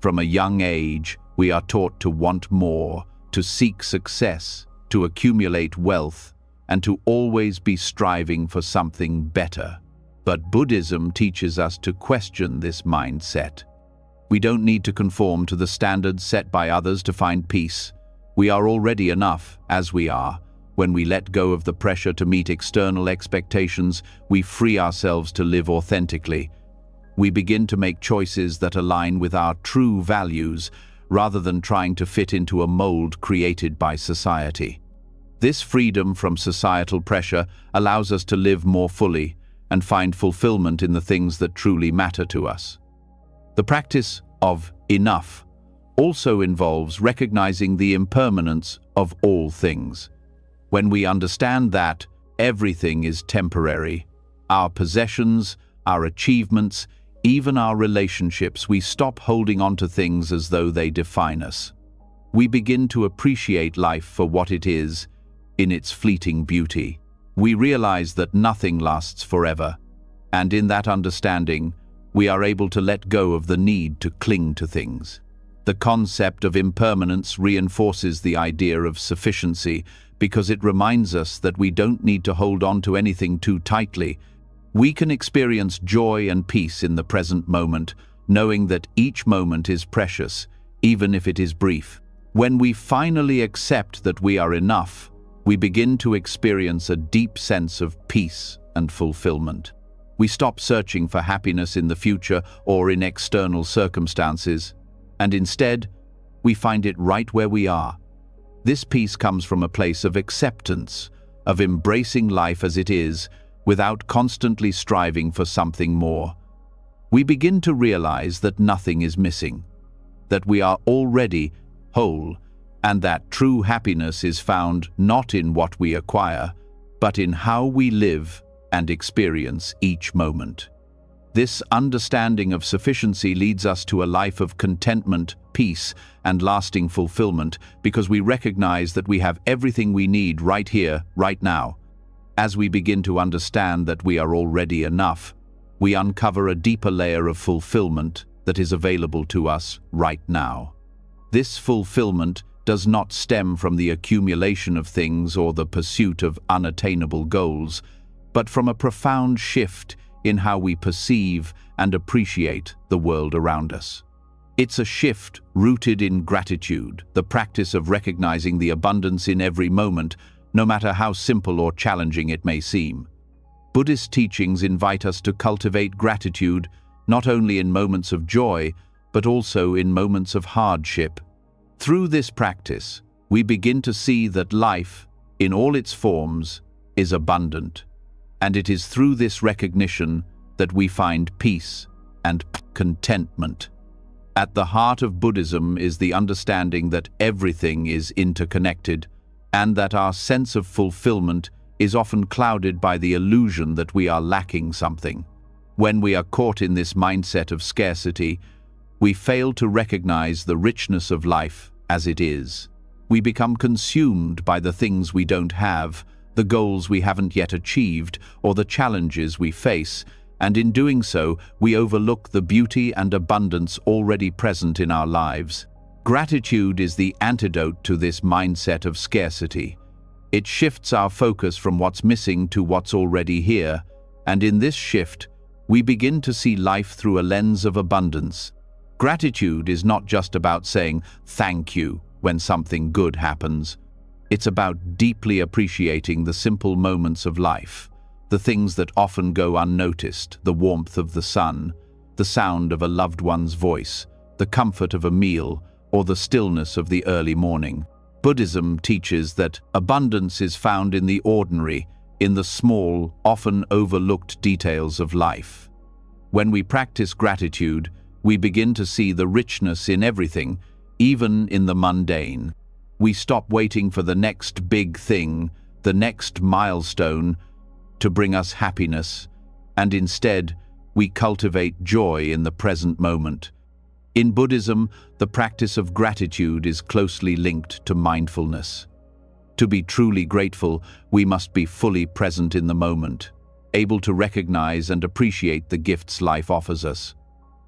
S1: From a young age, we are taught to want more, to seek success, to accumulate wealth, and to always be striving for something better. But Buddhism teaches us to question this mindset. We don't need to conform to the standards set by others to find peace. We are already enough, as we are. When we let go of the pressure to meet external expectations, we free ourselves to live authentically. We begin to make choices that align with our true values, rather than trying to fit into a mold created by society. This freedom from societal pressure allows us to live more fully and find fulfillment in the things that truly matter to us. The practice of enough also involves recognizing the impermanence of all things. When we understand that everything is temporary, our possessions, our achievements, even our relationships, we stop holding on to things as though they define us. We begin to appreciate life for what it is, in its fleeting beauty. We realize that nothing lasts forever, and in that understanding, we are able to let go of the need to cling to things. The concept of impermanence reinforces the idea of sufficiency because it reminds us that we don't need to hold on to anything too tightly. We can experience joy and peace in the present moment, knowing that each moment is precious, even if it is brief. When we finally accept that we are enough, we begin to experience a deep sense of peace and fulfillment. We stop searching for happiness in the future or in external circumstances, and instead, we find it right where we are. This peace comes from a place of acceptance, of embracing life as it is, without constantly striving for something more. We begin to realize that nothing is missing, that we are already whole, and that true happiness is found not in what we acquire, but in how we live and experience each moment. This understanding of sufficiency leads us to a life of contentment, peace, and lasting fulfillment because we recognize that we have everything we need right here, right now. As we begin to understand that we are already enough, we uncover a deeper layer of fulfillment that is available to us right now. This fulfillment does not stem from the accumulation of things or the pursuit of unattainable goals, but from a profound shift in how we perceive and appreciate the world around us. It's a shift rooted in gratitude, the practice of recognizing the abundance in every moment, no matter how simple or challenging it may seem. Buddhist teachings invite us to cultivate gratitude not only in moments of joy, but also in moments of hardship. Through this practice, we begin to see that life, in all its forms, is abundant. And it is through this recognition that we find peace and contentment. At the heart of Buddhism is the understanding that everything is interconnected, and that our sense of fulfillment is often clouded by the illusion that we are lacking something. When we are caught in this mindset of scarcity, we fail to recognize the richness of life as it is. We become consumed by the things we don't have, the goals we haven't yet achieved, or the challenges we face, and in doing so, we overlook the beauty and abundance already present in our lives. Gratitude is the antidote to this mindset of scarcity. It shifts our focus from what's missing to what's already here, and in this shift, we begin to see life through a lens of abundance. Gratitude is not just about saying thank you when something good happens. It's about deeply appreciating the simple moments of life, the things that often go unnoticed, the warmth of the sun, the sound of a loved one's voice, the comfort of a meal, or the stillness of the early morning. Buddhism teaches that abundance is found in the ordinary, in the small, often overlooked details of life. When we practice gratitude, we begin to see the richness in everything, even in the mundane. We stop waiting for the next big thing, the next milestone, to bring us happiness, and instead, we cultivate joy in the present moment. In Buddhism, the practice of gratitude is closely linked to mindfulness. To be truly grateful, we must be fully present in the moment, able to recognize and appreciate the gifts life offers us.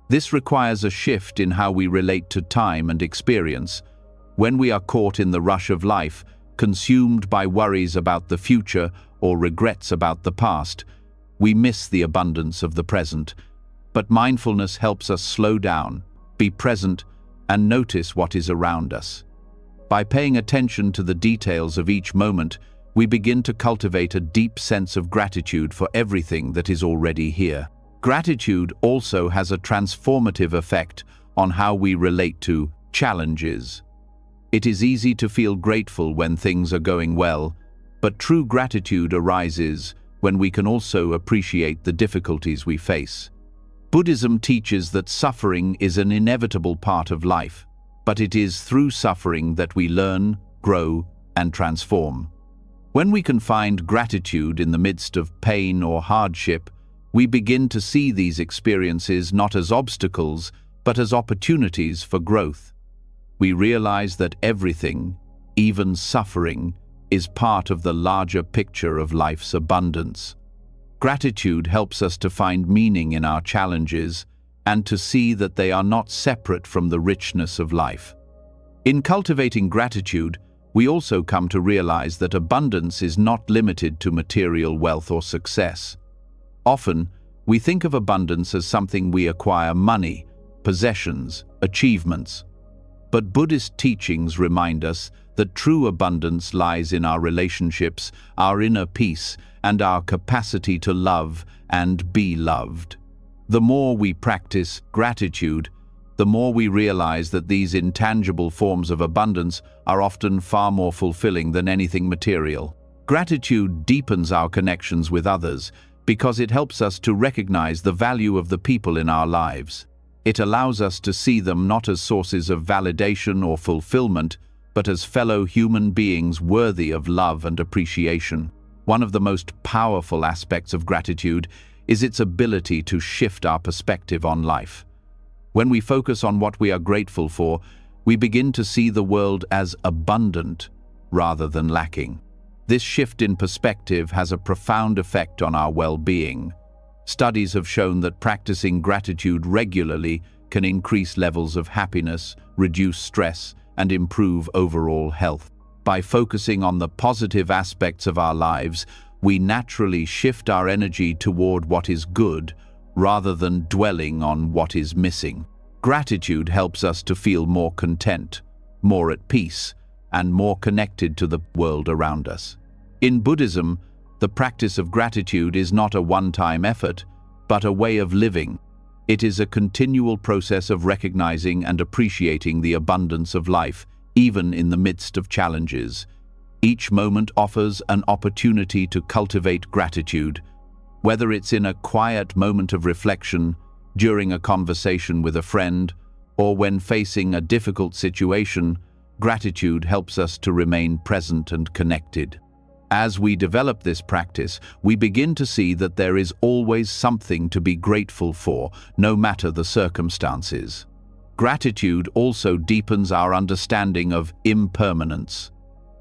S1: This requires a shift in how we relate to time and experience. When we are caught in the rush of life, consumed by worries about the future or regrets about the past, we miss the abundance of the present. But mindfulness helps us slow down, be present, and notice what is around us. By paying attention to the details of each moment, we begin to cultivate a deep sense of gratitude for everything that is already here. Gratitude also has a transformative effect on how we relate to challenges. It is easy to feel grateful when things are going well, but true gratitude arises when we can also appreciate the difficulties we face. Buddhism teaches that suffering is an inevitable part of life, but it is through suffering that we learn, grow, and transform. When we can find gratitude in the midst of pain or hardship, we begin to see these experiences not as obstacles, but as opportunities for growth. We realize that everything, even suffering, is part of the larger picture of life's abundance. Gratitude helps us to find meaning in our challenges and to see that they are not separate from the richness of life. In cultivating gratitude, we also come to realize that abundance is not limited to material wealth or success. Often, we think of abundance as something we acquire: money, possessions, achievements. But Buddhist teachings remind us that true abundance lies in our relationships, our inner peace, and our capacity to love and be loved. The more we practice gratitude, the more we realize that these intangible forms of abundance are often far more fulfilling than anything material. Gratitude deepens our connections with others because it helps us to recognize the value of the people in our lives. It allows us to see them not as sources of validation or fulfillment, but as fellow human beings worthy of love and appreciation. One of the most powerful aspects of gratitude is its ability to shift our perspective on life. When we focus on what we are grateful for, we begin to see the world as abundant rather than lacking. This shift in perspective has a profound effect on our well-being. Studies have shown that practicing gratitude regularly can increase levels of happiness, reduce stress, and improve overall health. By focusing on the positive aspects of our lives, we naturally shift our energy toward what is good rather than dwelling on what is missing. Gratitude helps us to feel more content, more at peace, and more connected to the world around us. In Buddhism, the practice of gratitude is not a one-time effort, but a way of living. It is a continual process of recognizing and appreciating the abundance of life, even in the midst of challenges. Each moment offers an opportunity to cultivate gratitude, whether it's in a quiet moment of reflection, during a conversation with a friend, or when facing a difficult situation. Gratitude helps us to remain present and connected. As we develop this practice, we begin to see that there is always something to be grateful for, no matter the circumstances. Gratitude also deepens our understanding of impermanence.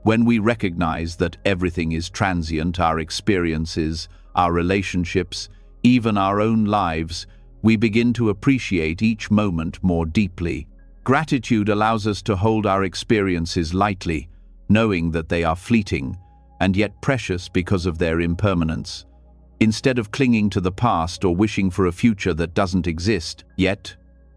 S1: When we recognize that everything is transient, our experiences, our relationships, even our own lives, we begin to appreciate each moment more deeply. Gratitude allows us to hold our experiences lightly, knowing that they are fleeting, and yet precious because of their impermanence. Instead of clinging to the past or wishing for a future that doesn't exist yet,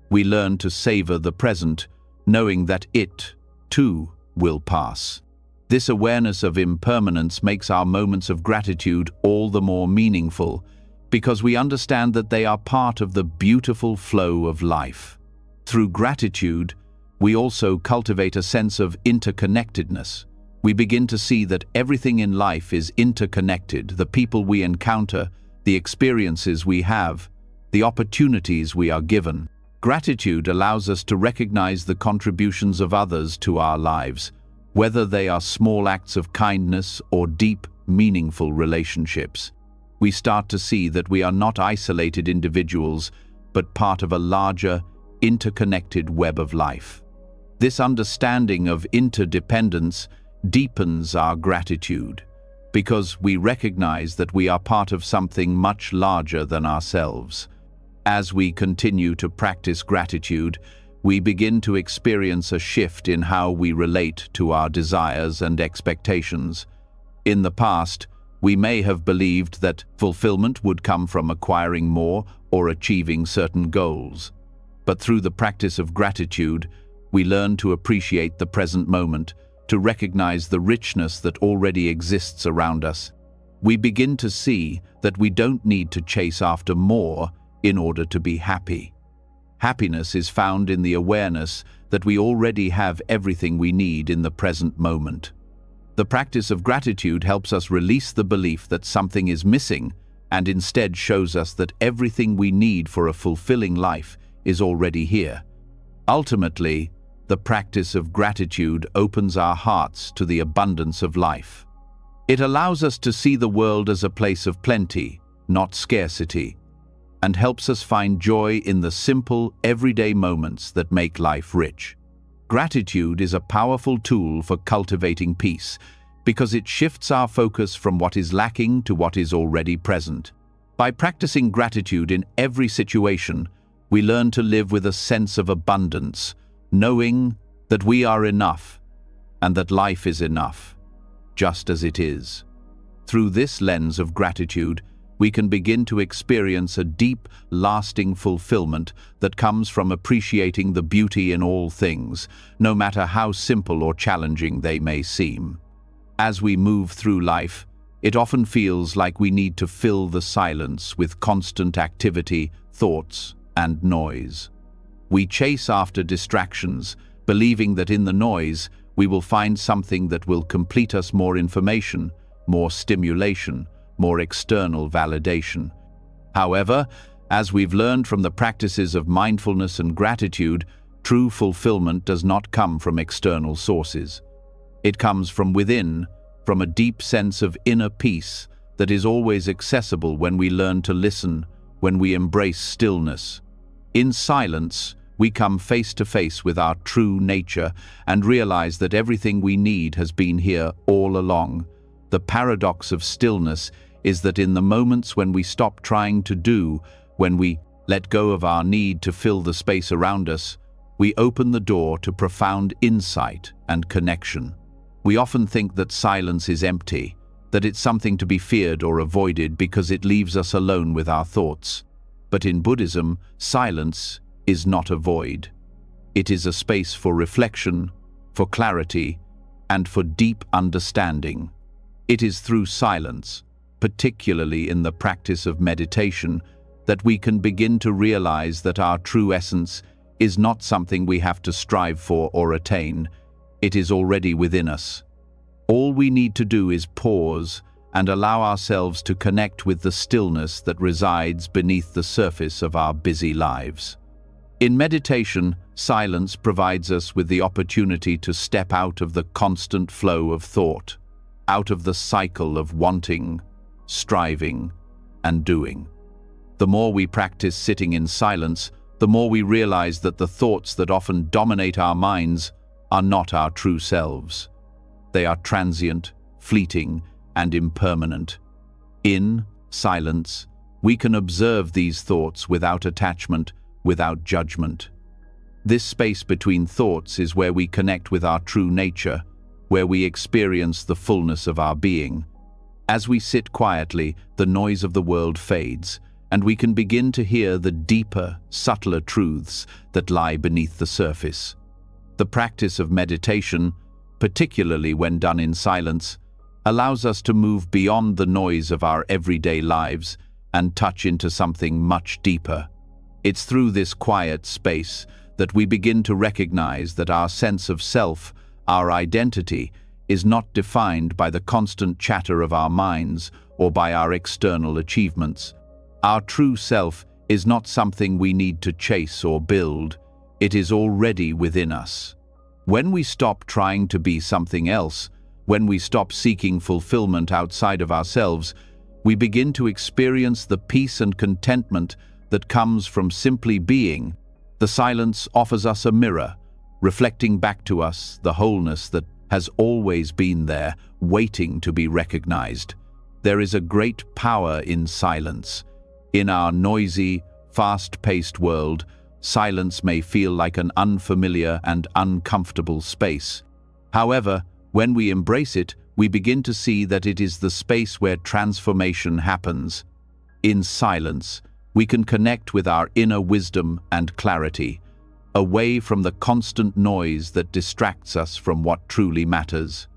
S1: we learn to savor the present, knowing that it, too, will pass. This awareness of impermanence makes our moments of gratitude all the more meaningful, because we understand that they are part of the beautiful flow of life. Through gratitude, we also cultivate a sense of interconnectedness. We begin to see that everything in life is interconnected: the people we encounter, the experiences we have, the opportunities we are given. Gratitude allows us to recognize the contributions of others to our lives, whether they are small acts of kindness or deep, meaningful relationships. We start to see that we are not isolated individuals, but part of a larger, interconnected web of life. This understanding of interdependence deepens our gratitude, because we recognize that we are part of something much larger than ourselves. As we continue to practice gratitude, we begin to experience a shift in how we relate to our desires and expectations. In the past, we may have believed that fulfillment would come from acquiring more or achieving certain goals. But through the practice of gratitude, we learn to appreciate the present moment, to recognize the richness that already exists around us, we begin to see that we don't need to chase after more in order to be happy. Happiness is found in the awareness that we already have everything we need in the present moment. The practice of gratitude helps us release the belief that something is missing and instead shows us that everything we need for a fulfilling life is already here. Ultimately, the practice of gratitude opens our hearts to the abundance of life. It allows us to see the world as a place of plenty, not scarcity, and helps us find joy in the simple, everyday moments that make life rich. Gratitude is a powerful tool for cultivating peace because it shifts our focus from what is lacking to what is already present. By practicing gratitude in every situation, we learn to live with a sense of abundance, knowing that we are enough and that life is enough, just as it is. Through this lens of gratitude, we can begin to experience a deep, lasting fulfillment that comes from appreciating the beauty in all things, no matter how simple or challenging they may seem. As we move through life, it often feels like we need to fill the silence with constant activity, thoughts, and noise. We chase after distractions, believing that in the noise, we will find something that will complete us: more information, more stimulation, more external validation. However, as we've learned from the practices of mindfulness and gratitude, true fulfillment does not come from external sources. It comes from within, from a deep sense of inner peace that is always accessible when we learn to listen, when we embrace stillness. In silence, we come face to face with our true nature and realize that everything we need has been here all along. The paradox of stillness is that in the moments when we stop trying to do, when we let go of our need to fill the space around us, we open the door to profound insight and connection. We often think that silence is empty, that it's something to be feared or avoided because it leaves us alone with our thoughts. But in Buddhism, silence is not a void. It is a space for reflection, for clarity, and for deep understanding. It is through silence, particularly in the practice of meditation, that we can begin to realize that our true essence is not something we have to strive for or attain. It is already within us. All we need to do is pause and allow ourselves to connect with the stillness that resides beneath the surface of our busy lives. In meditation, silence provides us with the opportunity to step out of the constant flow of thought, out of the cycle of wanting, striving, and doing. The more we practice sitting in silence, the more we realize that the thoughts that often dominate our minds are not our true selves. They are transient, fleeting, and impermanent. In silence, we can observe these thoughts without attachment, without judgment. This space between thoughts is where we connect with our true nature, where we experience the fullness of our being. As we sit quietly, the noise of the world fades, and we can begin to hear the deeper, subtler truths that lie beneath the surface. The practice of meditation, particularly when done in silence, allows us to move beyond the noise of our everyday lives and touch into something much deeper. It's through this quiet space that we begin to recognize that our sense of self, our identity, is not defined by the constant chatter of our minds or by our external achievements. Our true self is not something we need to chase or build. It is already within us. When we stop trying to be something else, when we stop seeking fulfillment outside of ourselves, we begin to experience the peace and contentment that comes from simply being. The silence offers us a mirror, reflecting back to us the wholeness that has always been there, waiting to be recognized. There is a great power in silence. In our noisy, fast-paced world, silence may feel like an unfamiliar and uncomfortable space. However, when we embrace it, we begin to see that it is the space where transformation happens. In silence, we can connect with our inner wisdom and clarity. away from the constant noise that distracts us from what truly matters.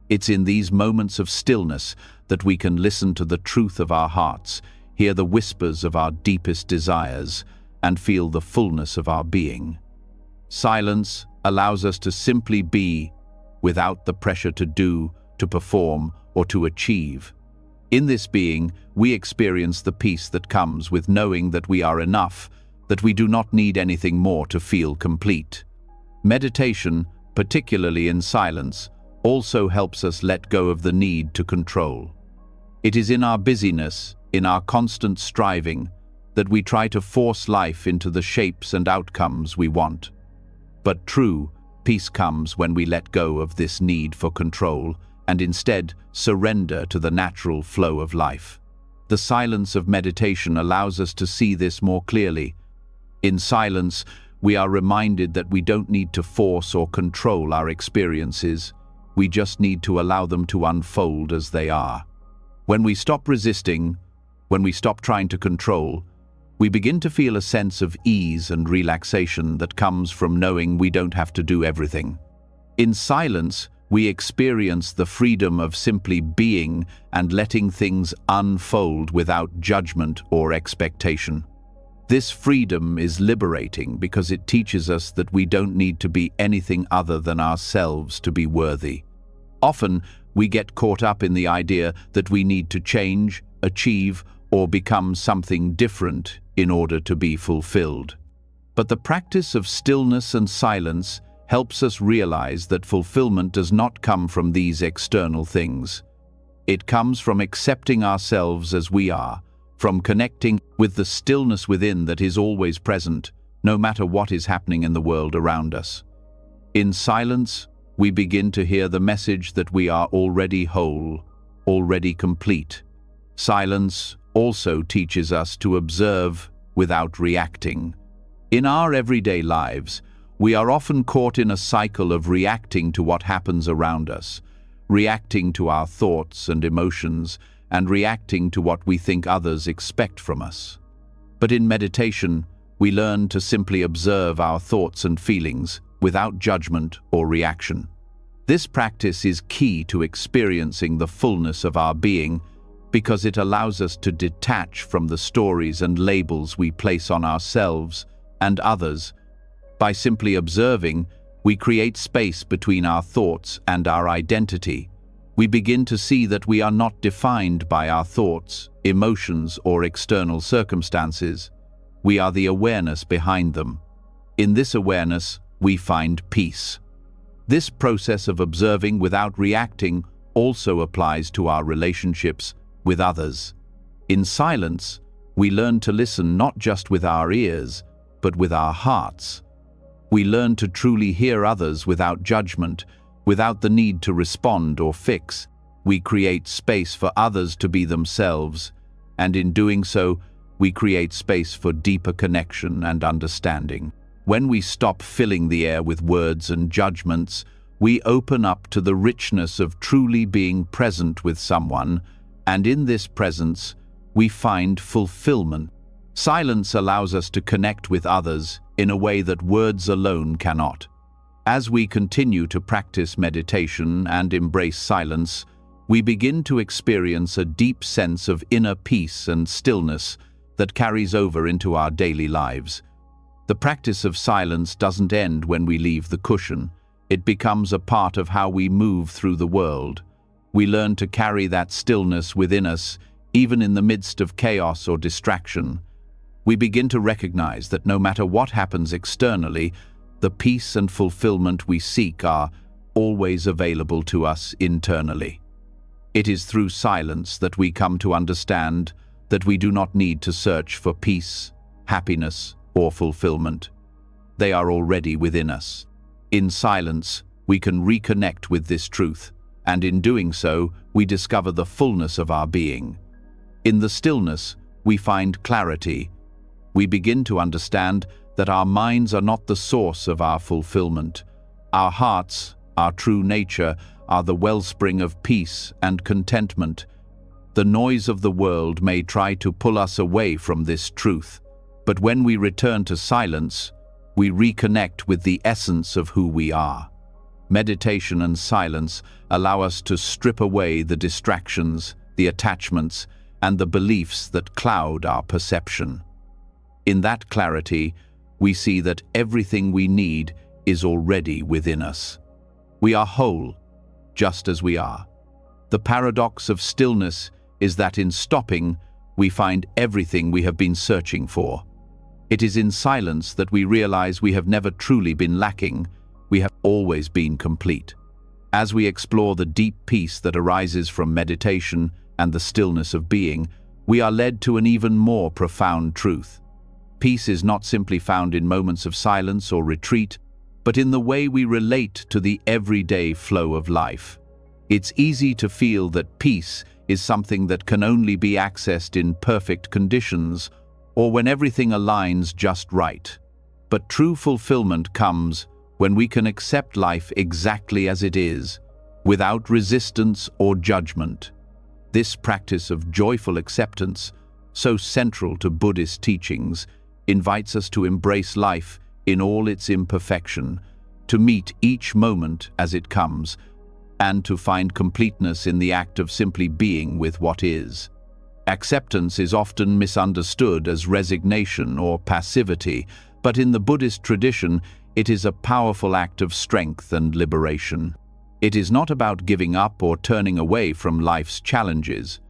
S1: It's in these moments of stillness that we can listen to the truth of our hearts, hear the whispers of our deepest desires, and feel the fullness of our being. Silence allows us to simply be, without the pressure to do, to perform, or to achieve. In this being, we experience the peace that comes with knowing that we are enough, that we do not need anything more to feel complete. Meditation, particularly in silence, also helps us let go of the need to control. It is in our busyness, in our constant striving, that we try to force life into the shapes and outcomes we want. But true peace comes when we let go of this need for control and instead surrender to the natural flow of life. The silence of meditation allows us to see this more clearly. In silence, we are reminded that we don't need to force or control our experiences. We just need to allow them to unfold as they are. When we stop resisting, when we stop trying to control, we begin to feel a sense of ease and relaxation that comes from knowing we don't have to do everything. In silence, we experience the freedom of simply being and letting things unfold without judgment or expectation. This freedom is liberating because it teaches us that we don't need to be anything other than ourselves to be worthy. Often, we get caught up in the idea that we need to change, achieve, or become something different in order to be fulfilled. But the practice of stillness and silence helps us realize that fulfillment does not come from these external things. It comes from accepting ourselves as we are, from connecting with the stillness within that is always present, no matter what is happening in the world around us. In silence, we begin to hear the message that we are already whole, already complete. Silence also teaches us to observe without reacting. In our everyday lives, we are often caught in a cycle of reacting to what happens around us, reacting to our thoughts and emotions, and reacting to what we think others expect from us. But in meditation, we learn to simply observe our thoughts and feelings without judgment or reaction. This practice is key to experiencing the fullness of our being because it allows us to detach from the stories and labels we place on ourselves and others. By simply observing, we create space between our thoughts and our identity. We begin to see that we are not defined by our thoughts, emotions, or external circumstances. We are the awareness behind them. In this awareness, we find peace. This process of observing without reacting also applies to our relationships with others. In silence, we learn to listen not just with our ears, but with our hearts. We learn to truly hear others without judgment, without the need to respond or fix. We create space for others to be themselves, and in doing so, we create space for deeper connection and understanding. When we stop filling the air with words and judgments, we open up to the richness of truly being present with someone, and in this presence, we find fulfillment. Silence allows us to connect with others in a way that words alone cannot. As we continue to practice meditation and embrace silence, we begin to experience a deep sense of inner peace and stillness that carries over into our daily lives. The practice of silence doesn't end when we leave the cushion. It becomes a part of how we move through the world. We learn to carry that stillness within us, even in the midst of chaos or distraction. We begin to recognize that no matter what happens externally, the peace and fulfillment we seek are always available to us internally. It is through silence that we come to understand that we do not need to search for peace, happiness, or fulfillment. They are already within us. In silence, we can reconnect with this truth, and in doing so, we discover the fullness of our being. In the stillness, we find clarity. We begin to understand that our minds are not the source of our fulfillment. Our hearts, our true nature, are the wellspring of peace and contentment. The noise of the world may try to pull us away from this truth, but when we return to silence, We reconnect with the essence of who we are. Meditation and silence allow us to strip away the distractions, the attachments, and the beliefs that cloud our perception. In that clarity, we see that everything we need is already within us. We are whole, just as we are. The paradox of stillness is that in stopping, we find everything we have been searching for. It is in silence that we realize we have never truly been lacking, we have always been complete. As we explore the deep peace that arises from meditation and the stillness of being, we are led to an even more profound truth. Peace is not simply found in moments of silence or retreat, but in the way we relate to the everyday flow of life. It's easy to feel that peace is something that can only be accessed in perfect conditions or when everything aligns just right. But true fulfillment comes when we can accept life exactly as it is, without resistance or judgment. This practice of joyful acceptance, so central to Buddhist teachings, invites us to embrace life in all its imperfection, to meet each moment as it comes, and to find completeness in the act of simply being with what is. Acceptance is often misunderstood as resignation or passivity, but in the Buddhist tradition, it is a powerful act of strength and liberation. It is not about giving up or turning away from life's challenges.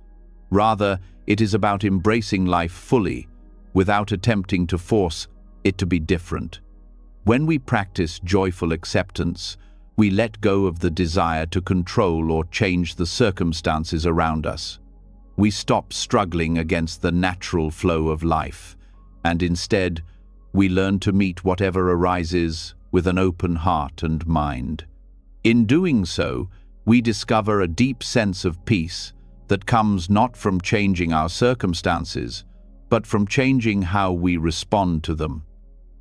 S1: Rather, it is about embracing life fully, without attempting to force it to be different. When we practice joyful acceptance, we let go of the desire to control or change the circumstances around us. We stop struggling against the natural flow of life, and instead, we learn to meet whatever arises with an open heart and mind. In doing so, we discover a deep sense of peace that comes not from changing our circumstances, but from changing how we respond to them.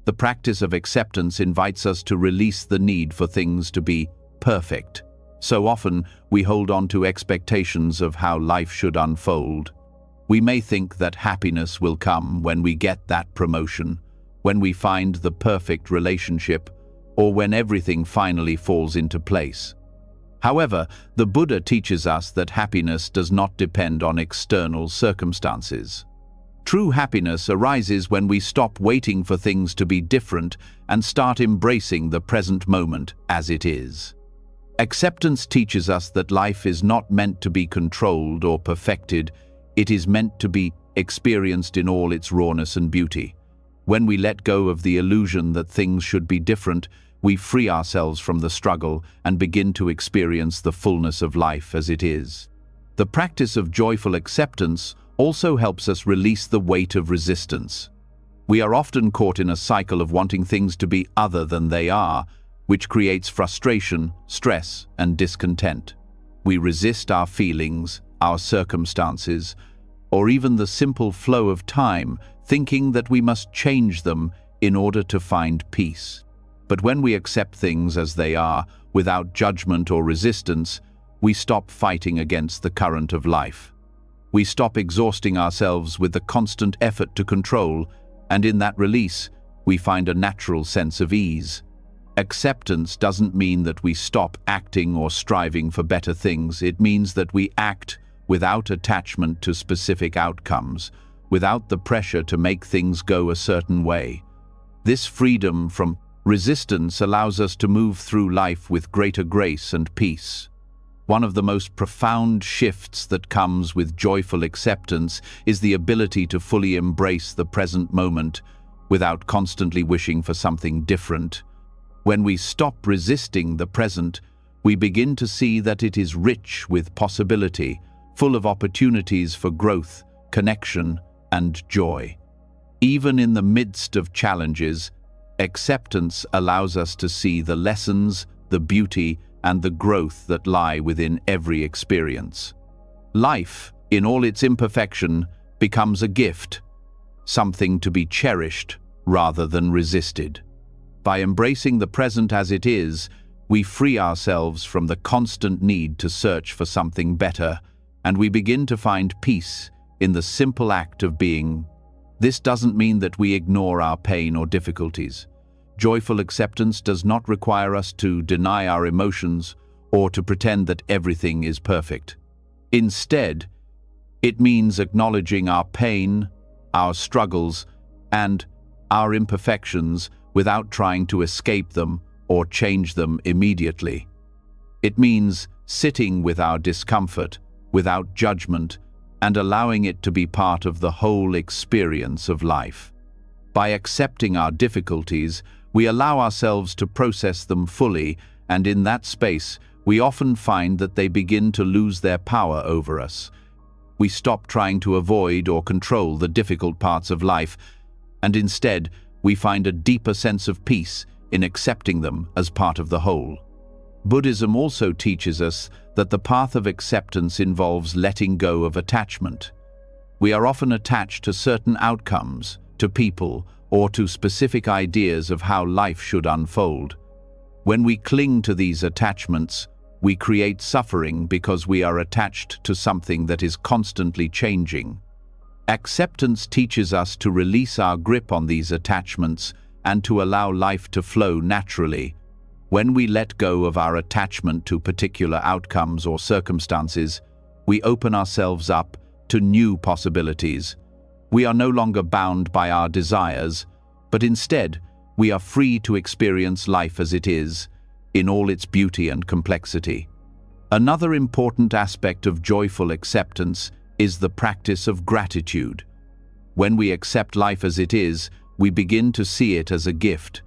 S1: The practice of acceptance invites us to release the need for things to be perfect. So often, we hold on to expectations of how life should unfold. We may think that happiness will come when we get that promotion, when we find the perfect relationship, or when everything finally falls into place. However, the Buddha teaches us that happiness does not depend on external circumstances. True happiness arises when we stop waiting for things to be different and start embracing the present moment as it is. Acceptance teaches us that life is not meant to be controlled or perfected, it is meant to be experienced in all its rawness and beauty. When we let go of the illusion that things should be different, we free ourselves from the struggle and begin to experience the fullness of life as it is. The practice of joyful acceptance also helps us release the weight of resistance. We are often caught in a cycle of wanting things to be other than they are, which creates frustration, stress, and discontent. We resist our feelings, our circumstances, or even the simple flow of time, thinking that we must change them in order to find peace. But when we accept things as they are, without judgment or resistance, we stop fighting against the current of life. We stop exhausting ourselves with the constant effort to control, and in that release, we find a natural sense of ease. Acceptance doesn't mean that we stop acting or striving for better things. It means that we act without attachment to specific outcomes, without the pressure to make things go a certain way. This freedom from resistance allows us to move through life with greater grace and peace. One of the most profound shifts that comes with joyful acceptance is the ability to fully embrace the present moment without constantly wishing for something different. When we stop resisting the present, we begin to see that it is rich with possibility, full of opportunities for growth, connection, and joy. Even in the midst of challenges, acceptance allows us to see the lessons, the beauty, and the growth that lie within every experience. Life, in all its imperfection, becomes a gift, something to be cherished rather than resisted. By embracing the present as it is, we free ourselves from the constant need to search for something better, and we begin to find peace in the simple act of being. This doesn't mean that we ignore our pain or difficulties. Joyful acceptance does not require us to deny our emotions or to pretend that everything is perfect. Instead, it means acknowledging our pain, our struggles, and our imperfections without trying to escape them or change them immediately. It means sitting with our discomfort without judgment and allowing it to be part of the whole experience of life. By accepting our difficulties, we allow ourselves to process them fully, and in that space, we often find that they begin to lose their power over us. We stop trying to avoid or control the difficult parts of life, and instead, we find a deeper sense of peace in accepting them as part of the whole. Buddhism also teaches us that the path of acceptance involves letting go of attachment. We are often attached to certain outcomes, to people, or to specific ideas of how life should unfold. When we cling to these attachments, we create suffering because we are attached to something that is constantly changing. Acceptance teaches us to release our grip on these attachments and to allow life to flow naturally. When we let go of our attachment to particular outcomes or circumstances, we open ourselves up to new possibilities. We are no longer bound by our desires, but instead, we are free to experience life as it is, in all its beauty and complexity. Another important aspect of joyful acceptance is the practice of gratitude. When we accept life as it is, we begin to see it as a gift.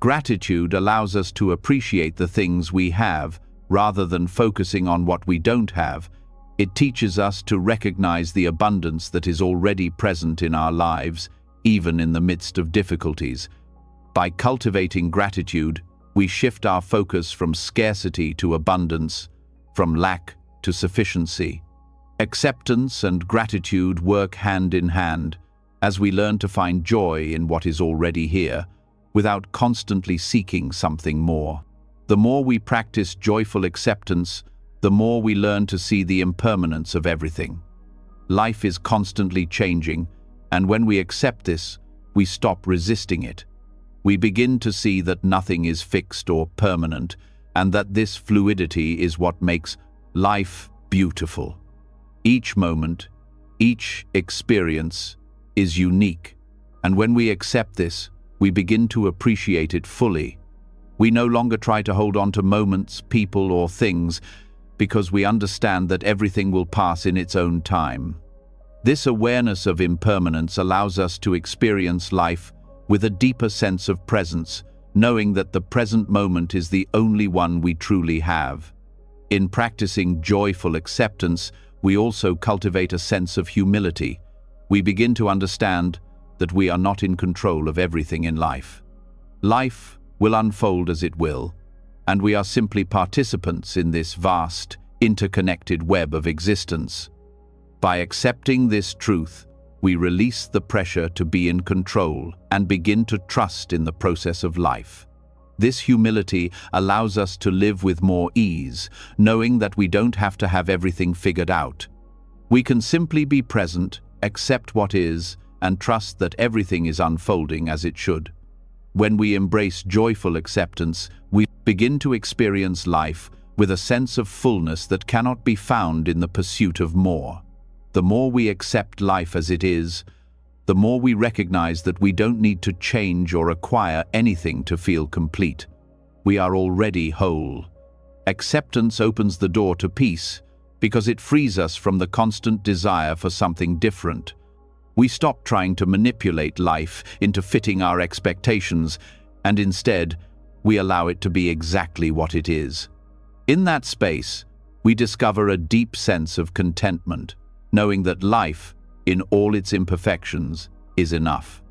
S1: Gratitude allows us to appreciate the things we have, rather than focusing on what we don't have. It teaches us to recognize the abundance that is already present in our lives, even in the midst of difficulties. By cultivating gratitude, we shift our focus from scarcity to abundance, from lack to sufficiency. Acceptance and gratitude work hand in hand as we learn to find joy in what is already here, without constantly seeking something more. The more we practice joyful acceptance, the more we learn to see the impermanence of everything. Life is constantly changing, and when we accept this, we stop resisting it. We begin to see that nothing is fixed or permanent, and that this fluidity is what makes life beautiful. Each moment, each experience is unique, and when we accept this, we begin to appreciate it fully. We no longer try to hold on to moments, people, or things, because we understand that everything will pass in its own time. This awareness of impermanence allows us to experience life with a deeper sense of presence, knowing that the present moment is the only one we truly have. In practicing joyful acceptance, we also cultivate a sense of humility. We begin to understand that we are not in control of everything in life. Life will unfold as it will, and we are simply participants in this vast, interconnected web of existence. By accepting this truth, we release the pressure to be in control and begin to trust in the process of life. This humility allows us to live with more ease, knowing that we don't have to have everything figured out. We can simply be present, accept what is, and trust that everything is unfolding as it should. When we embrace joyful acceptance, we begin to experience life with a sense of fullness that cannot be found in the pursuit of more. The more we accept life as it is, the more we recognize that we don't need to change or acquire anything to feel complete. We are already whole. Acceptance opens the door to peace because it frees us from the constant desire for something different. We stop trying to manipulate life into fitting our expectations, and instead, we allow it to be exactly what it is. In that space, we discover a deep sense of contentment, knowing that life, in all its imperfections, is enough.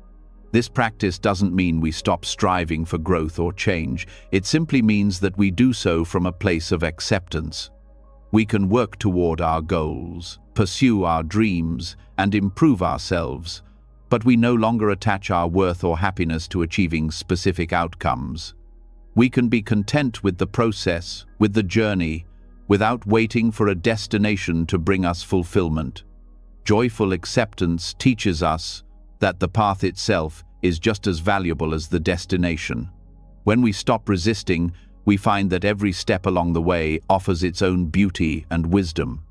S1: This practice doesn't mean we stop striving for growth or change. It simply means that we do so from a place of acceptance. We can work toward our goals, pursue our dreams, and improve ourselves, but we no longer attach our worth or happiness to achieving specific outcomes. We can be content with the process, with the journey, without waiting for a destination to bring us fulfillment. Joyful acceptance teaches us that the path itself is just as valuable as the destination. When we stop resisting, we find that every step along the way offers its own beauty and wisdom.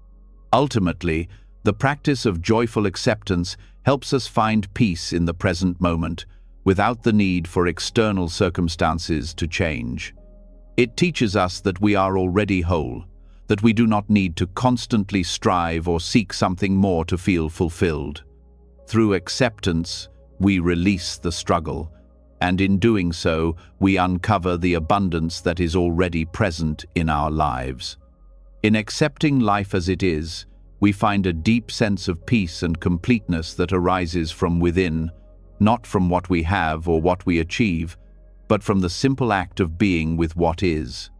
S1: Ultimately, the practice of joyful acceptance helps us find peace in the present moment, without the need for external circumstances to change. It teaches us that we are already whole, that we do not need to constantly strive or seek something more to feel fulfilled. Through acceptance, we release the struggle, and in doing so, we uncover the abundance that is already present in our lives. In accepting life as it is, we find a deep sense of peace and completeness that arises from within, not from what we have or what we achieve, but from the simple act of being with what is.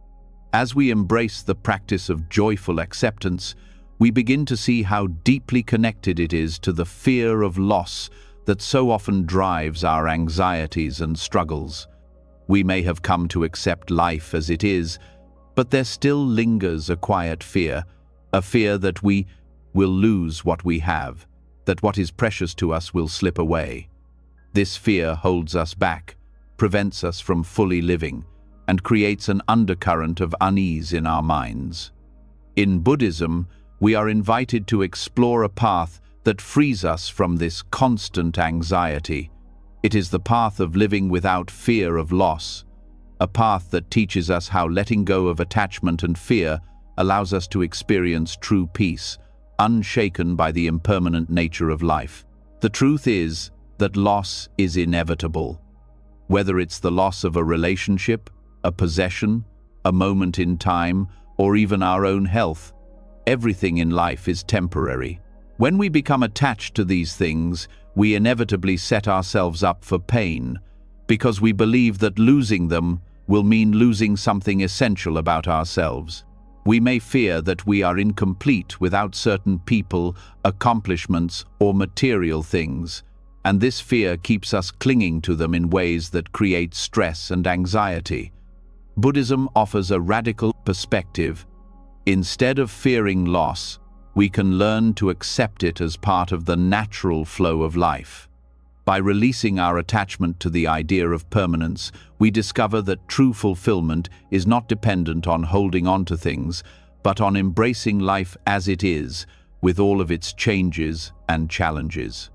S1: As we embrace the practice of joyful acceptance, we begin to see how deeply connected it is to the fear of loss that so often drives our anxieties and struggles. We may have come to accept life as it is, but there still lingers a quiet fear, a fear that we will lose what we have, that what is precious to us will slip away. This fear holds us back, prevents us from fully living, and creates an undercurrent of unease in our minds. In Buddhism, we are invited to explore a path that frees us from this constant anxiety. It is the path of living without fear of loss, a path that teaches us how letting go of attachment and fear allows us to experience true peace, unshaken by the impermanent nature of life. The truth is that loss is inevitable. Whether it's the loss of a relationship, a possession, a moment in time, or even our own health, everything in life is temporary. When we become attached to these things, we inevitably set ourselves up for pain, because we believe that losing them will mean losing something essential about ourselves. We may fear that we are incomplete without certain people, accomplishments, or material things, and this fear keeps us clinging to them in ways that create stress and anxiety. Buddhism offers a radical perspective. Instead of fearing loss, we can learn to accept it as part of the natural flow of life. By releasing our attachment to the idea of permanence, we discover that true fulfillment is not dependent on holding on to things, but on embracing life as it is, with all of its changes and challenges.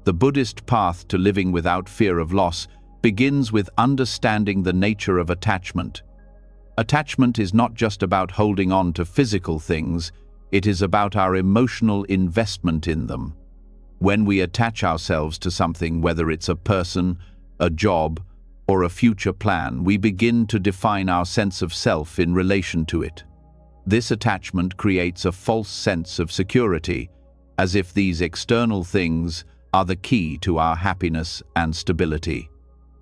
S1: The Buddhist path to living without fear of loss begins with understanding the nature of attachment. Attachment is not just about holding on to physical things, it is about our emotional investment in them. When we attach ourselves to something, whether it's a person, a job, or a future plan, we begin to define our sense of self in relation to it. This attachment creates a false sense of security, as if these external things are the key to our happiness and stability.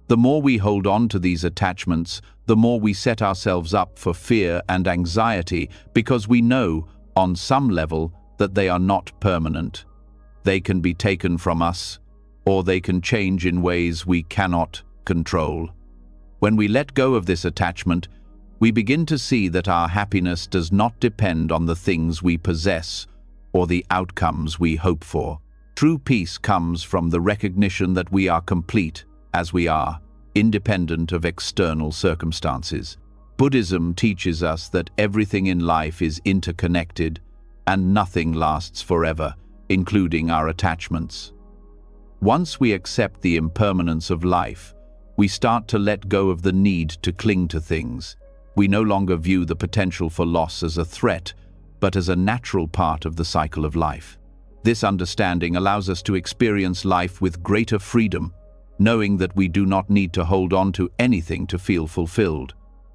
S1: The more we hold on to these attachments, the more we set ourselves up for fear and anxiety, because we know, on some level, that they are not permanent. They can be taken from us, or they can change in ways we cannot control. When we let go of this attachment, we begin to see that our happiness does not depend on the things we possess or the outcomes we hope for. True peace comes from the recognition that we are complete as we are, independent of external circumstances. Buddhism teaches us that everything in life is interconnected and nothing lasts forever, including our attachments. Once we accept the impermanence of life, we start to let go of the need to cling to things. We no longer view the potential for loss as a threat, but as a natural part of the cycle of life. This understanding allows us to experience life with greater freedom, knowing that we do not need to hold on to anything to feel fulfilled.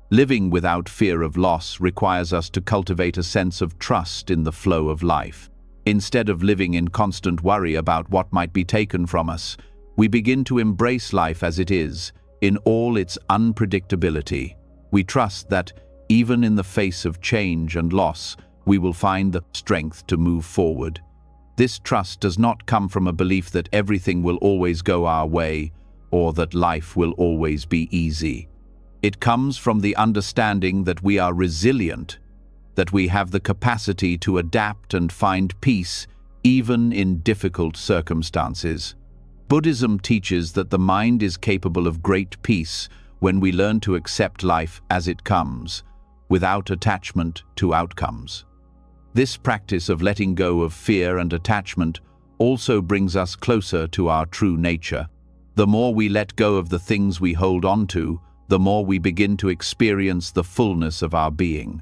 S1: Living without fear of loss requires us to cultivate a sense of trust in the flow of life. Instead of living in constant worry about what might be taken from us, we begin to embrace life as it is, in all its unpredictability. We trust that, even in the face of change and loss, we will find the strength to move forward. This trust does not come from a belief that everything will always go our way, or that life will always be easy. It comes from the understanding that we are resilient, that we have the capacity to adapt and find peace even in difficult circumstances. Buddhism teaches that the mind is capable of great peace when we learn to accept life as it comes, without attachment to outcomes. This practice of letting go of fear and attachment also brings us closer to our true nature. The more we let go of the things we hold on to, the more we begin to experience the fullness of our being.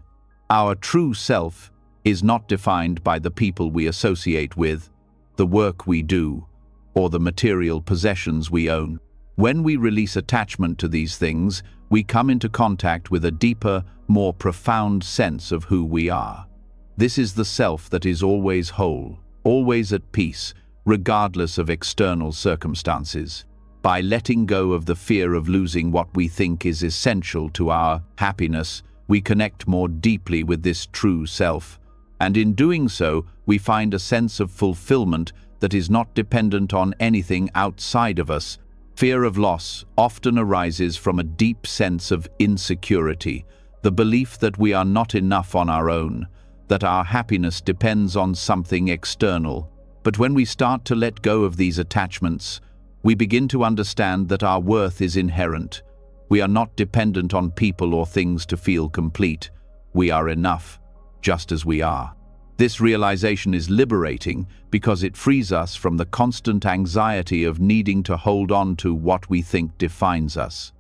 S1: Our true self is not defined by the people we associate with, the work we do, or the material possessions we own. When we release attachment to these things, we come into contact with a deeper, more profound sense of who we are. This is the self that is always whole, always at peace, regardless of external circumstances. By letting go of the fear of losing what we think is essential to our happiness, we connect more deeply with this true self. And in doing so, we find a sense of fulfillment that is not dependent on anything outside of us. Fear of loss often arises from a deep sense of insecurity, the belief that we are not enough on our own, that our happiness depends on something external. But when we start to let go of these attachments, we begin to understand that our worth is inherent. We are not dependent on people or things to feel complete. We are enough, just as we are. This realization is liberating because it frees us from the constant anxiety of needing to hold on to what we think defines us.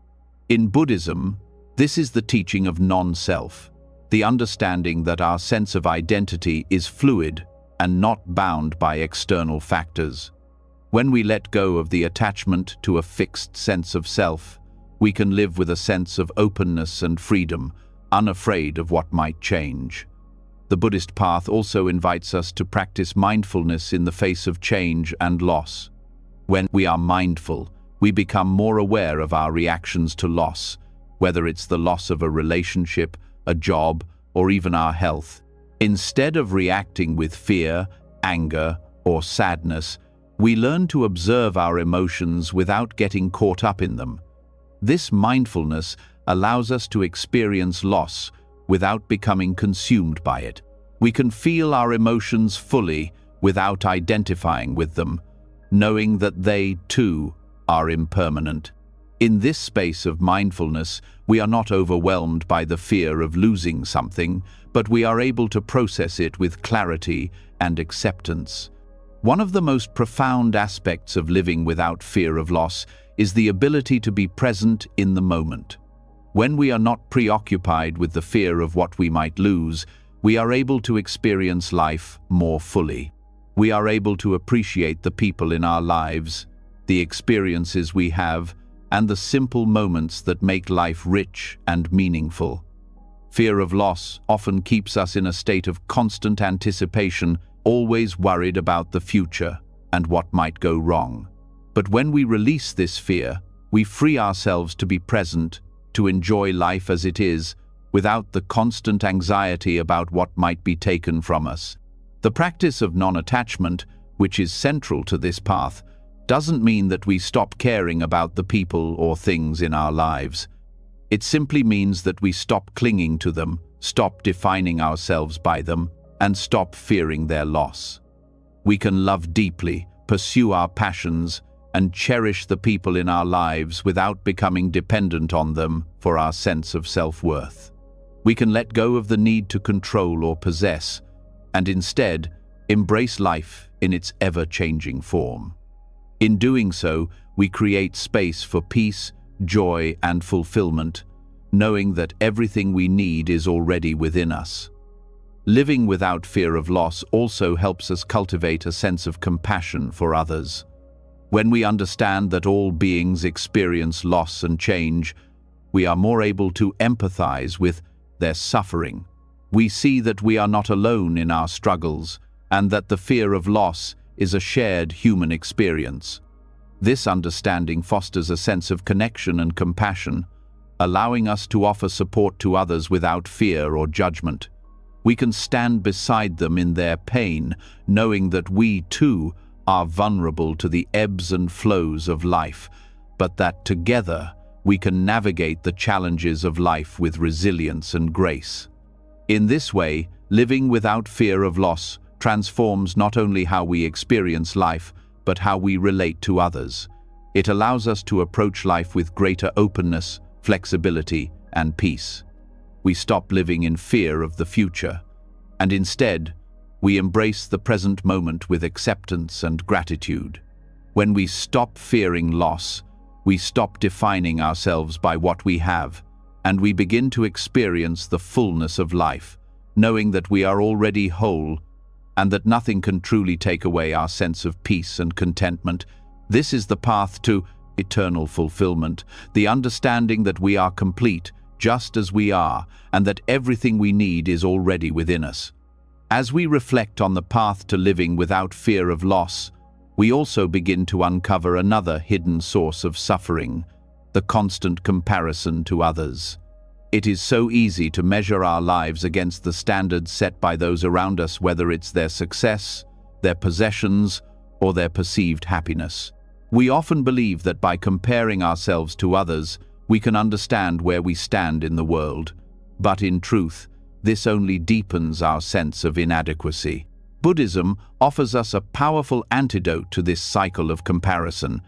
S1: In Buddhism, this is the teaching of non-self, the understanding that our sense of identity is fluid and not bound by external factors. When we let go of the attachment to a fixed sense of self, we can live with a sense of openness and freedom, unafraid of what might change. The Buddhist path also invites us to practice mindfulness in the face of change and loss. When we are mindful, we become more aware of our reactions to loss, whether it's the loss of a relationship, a job, or even our health. Instead of reacting with fear, anger, or sadness, we learn to observe our emotions without getting caught up in them. This mindfulness allows us to experience loss without becoming consumed by it. We can feel our emotions fully without identifying with them, knowing that they, too, are impermanent. In this space of mindfulness, we are not overwhelmed by the fear of losing something, but we are able to process it with clarity and acceptance. One of the most profound aspects of living without fear of loss is the ability to be present in the moment. When we are not preoccupied with the fear of what we might lose, we are able to experience life more fully. We are able to appreciate the people in our lives, the experiences we have, and the simple moments that make life rich and meaningful. Fear of loss often keeps us in a state of constant anticipation, always worried about the future and what might go wrong. But when we release this fear, we free ourselves to be present, to enjoy life as it is, without the constant anxiety about what might be taken from us. The practice of non-attachment, which is central to this path, doesn't mean that we stop caring about the people or things in our lives. It simply means that we stop clinging to them, stop defining ourselves by them, and stop fearing their loss. We can love deeply, pursue our passions, and cherish the people in our lives without becoming dependent on them for our sense of self-worth. We can let go of the need to control or possess, and instead embrace life in its ever-changing form. In doing so, we create space for peace, joy, and fulfillment, knowing that everything we need is already within us. Living without fear of loss also helps us cultivate a sense of compassion for others. When we understand that all beings experience loss and change, we are more able to empathize with their suffering. We see that we are not alone in our struggles, and that the fear of loss is a shared human experience. This understanding fosters a sense of connection and compassion, allowing us to offer support to others without fear or judgment. We can stand beside them in their pain, knowing that we, too, are vulnerable to the ebbs and flows of life, but that together we can navigate the challenges of life with resilience and grace. In this way, living without fear of loss transforms not only how we experience life, but how we relate to others. It allows us to approach life with greater openness, flexibility, and peace. We stop living in fear of the future, and instead, we embrace the present moment with acceptance and gratitude. When we stop fearing loss, we stop defining ourselves by what we have, and we begin to experience the fullness of life, knowing that we are already whole and that nothing can truly take away our sense of peace and contentment. This is the path to eternal fulfillment, the understanding that we are complete just as we are, and that everything we need is already within us. As we reflect on the path to living without fear of loss, we also begin to uncover another hidden source of suffering, the constant comparison to others. It is so easy to measure our lives against the standards set by those around us, whether it's their success, their possessions, or their perceived happiness. We often believe that by comparing ourselves to others, we can understand where we stand in the world. But in truth, this only deepens our sense of inadequacy. Buddhism offers us a powerful antidote to this cycle of comparison.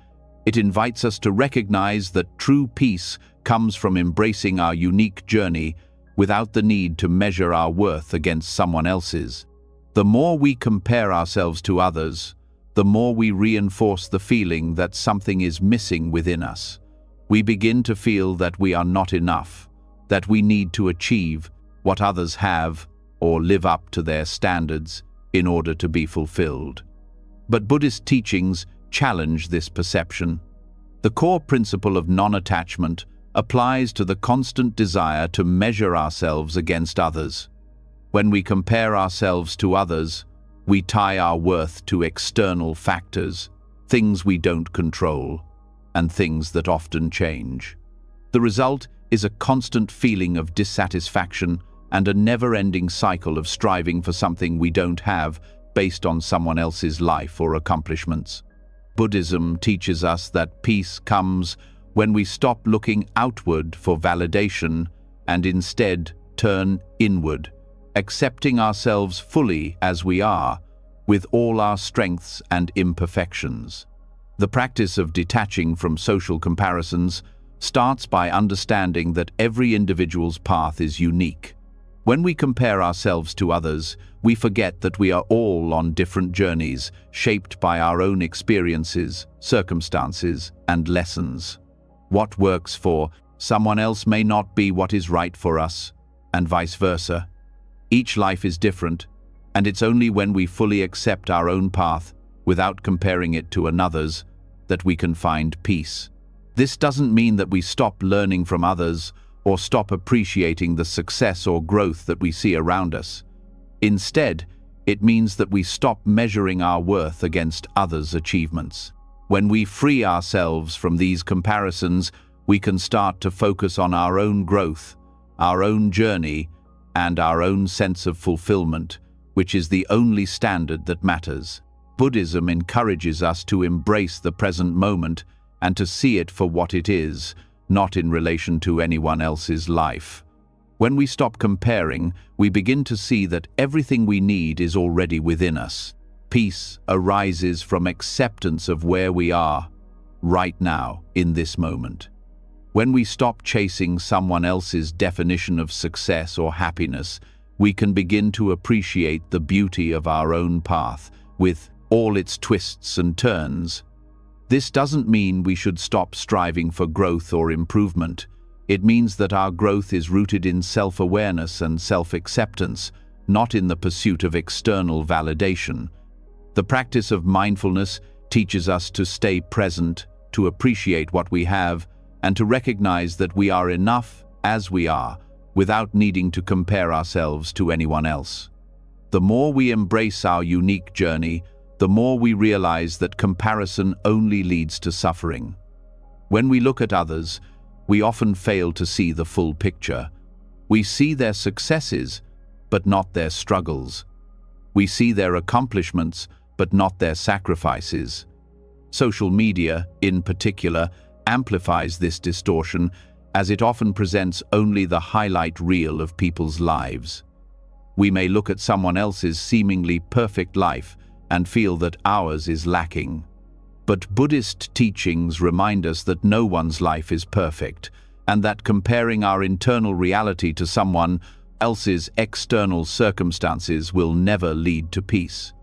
S1: It invites us to recognize that true peace comes from embracing our unique journey without the need to measure our worth against someone else's. The more we compare ourselves to others, the more we reinforce the feeling that something is missing within us. We begin to feel that we are not enough, that we need to achieve what others have or live up to their standards in order to be fulfilled. But Buddhist teachings challenge this perception. The core principle of non-attachment applies to the constant desire to measure ourselves against others. When we compare ourselves to others, we tie our worth to external factors, things we don't control, and things that often change. The result is a constant feeling of dissatisfaction and a never-ending cycle of striving for something we don't have based on someone else's life or accomplishments. Buddhism teaches us that peace comes when we stop looking outward for validation and instead turn inward, accepting ourselves fully as we are, with all our strengths and imperfections. The practice of detaching from social comparisons starts by understanding that every individual's path is unique. When we compare ourselves to others, we forget that we are all on different journeys, shaped by our own experiences, circumstances, and lessons. What works for someone else may not be what is right for us, and vice versa. Each life is different, and it's only when we fully accept our own path, without comparing it to another's, that we can find peace. This doesn't mean that we stop learning from others or stop appreciating the success or growth that we see around us. Instead, it means that we stop measuring our worth against others' achievements. When we free ourselves from these comparisons, we can start to focus on our own growth, our own journey, and our own sense of fulfillment, which is the only standard that matters. Buddhism encourages us to embrace the present moment and to see it for what it is, not in relation to anyone else's life. When we stop comparing, we begin to see that everything we need is already within us. Peace arises from acceptance of where we are, right now, in this moment. When we stop chasing someone else's definition of success or happiness, we can begin to appreciate the beauty of our own path, with all its twists and turns. This doesn't mean we should stop striving for growth or improvement. It means that our growth is rooted in self-awareness and self-acceptance, not in the pursuit of external validation. The practice of mindfulness teaches us to stay present, to appreciate what we have, and to recognize that we are enough as we are, without needing to compare ourselves to anyone else. The more we embrace our unique journey, the more we realize that comparison only leads to suffering. When we look at others, we often fail to see the full picture. We see their successes, but not their struggles. We see their accomplishments, but not their sacrifices. Social media, in particular, amplifies this distortion, as it often presents only the highlight reel of people's lives. We may look at someone else's seemingly perfect life and feel that ours is lacking. But Buddhist teachings remind us that no one's life is perfect, and that comparing our internal reality to someone else's external circumstances will never lead to peace.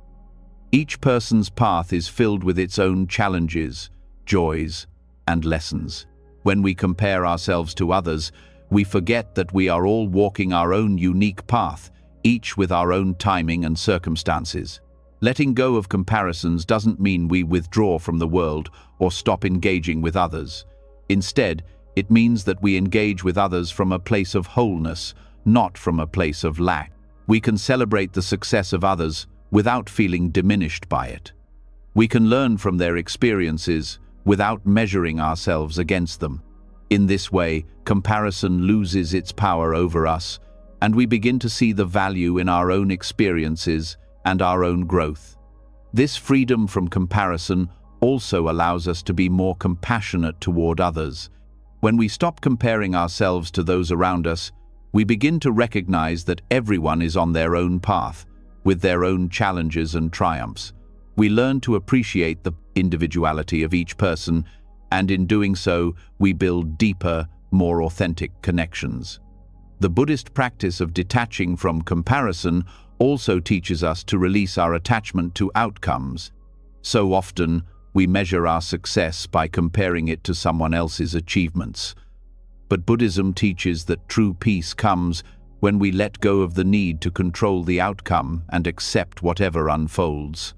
S1: Each person's path is filled with its own challenges, joys, and lessons. When we compare ourselves to others, we forget that we are all walking our own unique path, each with our own timing and circumstances. Letting go of comparisons doesn't mean we withdraw from the world or stop engaging with others. Instead, it means that we engage with others from a place of wholeness, not from a place of lack. We can celebrate the success of others without feeling diminished by it. We can learn from their experiences without measuring ourselves against them. In this way, comparison loses its power over us, and we begin to see the value in our own experiences and our own growth. This freedom from comparison also allows us to be more compassionate toward others. When we stop comparing ourselves to those around us, we begin to recognize that everyone is on their own path, with their own challenges and triumphs. We learn to appreciate the individuality of each person, and in doing so, we build deeper, more authentic connections. The Buddhist practice of detaching from comparison also teaches us to release our attachment to outcomes. So often, we measure our success by comparing it to someone else's achievements. But Buddhism teaches that true peace comes when we let go of the need to control the outcome and accept whatever unfolds.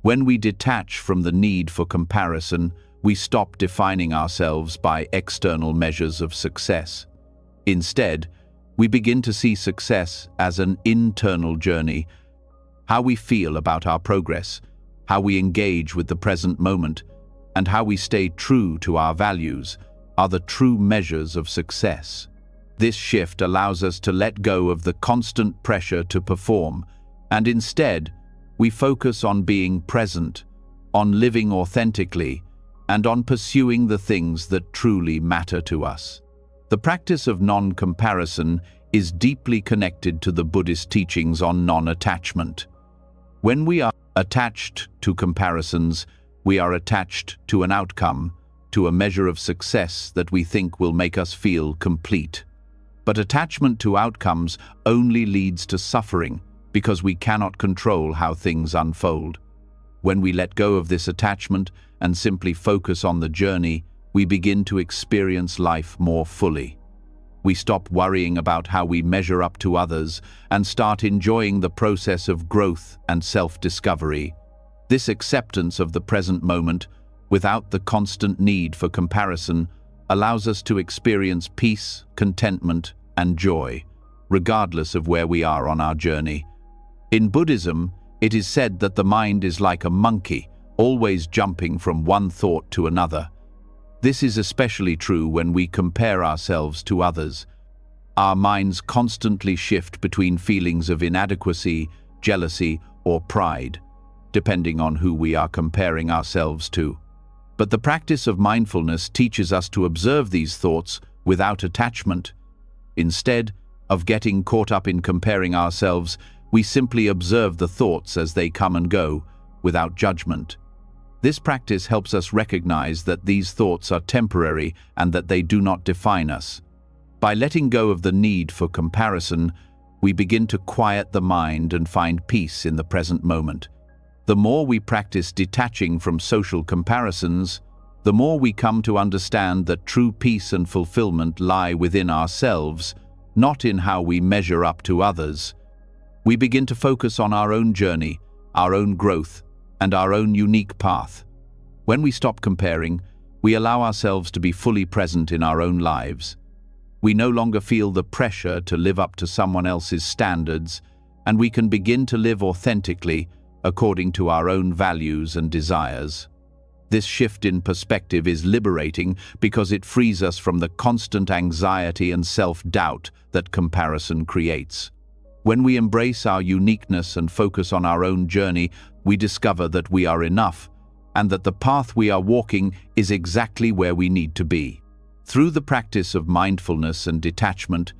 S1: When we detach from the need for comparison, we stop defining ourselves by external measures of success. Instead, we begin to see success as an internal journey. How we feel about our progress, how we engage with the present moment, and how we stay true to our values are the true measures of success. This shift allows us to let go of the constant pressure to perform, and instead, we focus on being present, on living authentically, and on pursuing the things that truly matter to us. The practice of non-comparison is deeply connected to the Buddhist teachings on non-attachment. When we are attached to comparisons, we are attached to an outcome, to a measure of success that we think will make us feel complete. But attachment to outcomes only leads to suffering because we cannot control how things unfold. When we let go of this attachment and simply focus on the journey, we begin to experience life more fully. We stop worrying about how we measure up to others and start enjoying the process of growth and self-discovery. This acceptance of the present moment, without the constant need for comparison, allows us to experience peace, contentment, and joy, regardless of where we are on our journey. In Buddhism, it is said that the mind is like a monkey, always jumping from one thought to another. This is especially true when we compare ourselves to others. Our minds constantly shift between feelings of inadequacy, jealousy, or pride, depending on who we are comparing ourselves to. But the practice of mindfulness teaches us to observe these thoughts without attachment. Instead of getting caught up in comparing ourselves, we simply observe the thoughts as they come and go, without judgment. This practice helps us recognize that these thoughts are temporary and that they do not define us. By letting go of the need for comparison, we begin to quiet the mind and find peace in the present moment. The more we practice detaching from social comparisons, the more we come to understand that true peace and fulfillment lie within ourselves, not in how we measure up to others. We begin to focus on our own journey, our own growth, and our own unique path. When we stop comparing, we allow ourselves to be fully present in our own lives. We no longer feel the pressure to live up to someone else's standards, and we can begin to live authentically according to our own values and desires. This shift in perspective is liberating because it frees us from the constant anxiety and self-doubt that comparison creates. When we embrace our uniqueness and focus on our own journey, we discover that we are enough and that the path we are walking is exactly where we need to be. Through the practice of mindfulness and detachment,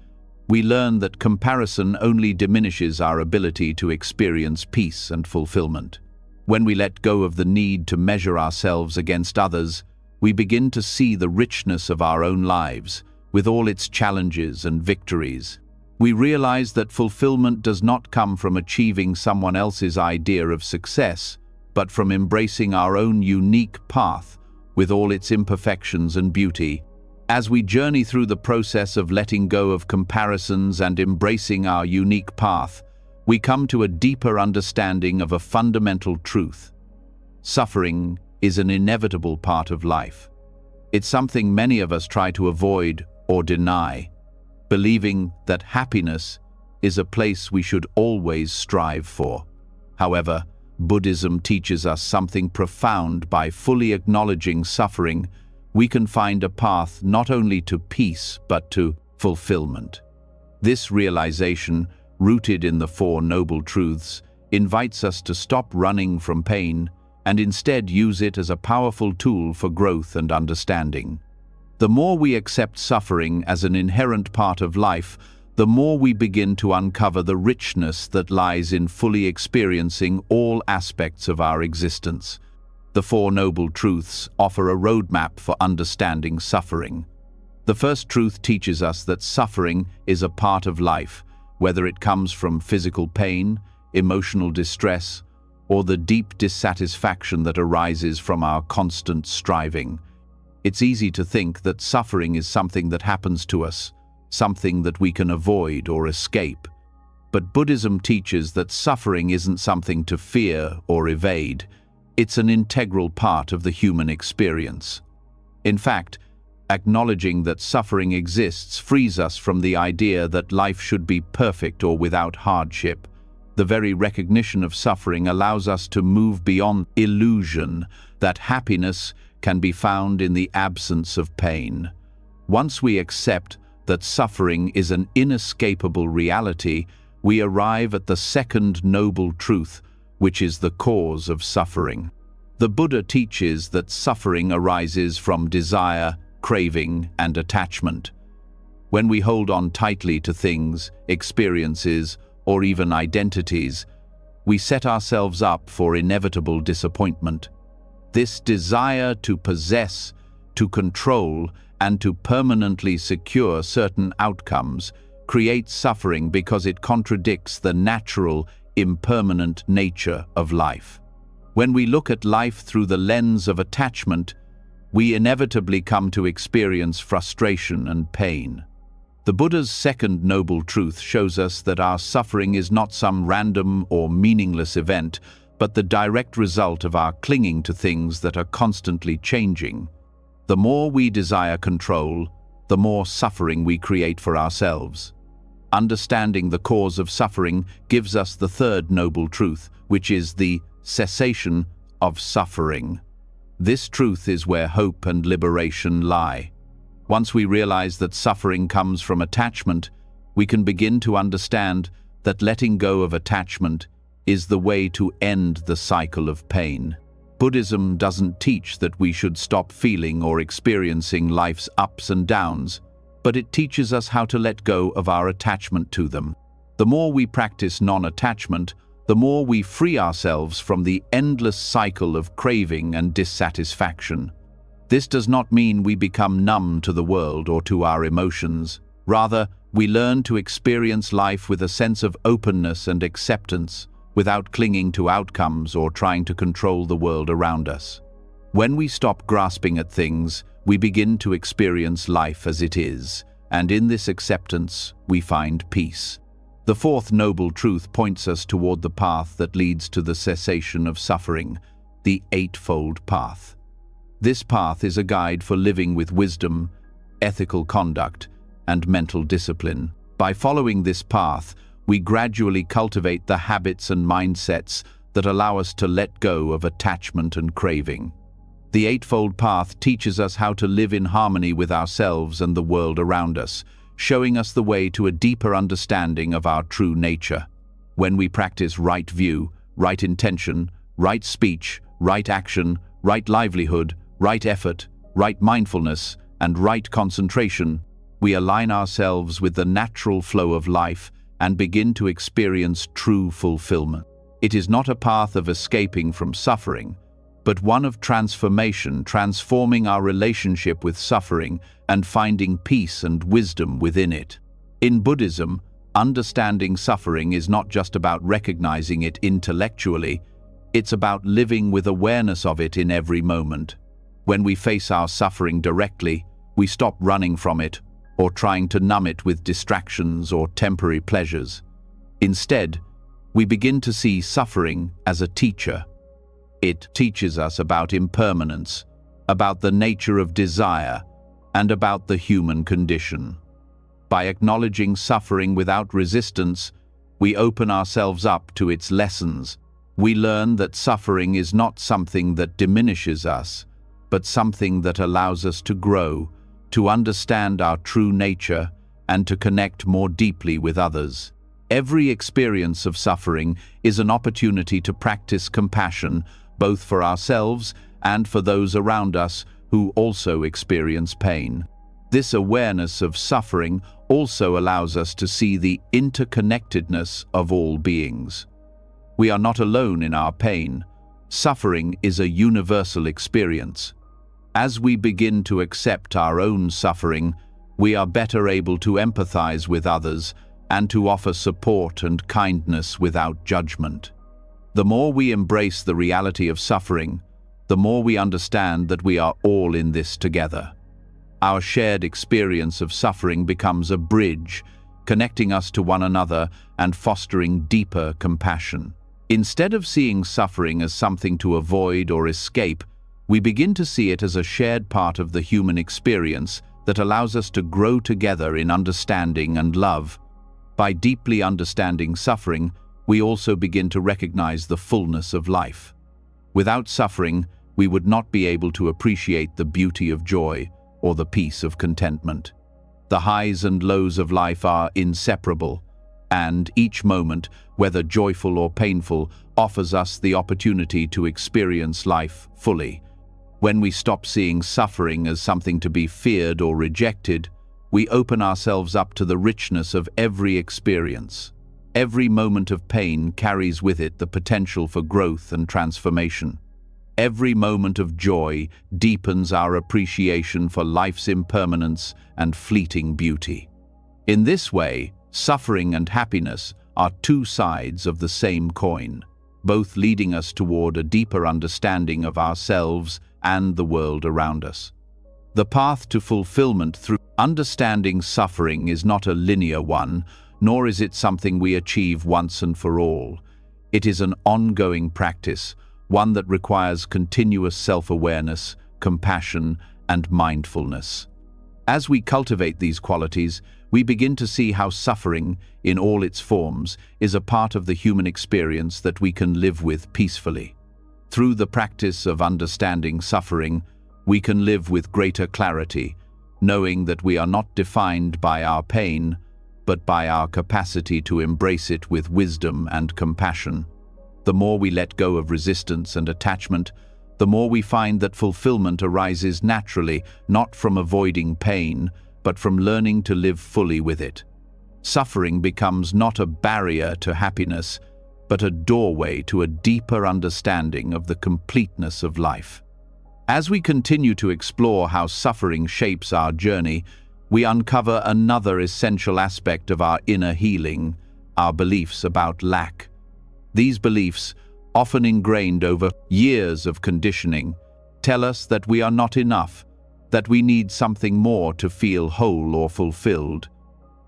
S1: we learn that comparison only diminishes our ability to experience peace and fulfillment. When we let go of the need to measure ourselves against others, we begin to see the richness of our own lives, with all its challenges and victories. We realize that fulfillment does not come from achieving someone else's idea of success, but from embracing our own unique path, with all its imperfections and beauty. As we journey through the process of letting go of comparisons and embracing our unique path, we come to a deeper understanding of a fundamental truth. Suffering is an inevitable part of life. It's something many of us try to avoid or deny, believing that happiness is a place we should always strive for. However, Buddhism teaches us something profound. By fully acknowledging suffering, we can find a path not only to peace but to fulfillment. This realization, rooted in the Four Noble Truths, invites us to stop running from pain and instead use it as a powerful tool for growth and understanding. The more we accept suffering as an inherent part of life, the more we begin to uncover the richness that lies in fully experiencing all aspects of our existence. The Four Noble Truths offer a roadmap for understanding suffering. The first truth teaches us that suffering is a part of life, whether it comes from physical pain, emotional distress, or the deep dissatisfaction that arises from our constant striving. It's easy to think that suffering is something that happens to us, something that we can avoid or escape. But Buddhism teaches that suffering isn't something to fear or evade. It's an integral part of the human experience. In fact, acknowledging that suffering exists frees us from the idea that life should be perfect or without hardship. The very recognition of suffering allows us to move beyond illusion that happiness can be found in the absence of pain. Once we accept that suffering is an inescapable reality, we arrive at the second noble truth, which is the cause of suffering. The Buddha teaches that suffering arises from desire, craving, and attachment. When we hold on tightly to things, experiences, or even identities, we set ourselves up for inevitable disappointment. This desire to possess, to control, and to permanently secure certain outcomes creates suffering because it contradicts the natural, impermanent nature of life. When we look at life through the lens of attachment, we inevitably come to experience frustration and pain. The Buddha's second noble truth shows us that our suffering is not some random or meaningless event, but the direct result of our clinging to things that are constantly changing. The more we desire control, the more suffering we create for ourselves. Understanding the cause of suffering gives us the third noble truth, which is the cessation of suffering. This truth is where hope and liberation lie. Once we realize that suffering comes from attachment, we can begin to understand that letting go of attachment is the way to end the cycle of pain. Buddhism doesn't teach that we should stop feeling or experiencing life's ups and downs, but it teaches us how to let go of our attachment to them. The more we practice non-attachment, the more we free ourselves from the endless cycle of craving and dissatisfaction. This does not mean we become numb to the world or to our emotions. Rather, we learn to experience life with a sense of openness and acceptance, without clinging to outcomes or trying to control the world around us. When we stop grasping at things, we begin to experience life as it is, and in this acceptance, we find peace. The fourth noble truth points us toward the path that leads to the cessation of suffering, the Eightfold Path. This path is a guide for living with wisdom, ethical conduct, and mental discipline. By following this path, we gradually cultivate the habits and mindsets that allow us to let go of attachment and craving. The Eightfold Path teaches us how to live in harmony with ourselves and the world around us, showing us the way to a deeper understanding of our true nature. When we practice right view, right intention, right speech, right action, right livelihood, right effort, right mindfulness, and right concentration, we align ourselves with the natural flow of life and begin to experience true fulfillment. It is not a path of escaping from suffering, but one of transformation, transforming our relationship with suffering and finding peace and wisdom within it. In Buddhism, understanding suffering is not just about recognizing it intellectually, it's about living with awareness of it in every moment. When we face our suffering directly, we stop running from it or trying to numb it with distractions or temporary pleasures. Instead, we begin to see suffering as a teacher. It teaches us about impermanence, about the nature of desire, and about the human condition. By acknowledging suffering without resistance, we open ourselves up to its lessons. We learn that suffering is not something that diminishes us, but something that allows us to grow, to understand our true nature, and to connect more deeply with others. Every experience of suffering is an opportunity to practice compassion, both for ourselves and for those around us who also experience pain. This awareness of suffering also allows us to see the interconnectedness of all beings. We are not alone in our pain. Suffering is a universal experience. As we begin to accept our own suffering, we are better able to empathize with others and to offer support and kindness without judgment. The more we embrace the reality of suffering, the more we understand that we are all in this together. Our shared experience of suffering becomes a bridge, connecting us to one another and fostering deeper compassion. Instead of seeing suffering as something to avoid or escape, we begin to see it as a shared part of the human experience that allows us to grow together in understanding and love. By deeply understanding suffering, we also begin to recognize the fullness of life. Without suffering, we would not be able to appreciate the beauty of joy or the peace of contentment. The highs and lows of life are inseparable, and each moment, whether joyful or painful, offers us the opportunity to experience life fully. When we stop seeing suffering as something to be feared or rejected, we open ourselves up to the richness of every experience. Every moment of pain carries with it the potential for growth and transformation. Every moment of joy deepens our appreciation for life's impermanence and fleeting beauty. In this way, suffering and happiness are two sides of the same coin, both leading us toward a deeper understanding of ourselves and the world around us. The path to fulfillment through understanding suffering is not a linear one, nor is it something we achieve once and for all. It is an ongoing practice, one that requires continuous self-awareness, compassion, and mindfulness. As we cultivate these qualities, we begin to see how suffering, in all its forms, is a part of the human experience that we can live with peacefully. Through the practice of understanding suffering, we can live with greater clarity, knowing that we are not defined by our pain, but by our capacity to embrace it with wisdom and compassion. The more we let go of resistance and attachment, the more we find that fulfillment arises naturally, not from avoiding pain, but from learning to live fully with it. Suffering becomes not a barrier to happiness, but a doorway to a deeper understanding of the completeness of life. As we continue to explore how suffering shapes our journey, we uncover another essential aspect of our inner healing, our beliefs about lack. These beliefs, often ingrained over years of conditioning, tell us that we are not enough, that we need something more to feel whole or fulfilled.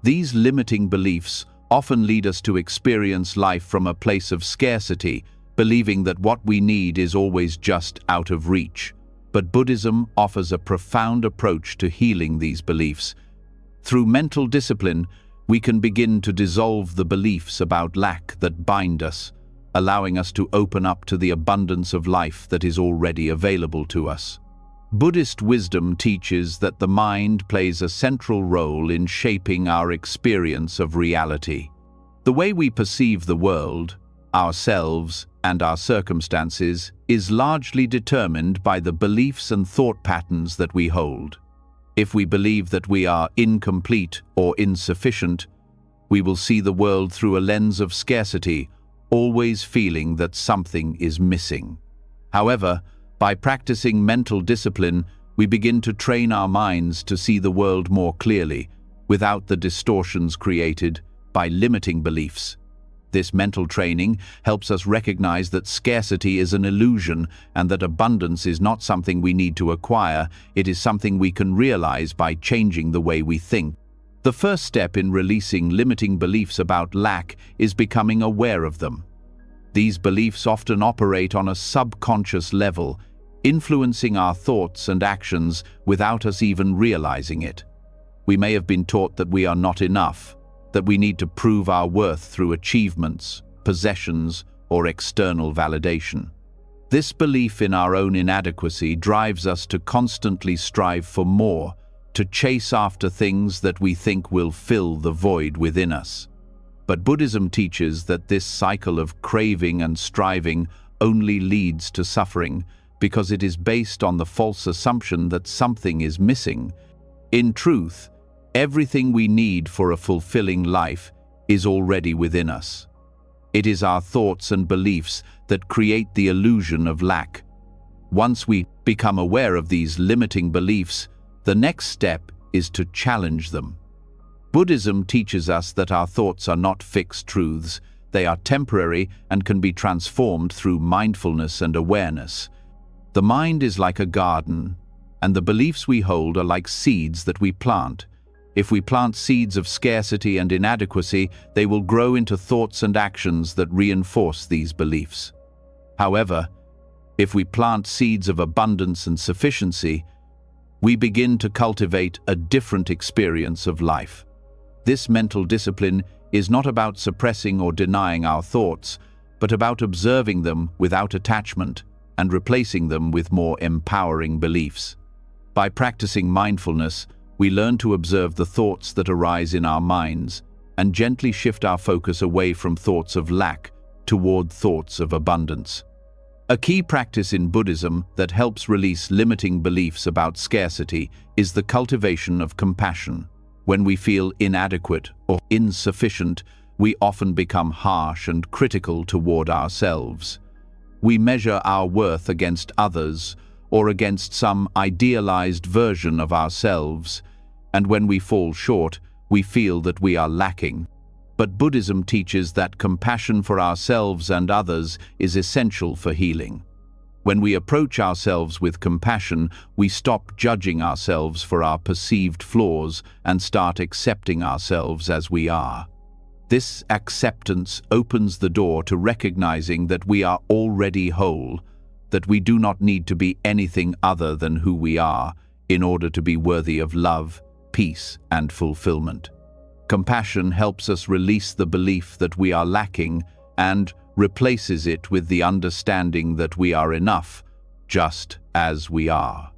S1: These limiting beliefs often lead us to experience life from a place of scarcity, believing that what we need is always just out of reach. But Buddhism offers a profound approach to healing these beliefs. Through mental discipline, we can begin to dissolve the beliefs about lack that bind us, allowing us to open up to the abundance of life that is already available to us. Buddhist wisdom teaches that the mind plays a central role in shaping our experience of reality. The way we perceive the world, ourselves, and our circumstances is largely determined by the beliefs and thought patterns that we hold. If we believe that we are incomplete or insufficient, we will see the world through a lens of scarcity, always feeling that something is missing. However, by practicing mental discipline, we begin to train our minds to see the world more clearly, without the distortions created by limiting beliefs. This mental training helps us recognize that scarcity is an illusion and that abundance is not something we need to acquire, it is something we can realize by changing the way we think. The first step in releasing limiting beliefs about lack is becoming aware of them. These beliefs often operate on a subconscious level, influencing our thoughts and actions without us even realizing it. We may have been taught that we are not enough, that we need to prove our worth through achievements, possessions, or external validation. This belief in our own inadequacy drives us to constantly strive for more, to chase after things that we think will fill the void within us. But Buddhism teaches that this cycle of craving and striving only leads to suffering because it is based on the false assumption that something is missing. In truth, everything we need for a fulfilling life is already within us. It is our thoughts and beliefs that create the illusion of lack. Once we become aware of these limiting beliefs, the next step is to challenge them. Buddhism teaches us that our thoughts are not fixed truths, they are temporary and can be transformed through mindfulness and awareness. The mind is like a garden, and the beliefs we hold are like seeds that we plant. If we plant seeds of scarcity and inadequacy, they will grow into thoughts and actions that reinforce these beliefs. However, if we plant seeds of abundance and sufficiency, we begin to cultivate a different experience of life. This mental discipline is not about suppressing or denying our thoughts, but about observing them without attachment and replacing them with more empowering beliefs. By practicing mindfulness, we learn to observe the thoughts that arise in our minds and gently shift our focus away from thoughts of lack toward thoughts of abundance. A key practice in Buddhism that helps release limiting beliefs about scarcity is the cultivation of compassion. When we feel inadequate or insufficient, we often become harsh and critical toward ourselves. We measure our worth against others or against some idealized version of ourselves, and when we fall short, we feel that we are lacking. But Buddhism teaches that compassion for ourselves and others is essential for healing. When we approach ourselves with compassion, we stop judging ourselves for our perceived flaws and start accepting ourselves as we are. This acceptance opens the door to recognizing that we are already whole, that we do not need to be anything other than who we are in order to be worthy of love, peace, and fulfillment. Compassion helps us release the belief that we are lacking and replaces it with the understanding that we are enough, just as we are.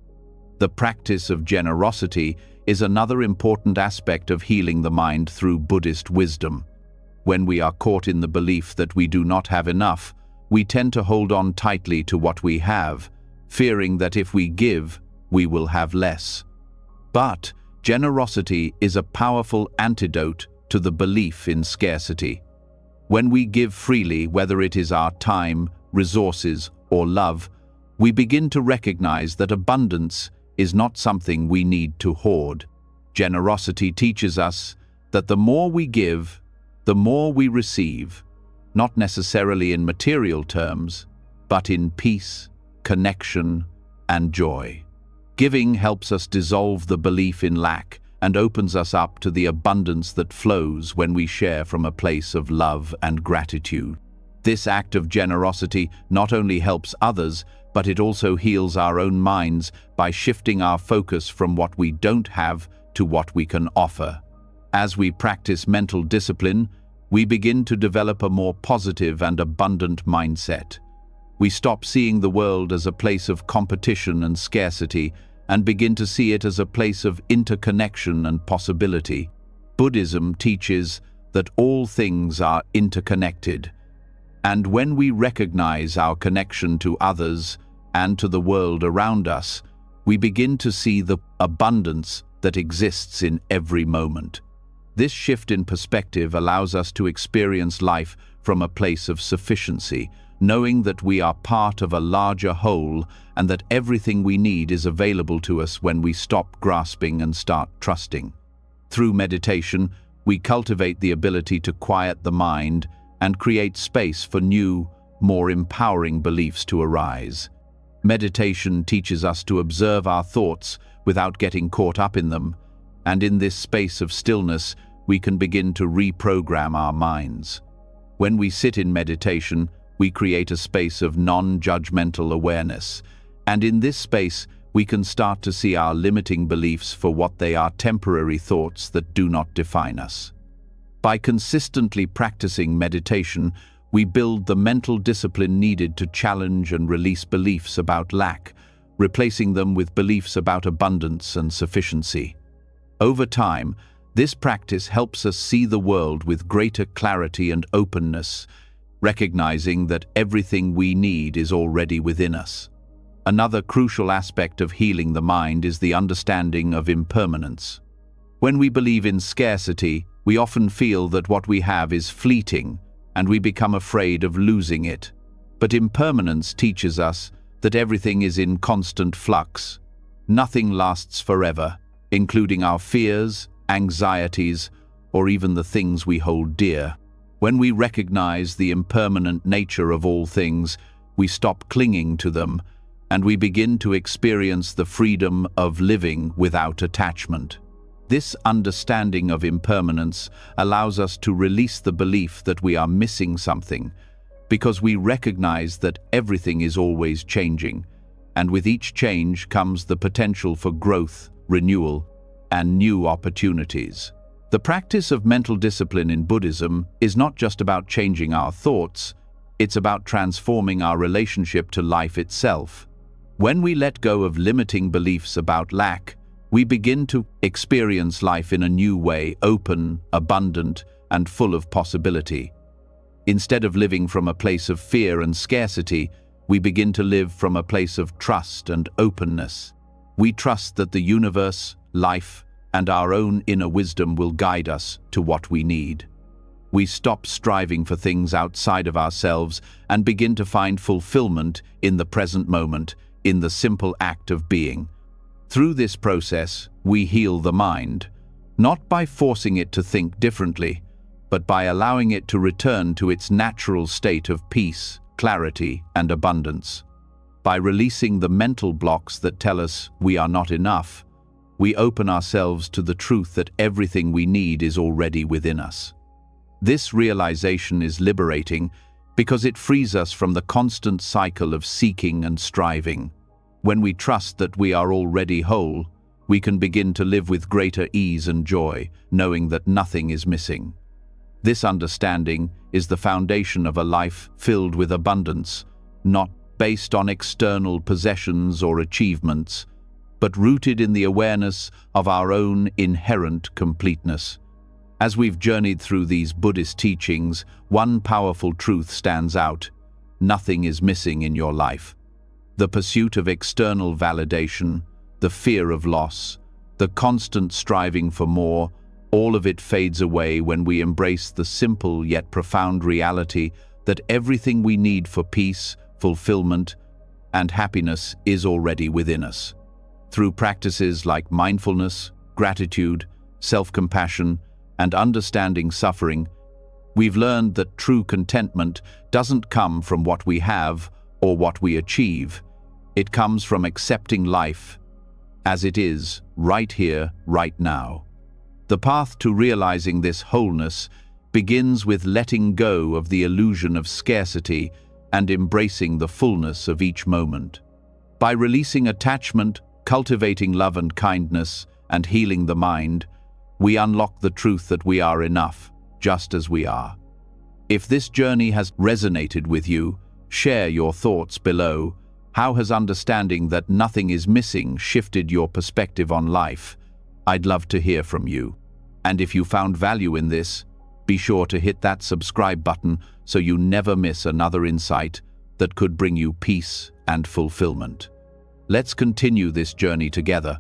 S1: The practice of generosity is another important aspect of healing the mind through Buddhist wisdom. When we are caught in the belief that we do not have enough, we tend to hold on tightly to what we have, fearing that if we give, we will have less. But generosity is a powerful antidote to the belief in scarcity. When we give freely, whether it is our time, resources, or love, we begin to recognize that abundance is not something we need to hoard. Generosity teaches us that the more we give, the more we receive, not necessarily in material terms, but in peace, connection, and joy. Giving helps us dissolve the belief in lack and opens us up to the abundance that flows when we share from a place of love and gratitude. This act of generosity not only helps others, but it also heals our own minds by shifting our focus from what we don't have to what we can offer. As we practice mental discipline, we begin to develop a more positive and abundant mindset. We stop seeing the world as a place of competition and scarcity and begin to see it as a place of interconnection and possibility. Buddhism teaches that all things are interconnected, and when we recognize our connection to others and to the world around us, we begin to see the abundance that exists in every moment. This shift in perspective allows us to experience life from a place of sufficiency, knowing that we are part of a larger whole and that everything we need is available to us when we stop grasping and start trusting. Through meditation, we cultivate the ability to quiet the mind and create space for new, more empowering beliefs to arise. Meditation teaches us to observe our thoughts without getting caught up in them, and in this space of stillness, we can begin to reprogram our minds. When we sit in meditation, we create a space of non-judgmental awareness, and in this space, we can start to see our limiting beliefs for what they are: temporary thoughts that do not define us. By consistently practicing meditation, we build the mental discipline needed to challenge and release beliefs about lack, replacing them with beliefs about abundance and sufficiency. Over time, this practice helps us see the world with greater clarity and openness, recognizing that everything we need is already within us. Another crucial aspect of healing the mind is the understanding of impermanence. When we believe in scarcity, we often feel that what we have is fleeting, and we become afraid of losing it. But impermanence teaches us that everything is in constant flux. Nothing lasts forever, including our fears, anxieties, or even the things we hold dear. When we recognize the impermanent nature of all things, we stop clinging to them, and we begin to experience the freedom of living without attachment. This understanding of impermanence allows us to release the belief that we are missing something, because we recognize that everything is always changing, and with each change comes the potential for growth, renewal, and new opportunities. The practice of mental discipline in Buddhism is not just about changing our thoughts, it's about transforming our relationship to life itself. When we let go of limiting beliefs about lack, we begin to experience life in a new way, open, abundant, and full of possibility. Instead of living from a place of fear and scarcity, we begin to live from a place of trust and openness. We trust that the universe, life, and our own inner wisdom will guide us to what we need. We stop striving for things outside of ourselves and begin to find fulfillment in the present moment, in the simple act of being. Through this process, we heal the mind, not by forcing it to think differently, but by allowing it to return to its natural state of peace, clarity, and abundance. By releasing the mental blocks that tell us we are not enough, we open ourselves to the truth that everything we need is already within us. This realization is liberating because it frees us from the constant cycle of seeking and striving. When we trust that we are already whole, we can begin to live with greater ease and joy, knowing that nothing is missing. This understanding is the foundation of a life filled with abundance, not based on external possessions or achievements, but rooted in the awareness of our own inherent completeness. As we've journeyed through these Buddhist teachings, one powerful truth stands out: nothing is missing in your life. The pursuit of external validation, the fear of loss, the constant striving for more, all of it fades away when we embrace the simple yet profound reality that everything we need for peace, fulfillment, and happiness is already within us. Through practices like mindfulness, gratitude, self-compassion, and understanding suffering, we've learned that true contentment doesn't come from what we have or what we achieve. It comes from accepting life as it is, right here, right now. The path to realizing this wholeness begins with letting go of the illusion of scarcity and embracing the fullness of each moment. By releasing attachment, cultivating love and kindness, and healing the mind, we unlock the truth that we are enough, just as we are. If this journey has resonated with you, share your thoughts below. How has understanding that nothing is missing shifted your perspective on life? I'd love to hear from you. And if you found value in this, be sure to hit that subscribe button so you never miss another insight that could bring you peace and fulfillment. Let's continue this journey together.